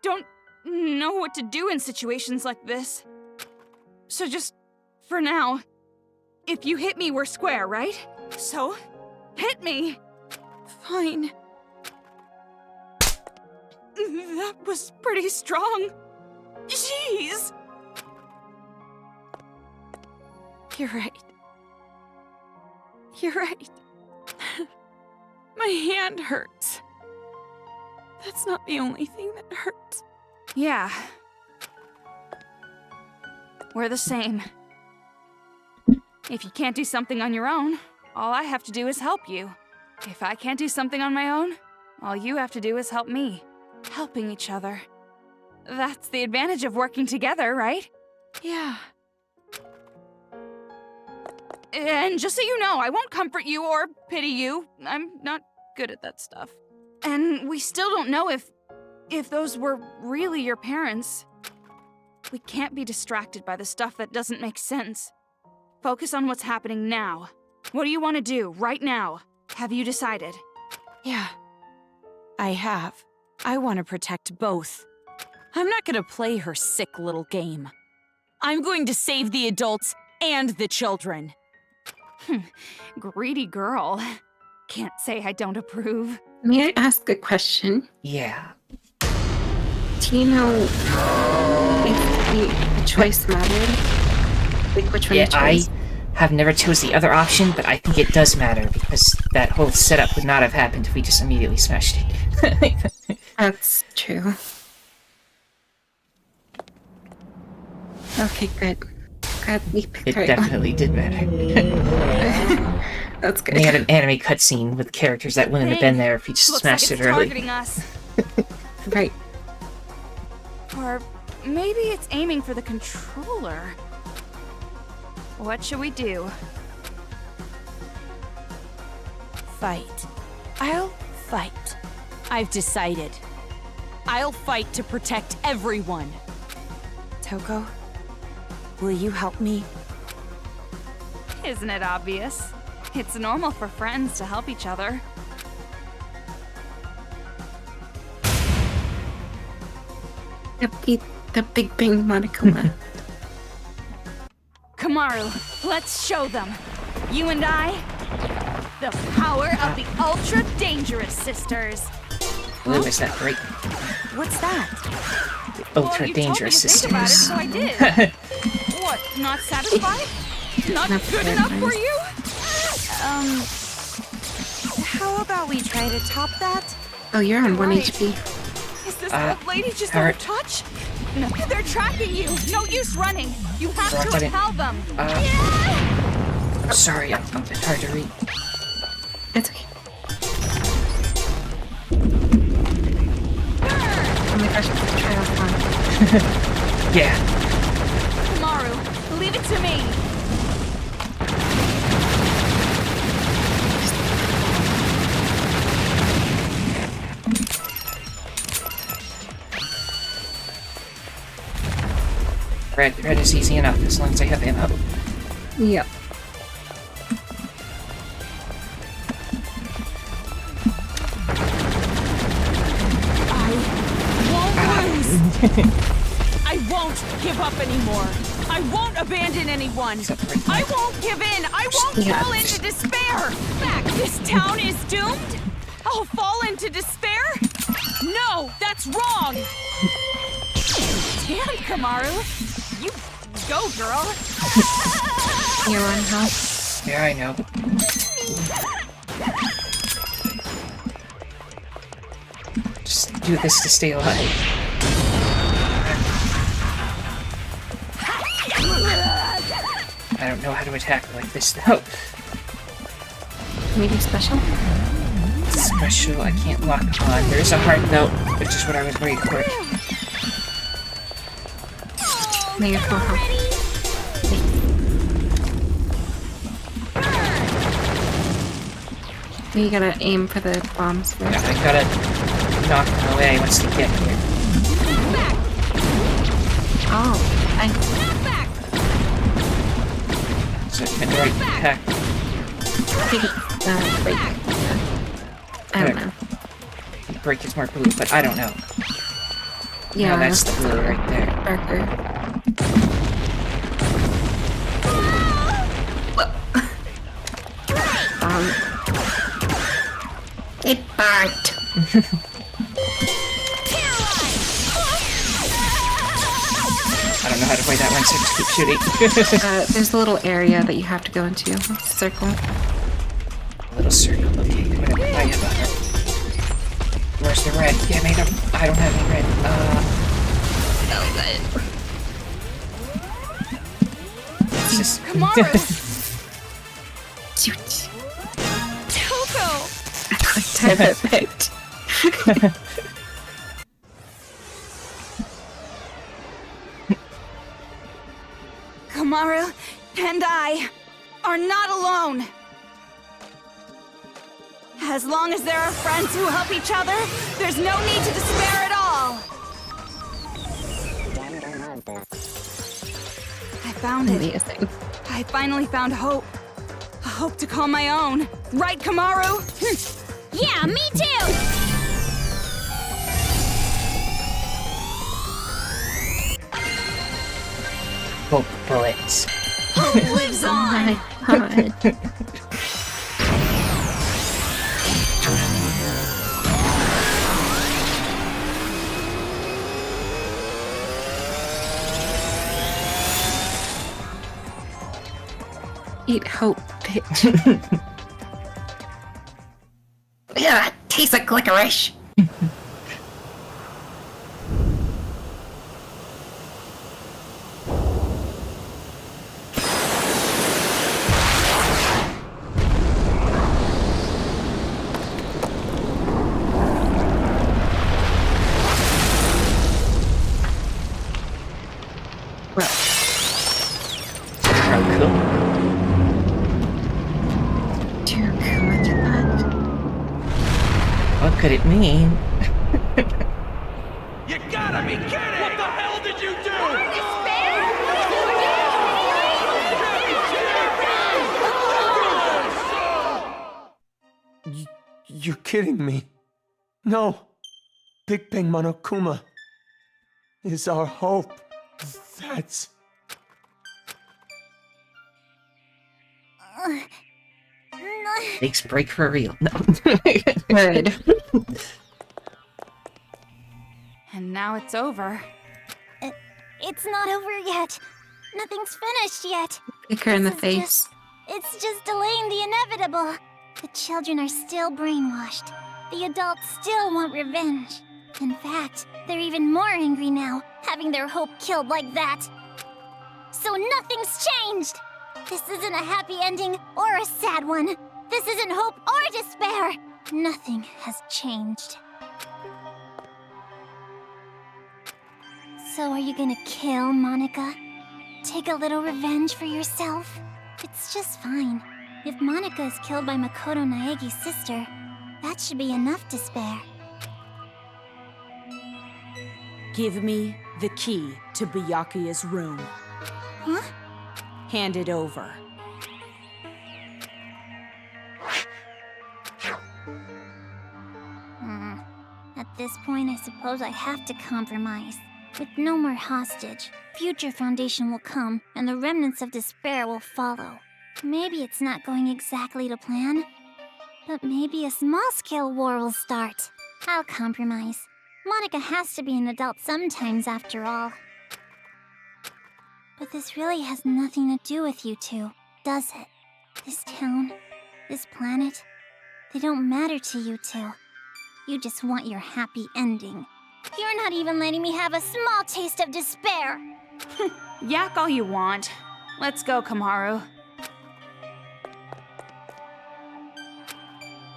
don't know what to do in situations like this. So just, for now, if you hit me, we're square, right? So, hit me. Fine. That was pretty strong. Jeez. You're right. You're right. My hand hurts. That's not the only thing that hurts. Yeah. We're the same. If you can't do something on your own, all I have to do is help you. If I can't do something on my own, all you have to do is help me. Helping each other. That's the advantage of working together, right? Yeah. And just so you know, I won't comfort you or pity you. I'm not good at that stuff. And we still don't know if those were really your parents. We can't be distracted by the stuff that doesn't make sense. Focus on what's happening now. What do you want to do right now? Have you decided? Yeah, I have. I want to protect both. I'm not gonna play her sick little game. I'm going to save the adults and the children. Greedy girl. Can't say I don't approve. May I ask a question? Yeah. Do you know if the choice mattered? Like which one you chose? I have never chose the other option, but I think it does matter because that whole setup would not have happened if we just immediately smashed it. That's true. Okay, good. Glad we picked It the right one. definitely did matter. That's good. They had an anime cutscene with characters that wouldn't have been there if we just Looks smashed like it it's early. targeting us. Right. Or maybe it's aiming for the controller. What should we do? Fight. I'll fight. I've decided. I'll fight to protect everyone. Toko, will you help me? Isn't it obvious? It's normal for friends to help each other. The big bang Monokuma. Kamaru, let's show them. You and I, the power of the Ultra Dangerous Sisters. Ooh, is that great? What's that? Ultra you dangerous told me to sisters. think about it, so I did. What, not satisfied? Not good enough for you? How about we try to top that? Oh, you're on 1 Right. HP. Is this old lady just out of touch? No, they're tracking you. No use running. You have Wrong to button. repel them. Sorry, it's hard to read. It's okay. Oh my gosh, let's try that one. Yeah. Kamaru, leave it to me. Red is easy enough as long as I have ammo. Yep. I won't give up anymore. I won't abandon anyone. I won't give in. I won't fall into despair. Back. This town is doomed. I'll fall into despair. No, that's wrong. Damn, Kamaru. You go, girl. You're on help. Yeah, I know. Just do this to stay alive. I don't know how to attack like this though. Can we do special? special. I can't lock on. There is a heart though, which is what I was waiting for. May your full health. You gotta aim for the bombs first. Yeah, I gotta knock them away once they get here. Oh, So it's been right back. Break. I don't know. Break is more blue, but I don't know. Yeah, no, that's the blue right there. Darker. It barked. I don't know how to play that one, so just keep shooting. There's a little area that you have to go into. Circle. A little circle, okay. I'm gonna play it. Where's the red? Give me the... I don't have any red. Oh, good. It's just... Kamaru! Shoot. Toko! Quick time effect. Kamaru and I are not alone. As long as there are friends who help each other, there's no need to despair at all. I found it. Amazing. I finally found hope. A hope to call my own. Right, Kamaru? Yeah, me too! Hope bullets. Hope lives on! God. Eat hope, bitch. Yeah, tastes like licorice. Dear God. What could it mean? You gotta be kidding! What the hell did you do? You're kidding me. No. Big Bang Monokuma is our hope. That's... Makes break for real. No. Good. And now it's over. It's not over yet. Nothing's finished yet. Kick her in the This is face. It's just delaying the inevitable. The children are still brainwashed. The adults still want revenge. In fact, they're even more angry now, having their hope killed like that. So nothing's changed! This isn't a happy ending or a sad one. This isn't hope or despair. Nothing has changed. So are you gonna kill Monica? Take a little revenge for yourself? It's just fine. If Monica is killed by Makoto Naegi's sister, that should be enough to spare. Give me the key to Byakuya's room. Huh? Hand it over. At this point, I suppose I have to compromise. With no more hostage, future Foundation will come, and the remnants of despair will follow. Maybe it's not going exactly to plan, but maybe a small-scale war will start. I'll compromise. Monica has to be an adult sometimes, after all. But this really has nothing to do with you two, does it? This town, this planet, they don't matter to you two. You just want your happy ending. You're not even letting me have a small taste of despair! Yak all you want. Let's go, Kamaru.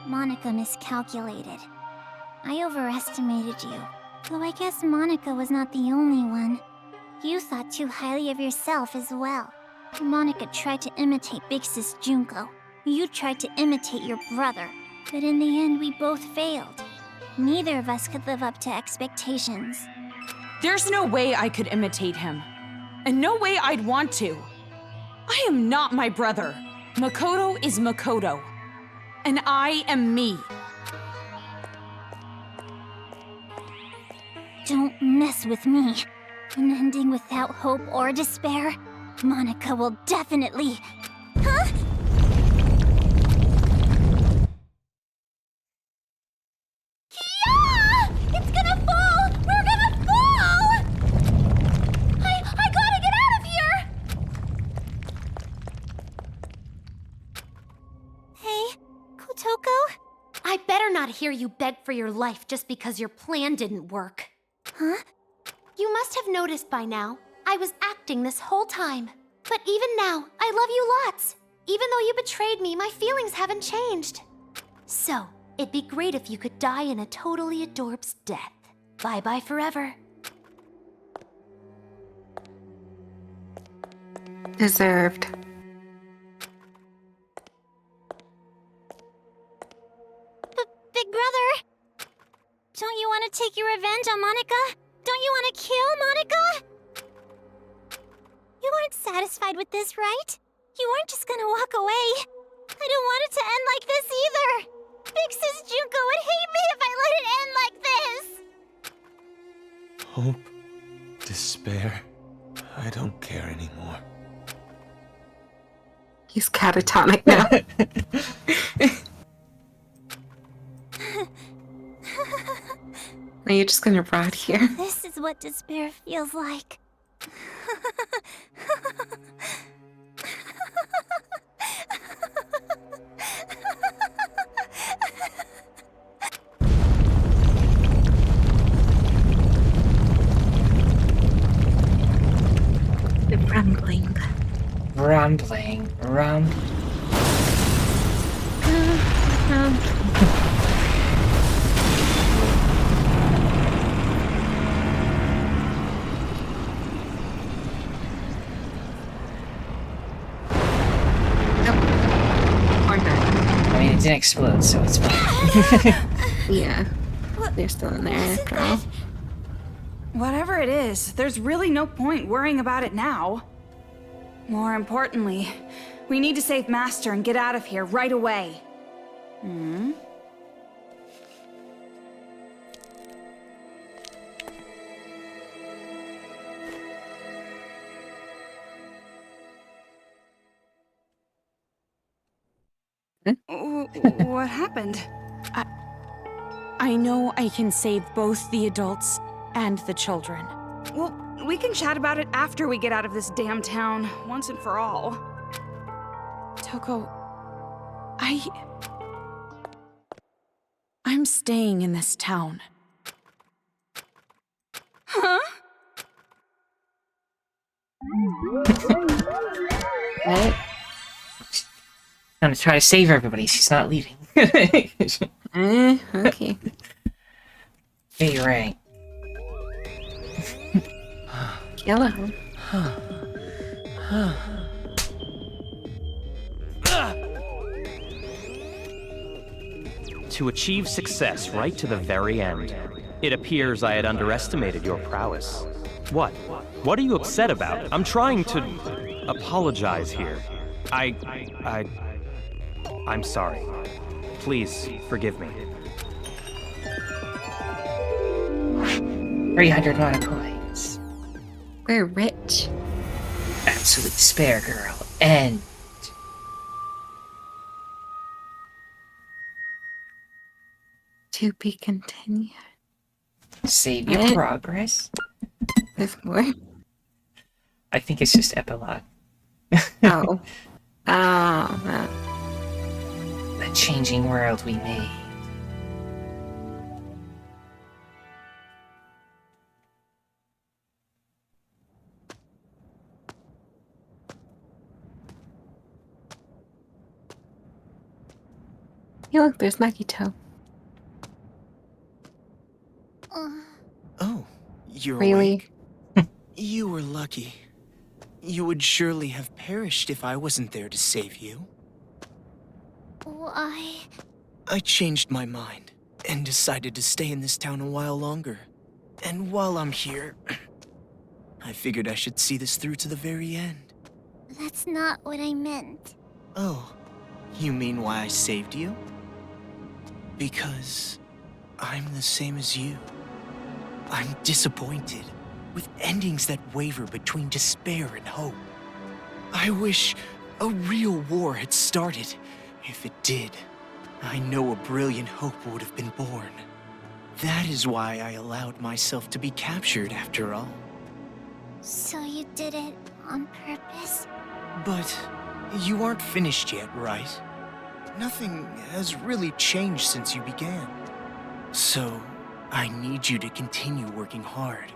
Monica miscalculated. I overestimated you. Though I guess Monica was not the only one. You thought too highly of yourself as well. Monica tried to imitate Big Sis Junko. You tried to imitate your brother. But in the end, we both failed. Neither of us could live up to expectations. There's no way I could imitate him. And no way I'd want to. I am not my brother. Makoto is Makoto. And I am me. Don't mess with me. An ending without hope or despair. Monica will definitely... Huh? Kia! It's gonna fall! We're gonna fall! I gotta get out of here! Hey, Kotoko? I better not hear you beg for your life just because your plan didn't work. Huh? You must have noticed by now, I was acting this whole time. But even now, I love you lots. Even though you betrayed me, my feelings haven't changed. So, it'd be great if you could die in a totally adorbs death. Bye-bye forever. Deserved. Big brother! Don't you want to take your revenge on Monica? Don't you want to kill Monica? You weren't satisfied with this, right? You weren't just gonna walk away. I don't want it to end like this either. Big Sis Junko would hate me if I let it end like this. Hope, despair. I don't care anymore. He's catatonic now. Are you just gonna rot here? This is what despair feels like. Rambling. I mean, it didn't explode, so it's fine. Yeah, they're still in there after all. Whatever it is, there's really no point worrying about it now. More importantly, we need to save Master and get out of here right away. Hmm? What happened? I know I can save both the adults and the children. Well, we can chat about it after we get out of this damn town, once and for all. Toko, I'm staying in this town. Huh? What? I'm gonna try to save everybody. She's not leaving. Okay. Hey, Ray. Yellow. To achieve success right to the very end. It appears I had underestimated your prowess. What? What are you upset about? I'm trying to apologize here. I'm sorry. Please forgive me. 300 mana coins. We're rich. Absolute despair, girl. And To be continued. save your What? progress. There's more. I think it's just epilogue. Oh. Oh, The changing world we made. Hey, look, there's Makito. Oh, you're Really? awake? You were lucky. You would surely have perished if I wasn't there to save you. Why? I changed my mind and decided to stay in this town a while longer. And while I'm here, I figured I should see this through to the very end. That's not what I meant. Oh, you mean why I saved you? Because I'm the same as you. I'm disappointed, with endings that waver between despair and hope. I wish a real war had started. If it did, I know a brilliant hope would have been born. That is why I allowed myself to be captured after all. So you did it on purpose? But you aren't finished yet, right? Nothing has really changed since you began. So, I need you to continue working hard,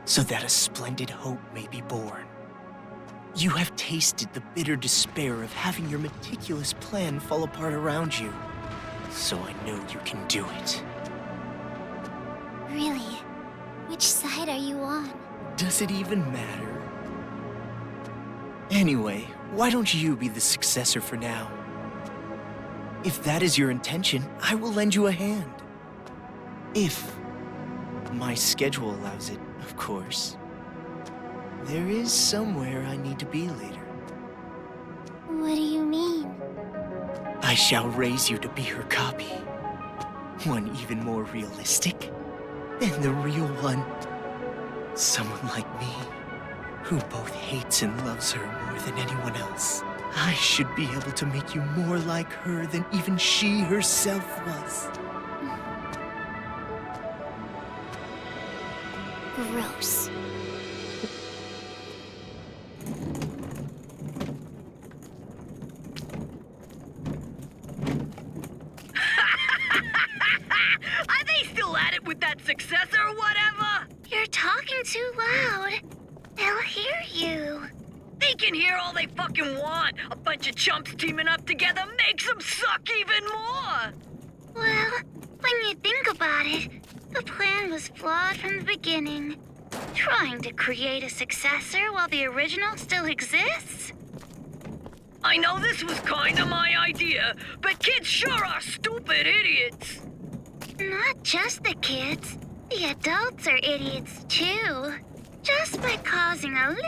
so that a splendid hope may be born. You have tasted the bitter despair of having your meticulous plan fall apart around you, so I know you can do it. Really? Which side are you on? Does it even matter? Anyway, why don't you be the successor for now? If that is your intention, I will lend you a hand. If my schedule allows it, of course. There is somewhere I need to be later. What do you mean? I shall raise you to be her copy. One even more realistic than the real one. Someone like me, who both hates and loves her more than anyone else. I should be able to make you more like her than even she herself was. Gross. Are they still at it with that successor or whatever? You're talking too loud. They'll hear you. They can hear all they fucking want. A bunch of chumps teaming up together makes them suck even more. Well, when you think about it, the plan was flawed from the beginning. Trying to create a successor while the original still exists? I know this was kinda my idea, but kids sure are stupid idiots. Not just the kids. The adults are idiots too. Just by causing a little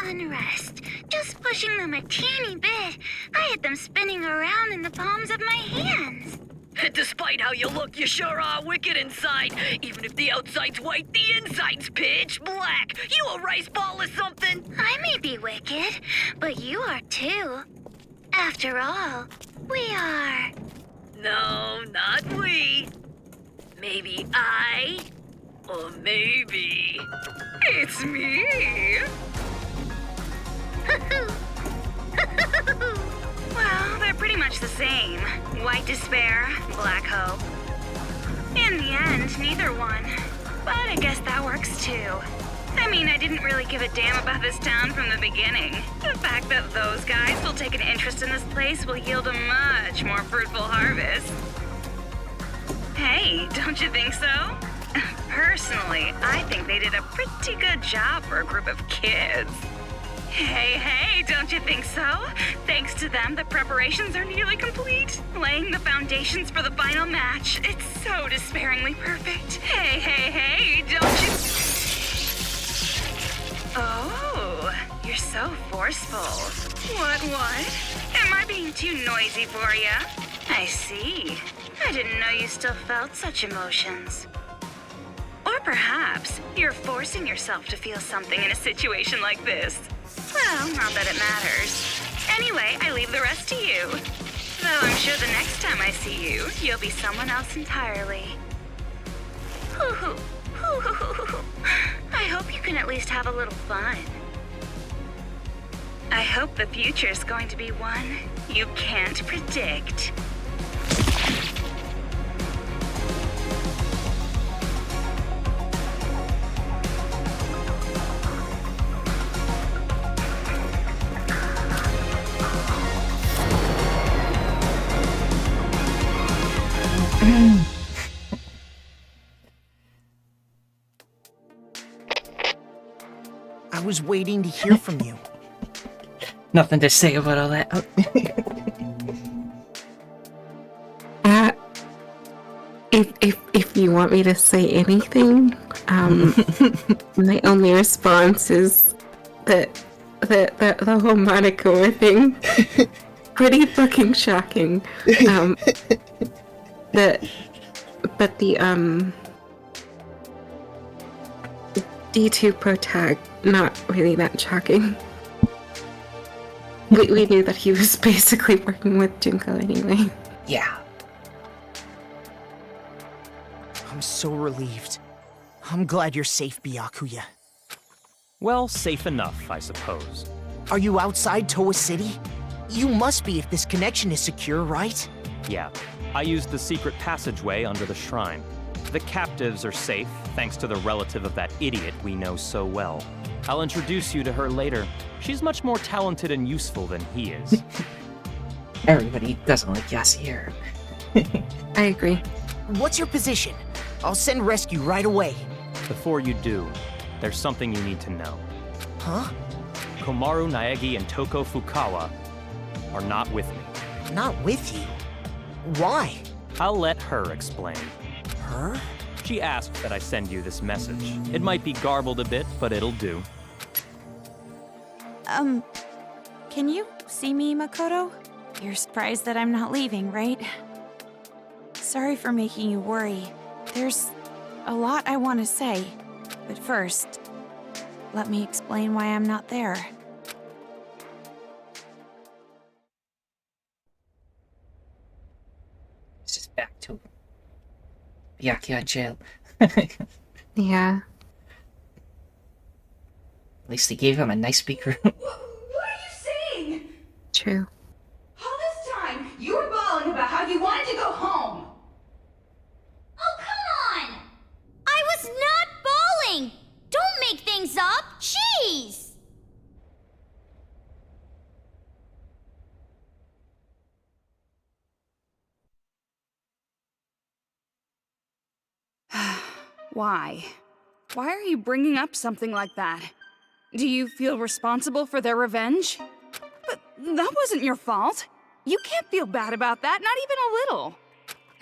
unrest, just pushing them a teeny bit, I had them spinning around in the palms of my hands. Despite how you look, you sure are wicked inside. Even if the outside's white, the inside's pitch black. You a rice ball or something? I may be wicked, but you are too. After all, we are. No, not we. Maybe I, or maybe it's me. Well, they're pretty much the same. White despair, black hope. In the end, neither one. But I guess that works too. I mean, I didn't really give a damn about this town from the beginning. The fact that those guys will take an interest in this place will yield a much more fruitful harvest. Hey, don't you think so? Personally, I think they did a pretty good job for a group of kids. Hey, don't you think so? Thanks to them, the preparations are nearly complete. Laying the foundations for the final match. It's so despairingly perfect. Hey, don't you... Oh, you're so forceful. What? Am I being too noisy for you? I see. I didn't know you still felt such emotions. Or perhaps you're forcing yourself to feel something in a situation like this. Well, not that it matters. Anyway, I leave the rest to you. Though I'm sure the next time I see you, you'll be someone else entirely. I hope you can at least have a little fun. I hope the future's going to be one you can't predict. was waiting to hear from you. Nothing to say about all that. If you want me to say anything, my only response is that the whole Monica thing, pretty fucking shocking. But the D2 pro tag, not really that shocking. We knew that he was basically working with Junko anyway. Yeah. I'm so relieved. I'm glad you're safe, Byakuya. Well, safe enough, I suppose. Are you outside Towa City? You must be if this connection is secure, right? Yeah. I used the secret passageway under the shrine. The captives are safe, thanks to the relative of that idiot we know so well. I'll introduce you to her later. She's much more talented and useful than he is. Everybody doesn't like Yasir. I agree. What's your position? I'll send rescue right away. Before you do, there's something you need to know. Huh? Komaru Naegi and Toko Fukawa are not with me. Not with you? Why? I'll let her explain. Her? She asked that I send you this message. It might be garbled a bit, but it'll do. Can you see me, Makoto? You're surprised that I'm not leaving, right? Sorry for making you worry. There's a lot I want to say, but first, let me explain why I'm not there. It's just back to Byakuya jail. Yeah. At least they gave him a nice big room. What are you saying? True. All this time, you were bawling about how you wanted to go home. Oh, come on! I was not bawling! Don't make things up! Jeez! Why? Why are you bringing up something like that? Do you feel responsible for their revenge? But that wasn't your fault. You can't feel bad about that, not even a little.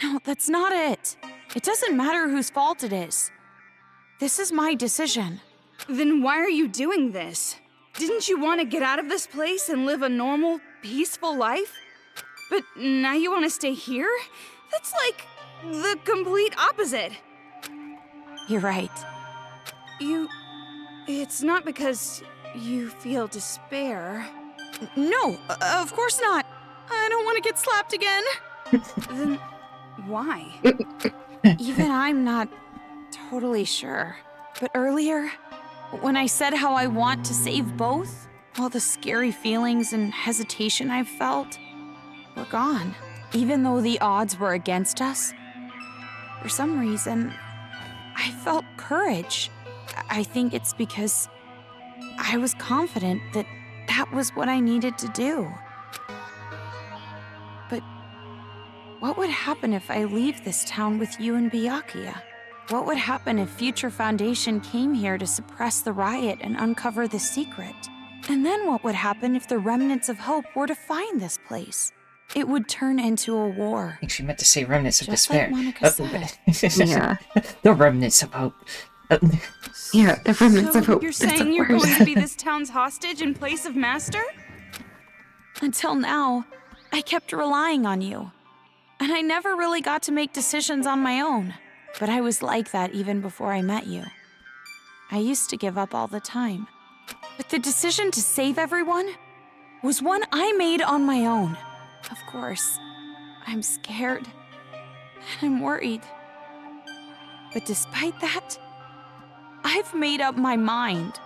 No, that's not it. It doesn't matter whose fault it is. This is my decision. Then why are you doing this? Didn't you want to get out of this place and live a normal, peaceful life? But now you want to stay here? That's like the complete opposite. You're right. It's not because you feel despair. No, of course not. I don't want to get slapped again. Then why? Even I'm not totally sure. But earlier, when I said how I want to save both, all the scary feelings and hesitation I've felt were gone. Even though the odds were against us, for some reason, I felt courage. I think it's because I was confident that that was what I needed to do. But what would happen if I leave this town with you and Byakuya? What would happen if Future Foundation came here to suppress the riot and uncover the secret? And then what would happen if the remnants of hope were to find this place? It would turn into a war. I think she meant to say remnants of Just despair. like Monica said. Yeah. The remnants of hope. Yeah, the remnants of hope. You're That's the saying you're worst. going to be this town's hostage in place of master? Until now, I kept relying on you. And I never really got to make decisions on my own. But I was like that even before I met you. I used to give up all the time. But the decision to save everyone was one I made on my own. Of course, I'm scared. And I'm worried. But despite that, I've made up my mind.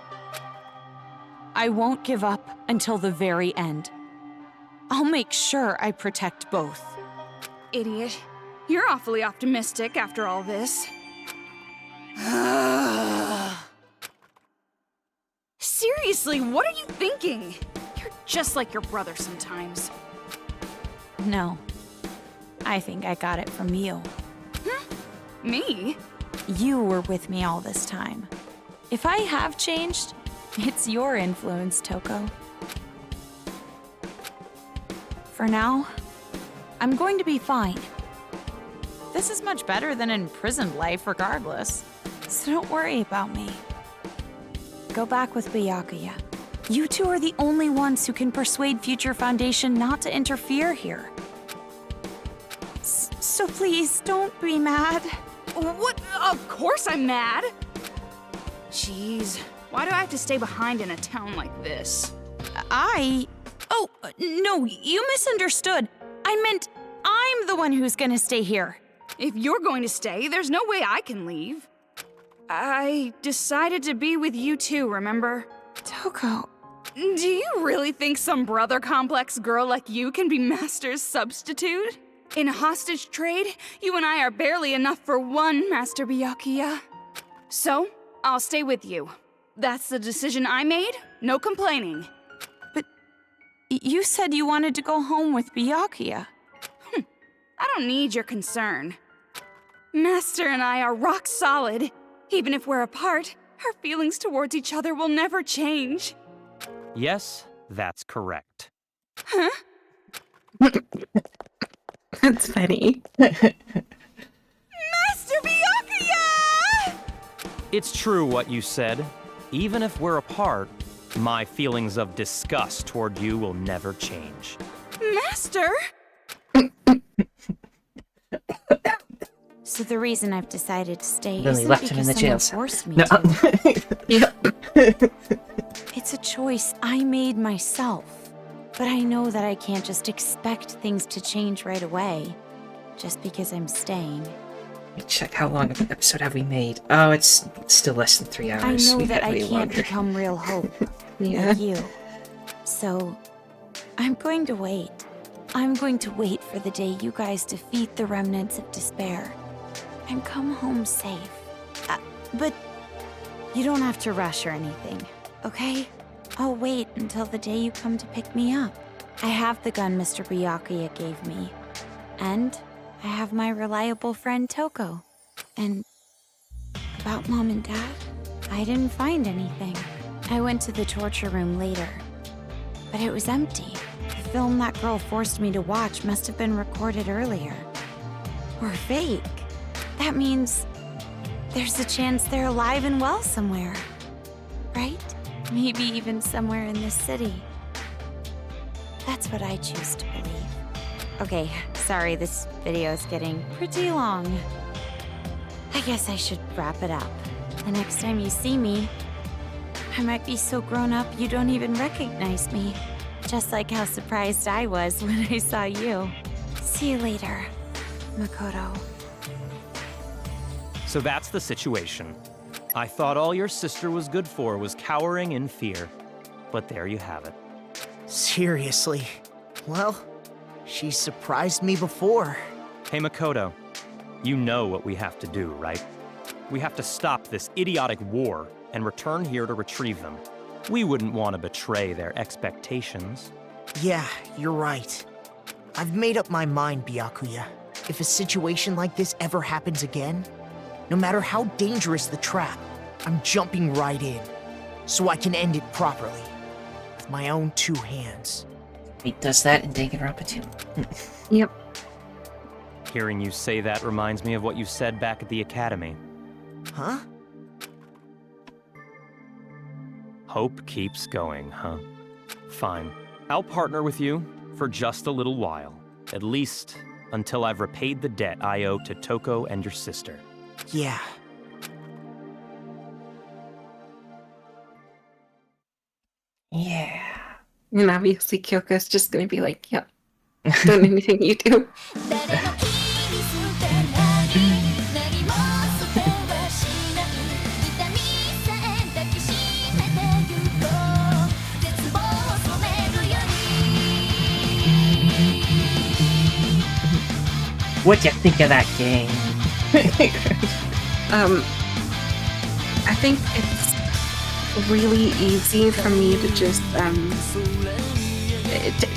I won't give up until the very end. I'll make sure I protect both. Idiot. You're awfully optimistic after all this. Seriously, what are you thinking? You're just like your brother sometimes. No. I think I got it from you. Me? You were with me all this time. If I have changed, It's your influence, Toko. For now, I'm going to be fine. This is much better than imprisoned life regardless, so don't worry about me. Go back with Byakuya. You two are the only ones who can persuade Future Foundation not to interfere here. So please, don't be mad. What? Of course I'm mad! Jeez, why do I have to stay behind in a town like this? Oh, no, you misunderstood. I meant I'm the one who's gonna stay here. If you're going to stay, there's no way I can leave. I decided to be with you too, remember? Toko. Do you really think some brother complex girl like you can be Master's substitute? In a hostage trade, you and I are barely enough for one, Master Byakuya. So, I'll stay with you. That's the decision I made, no complaining. But you said you wanted to go home with Byakuya. I don't need your concern. Master and I are rock solid. Even if we're apart, our feelings towards each other will never change. Yes, that's correct. Huh? That's funny. Master Byakuya! It's true what you said. Even if we're apart, my feelings of disgust toward you will never change. Master? So the reason I've decided to stay Lily isn't left him in because the jail someone cell. forced me No. to. Yep. It's a choice I made myself. But I know that I can't just expect things to change right away, just because I'm staying. Let me check how long of an episode have we made. Oh, it's still less than 3 hours. I know We've that had I way can't longer. become real hope like you. So, I'm going to wait. I'm going to wait for the day you guys defeat the remnants of despair and come home safe. But you don't have to rush or anything, okay? I'll wait until the day you come to pick me up. I have the gun Mr. Byakuya gave me. And I have my reliable friend Toko. And about Mom and Dad, I didn't find anything. I went to the torture room later, but it was empty. The film that girl forced me to watch must have been recorded earlier. Or fake. That means there's a chance they're alive and well somewhere. Right? Maybe even somewhere in this city. That's what I choose to believe. Okay, sorry, this video is getting pretty long. I guess I should wrap it up. The next time you see me, I might be so grown up you don't even recognize me. Just like how surprised I was when I saw you. See you later, Makoto. So that's the situation. I thought all your sister was good for was cowering in fear. But there you have it. Seriously? Well, she surprised me before. Hey Makoto, you know what we have to do, right? We have to stop this idiotic war and return here to retrieve them. We wouldn't want to betray their expectations. Yeah, you're right. I've made up my mind, Byakuya. If a situation like this ever happens again, no matter how dangerous the trap, I'm jumping right in, so I can end it properly, with my own 2 hands. He does that in Danganronpa too. Yep. Hearing you say that reminds me of what you said back at the academy. Huh? Hope keeps going, huh? Fine. I'll partner with you for just a little while. At least until I've repaid the debt I owe to Toko and your sister. Yeah. Yeah. And obviously Kyoko's just gonna be like, yep, done anything you do. What'd you think of that game? I think it's really easy for me to just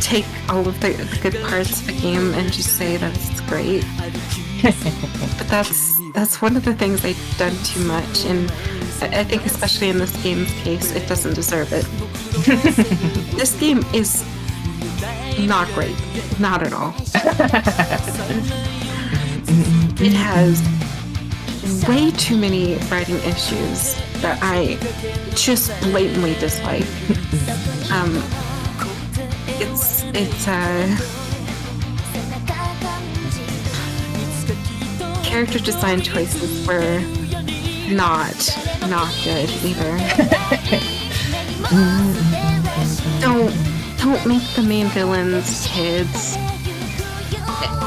take all of the good parts of a game and just say that it's great. But that's one of the things I've done too much, and I think especially in this game's case, it doesn't deserve it. This game is not great. Not at all. It has way too many writing issues that I just blatantly dislike. Character design choices were not good either. Don't make the main villains kids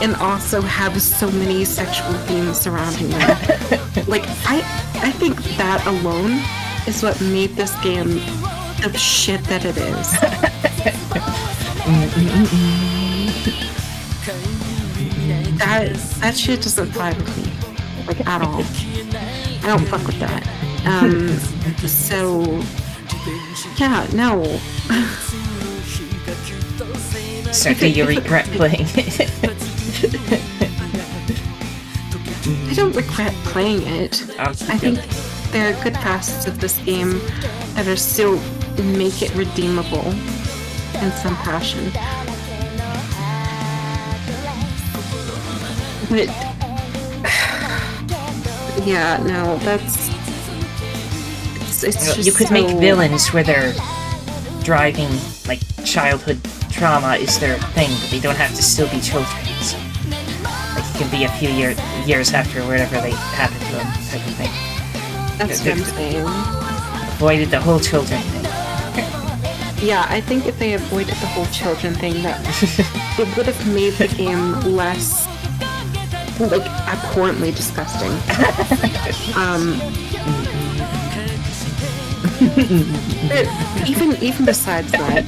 and also have so many sexual themes surrounding them. Like, I think that alone is what made this game the shit that it is. That shit doesn't fly with me, like, at all. I don't fuck with that. So yeah, no. So do you regret playing it? I don't regret playing it. I think there are good facets of this game that are still make it redeemable in some fashion. But yeah, no, that's it's just you could so... make villains where they're driving, like, childhood trauma is their thing, but they don't have to still be children. So, like, it can be a few years after whatever they happen to them, type of thing. That's what I'm saying. Avoided the whole children thing. Yeah, I think if they avoided the whole children thing, that it would have made the game less, like, abhorrently disgusting. Even besides that,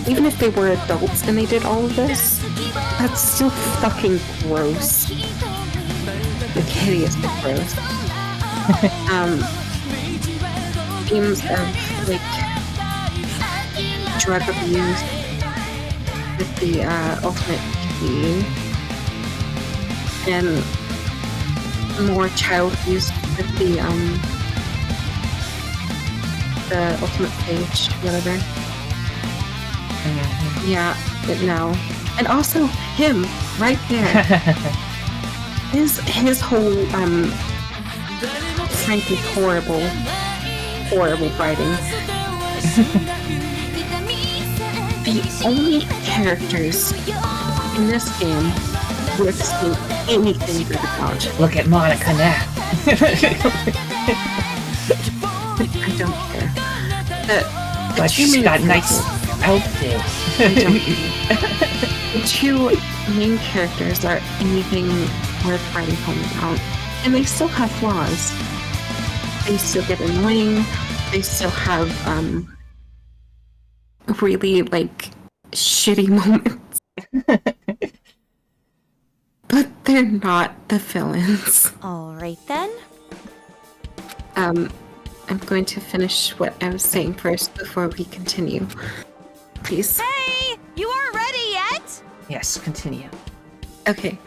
even if they were adults and they did all of this, that's still fucking gross. Like, hideous but gross. Themes of, like, drug abuse with the ultimate key, and more child abuse with the ultimate stage, whatever. Yeah, but no. And also him right there. his whole frankly horrible writing. The only characters in this game worth saying anything good about. Look at Monica now. I don't care. But she's got nice outfit. The two main characters are anything worth writing home about, and they still have flaws. They still get annoying. They still have really, like, shitty moments. But they're not the villains. Alright then. I'm going to finish what I was saying first before we continue. Please. Hey! You aren't ready yet? Yes, continue. Okay.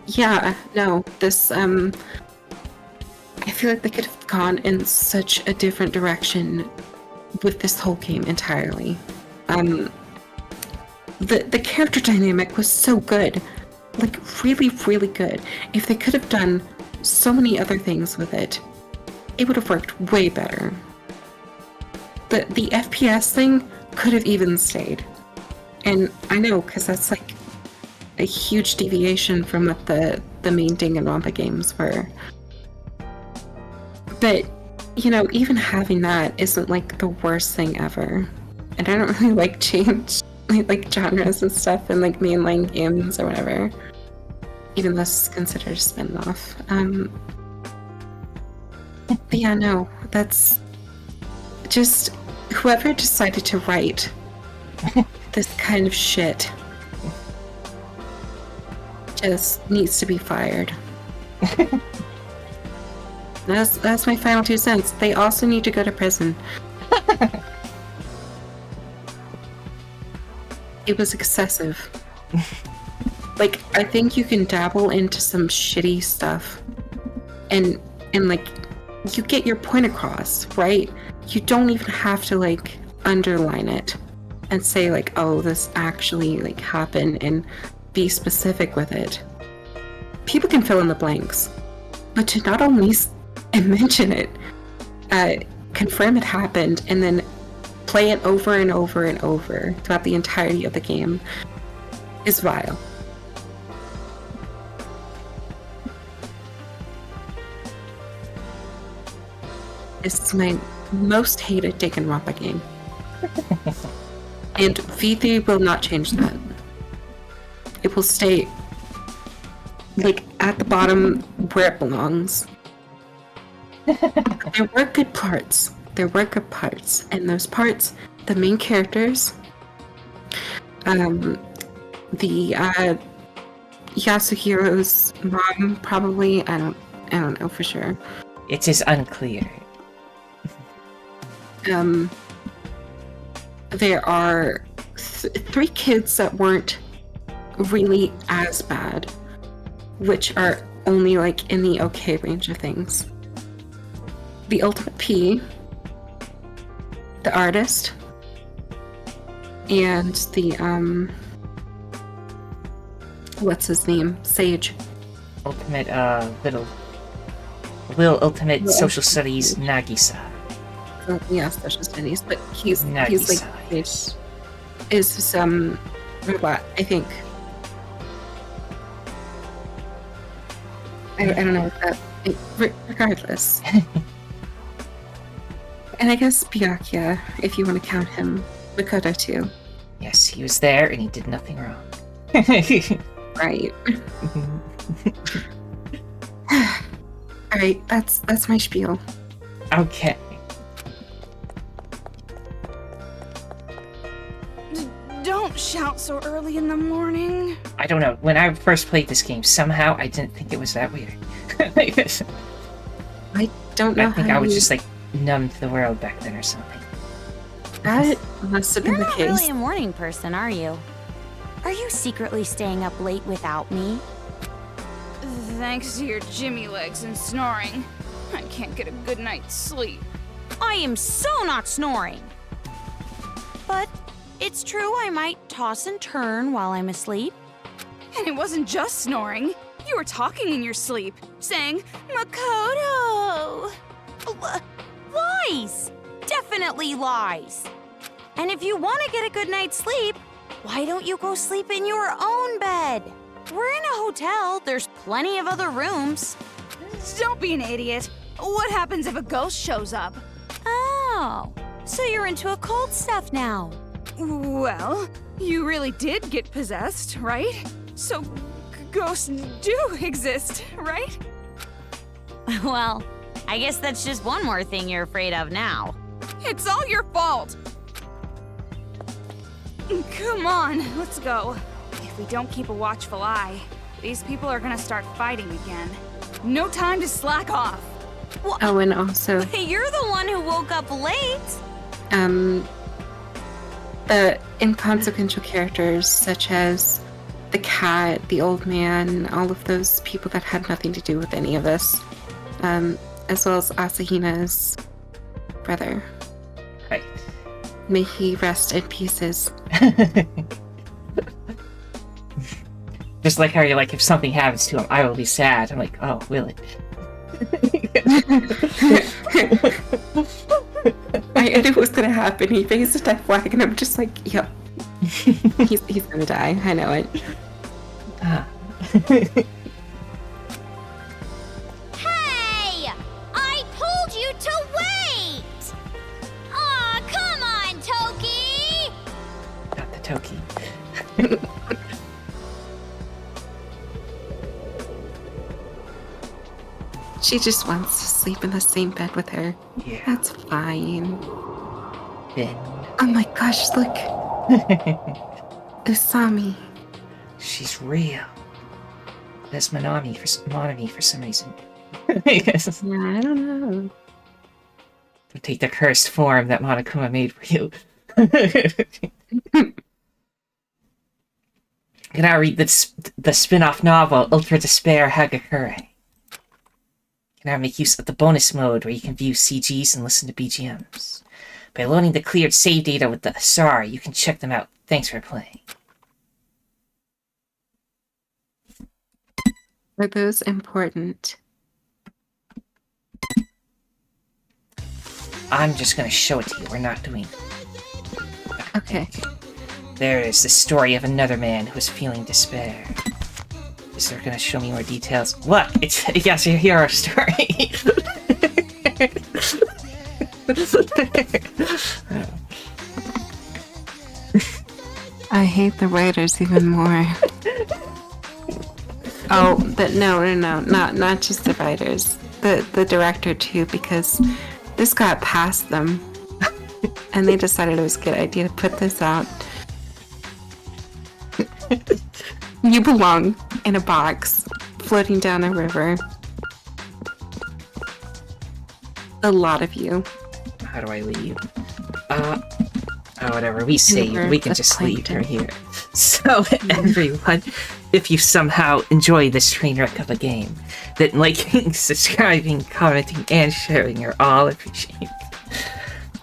Yeah, no, this, I feel like they could have gone in such a different direction with this whole game entirely. The character dynamic was so good. Like, really, really good. If they could have done so many other things with it, it would have worked way better. The FPS thing could have even stayed. And I know, because that's, like, a huge deviation from what the main Danganronpa games were. But, you know, even having that isn't, like, the worst thing ever. And I don't really like change, like, genres and stuff in, like, mainline games or whatever. Even though this is considered a spin-off. But yeah, no, that's just whoever decided to write this kind of shit just needs to be fired. That's my final 2 cents. They also need to go to prison. It was excessive. Like, I think you can dabble into some shitty stuff and like, you get your point across, right? You don't even have to, like, underline it and say, like, oh, this actually, like, happened, and be specific with it. People can fill in the blanks, but to not only mention it, confirm it happened, and then play it over and over and over throughout the entirety of the game is vile. This is my most hated Danganronpa game. And V3 will not change that. It will stay, like, at the bottom where it belongs. There were good parts. And those parts, the main characters, the Yasuhiro's mom, probably, I don't know for sure. It is unclear. There are three kids that weren't really as bad, which are only, like, in the okay range of things. The Ultimate P, the artist, and the, what's his name? Sage. Ultimate, Little Ultimate Social Studies Nagisa. Yeah, social studies, but he's like, is robot, I think. I don't know what that, regardless. And I guess Byakuya, if you want to count him, Makoto too. Yes, he was there and he did nothing wrong. Right. Alright, that's my spiel. Okay. Don't shout so early in the morning. I don't know. When I first played this game, somehow I didn't think it was that weird. I don't know. I think I was just, like, numb to the world back then or something. That must have been the case. You're not really a morning person, are you? Are you secretly staying up late without me? Thanks to your Jimmy legs and snoring, I can't get a good night's sleep. I am so not snoring. But it's true I might toss and turn while I'm asleep. And it wasn't just snoring. You were talking in your sleep, saying, Makoto! Lies! Definitely lies. And if you want to get a good night's sleep, why don't you go sleep in your own bed? We're in a hotel. There's plenty of other rooms. Don't be an idiot. What happens if a ghost shows up? Oh, so you're into occult stuff now. Well, you really did get possessed, right? So ghosts do exist, right? Well, I guess that's just one more thing you're afraid of now. It's all your fault. Come on, let's go. If we don't keep a watchful eye, these people are gonna start fighting again. No time to slack off. Well, oh, and also... You're the one who woke up late. The inconsequential characters such as the cat, the old man, all of those people that had nothing to do with any of this, as well as Asahina's brother. Right. May he rest in pieces. Just like how you're like, if something happens to him, I will be sad. I'm like, oh, will it? I knew it was gonna happen. He raised a death flag, and I'm just like, yep. he's gonna die. I know it. Hey! I told you to wait! Aw, come on, Toki! Not the Toki. She just wants to sleep in the same bed with her. Yeah. That's fine. Ben. Oh my gosh, look. Usami. She's real. That's Monami for some reason. Yes. Yeah, I don't know. Don't take the cursed form that Monokuma made for you. You can now read the spin-off novel, Ultra Despair Hagakure. You can now make use of the bonus mode where you can view CGs and listen to BGMs. By loading the cleared save data with the SAR, you can check them out. Thanks for playing. Are those important? I'm just gonna show it to you. We're not doing it. Okay. There is the story of another man who is feeling despair. Is there gonna show me more details? Look, it's a hero story. I hate the writers even more. Oh, but no, not just the writers, the director too, because this got past them, and they decided it was a good idea to put this out. You belong in a box, floating down a river. A lot of you. How do I leave? Whatever, we saved. We can just leave her here. So, everyone, if you somehow enjoy this train wreck of a game, then liking, subscribing, commenting, and sharing are all appreciated.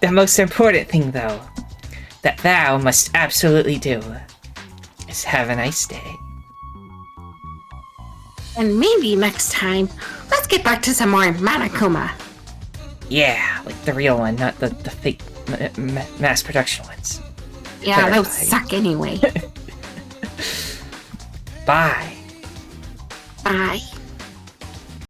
The most important thing, though, that thou must absolutely do is have a nice day. And maybe next time, let's get back to some more Monokuma. Yeah, like the real one, not the fake mass production ones. Yeah, those suck anyway. Bye. Bye.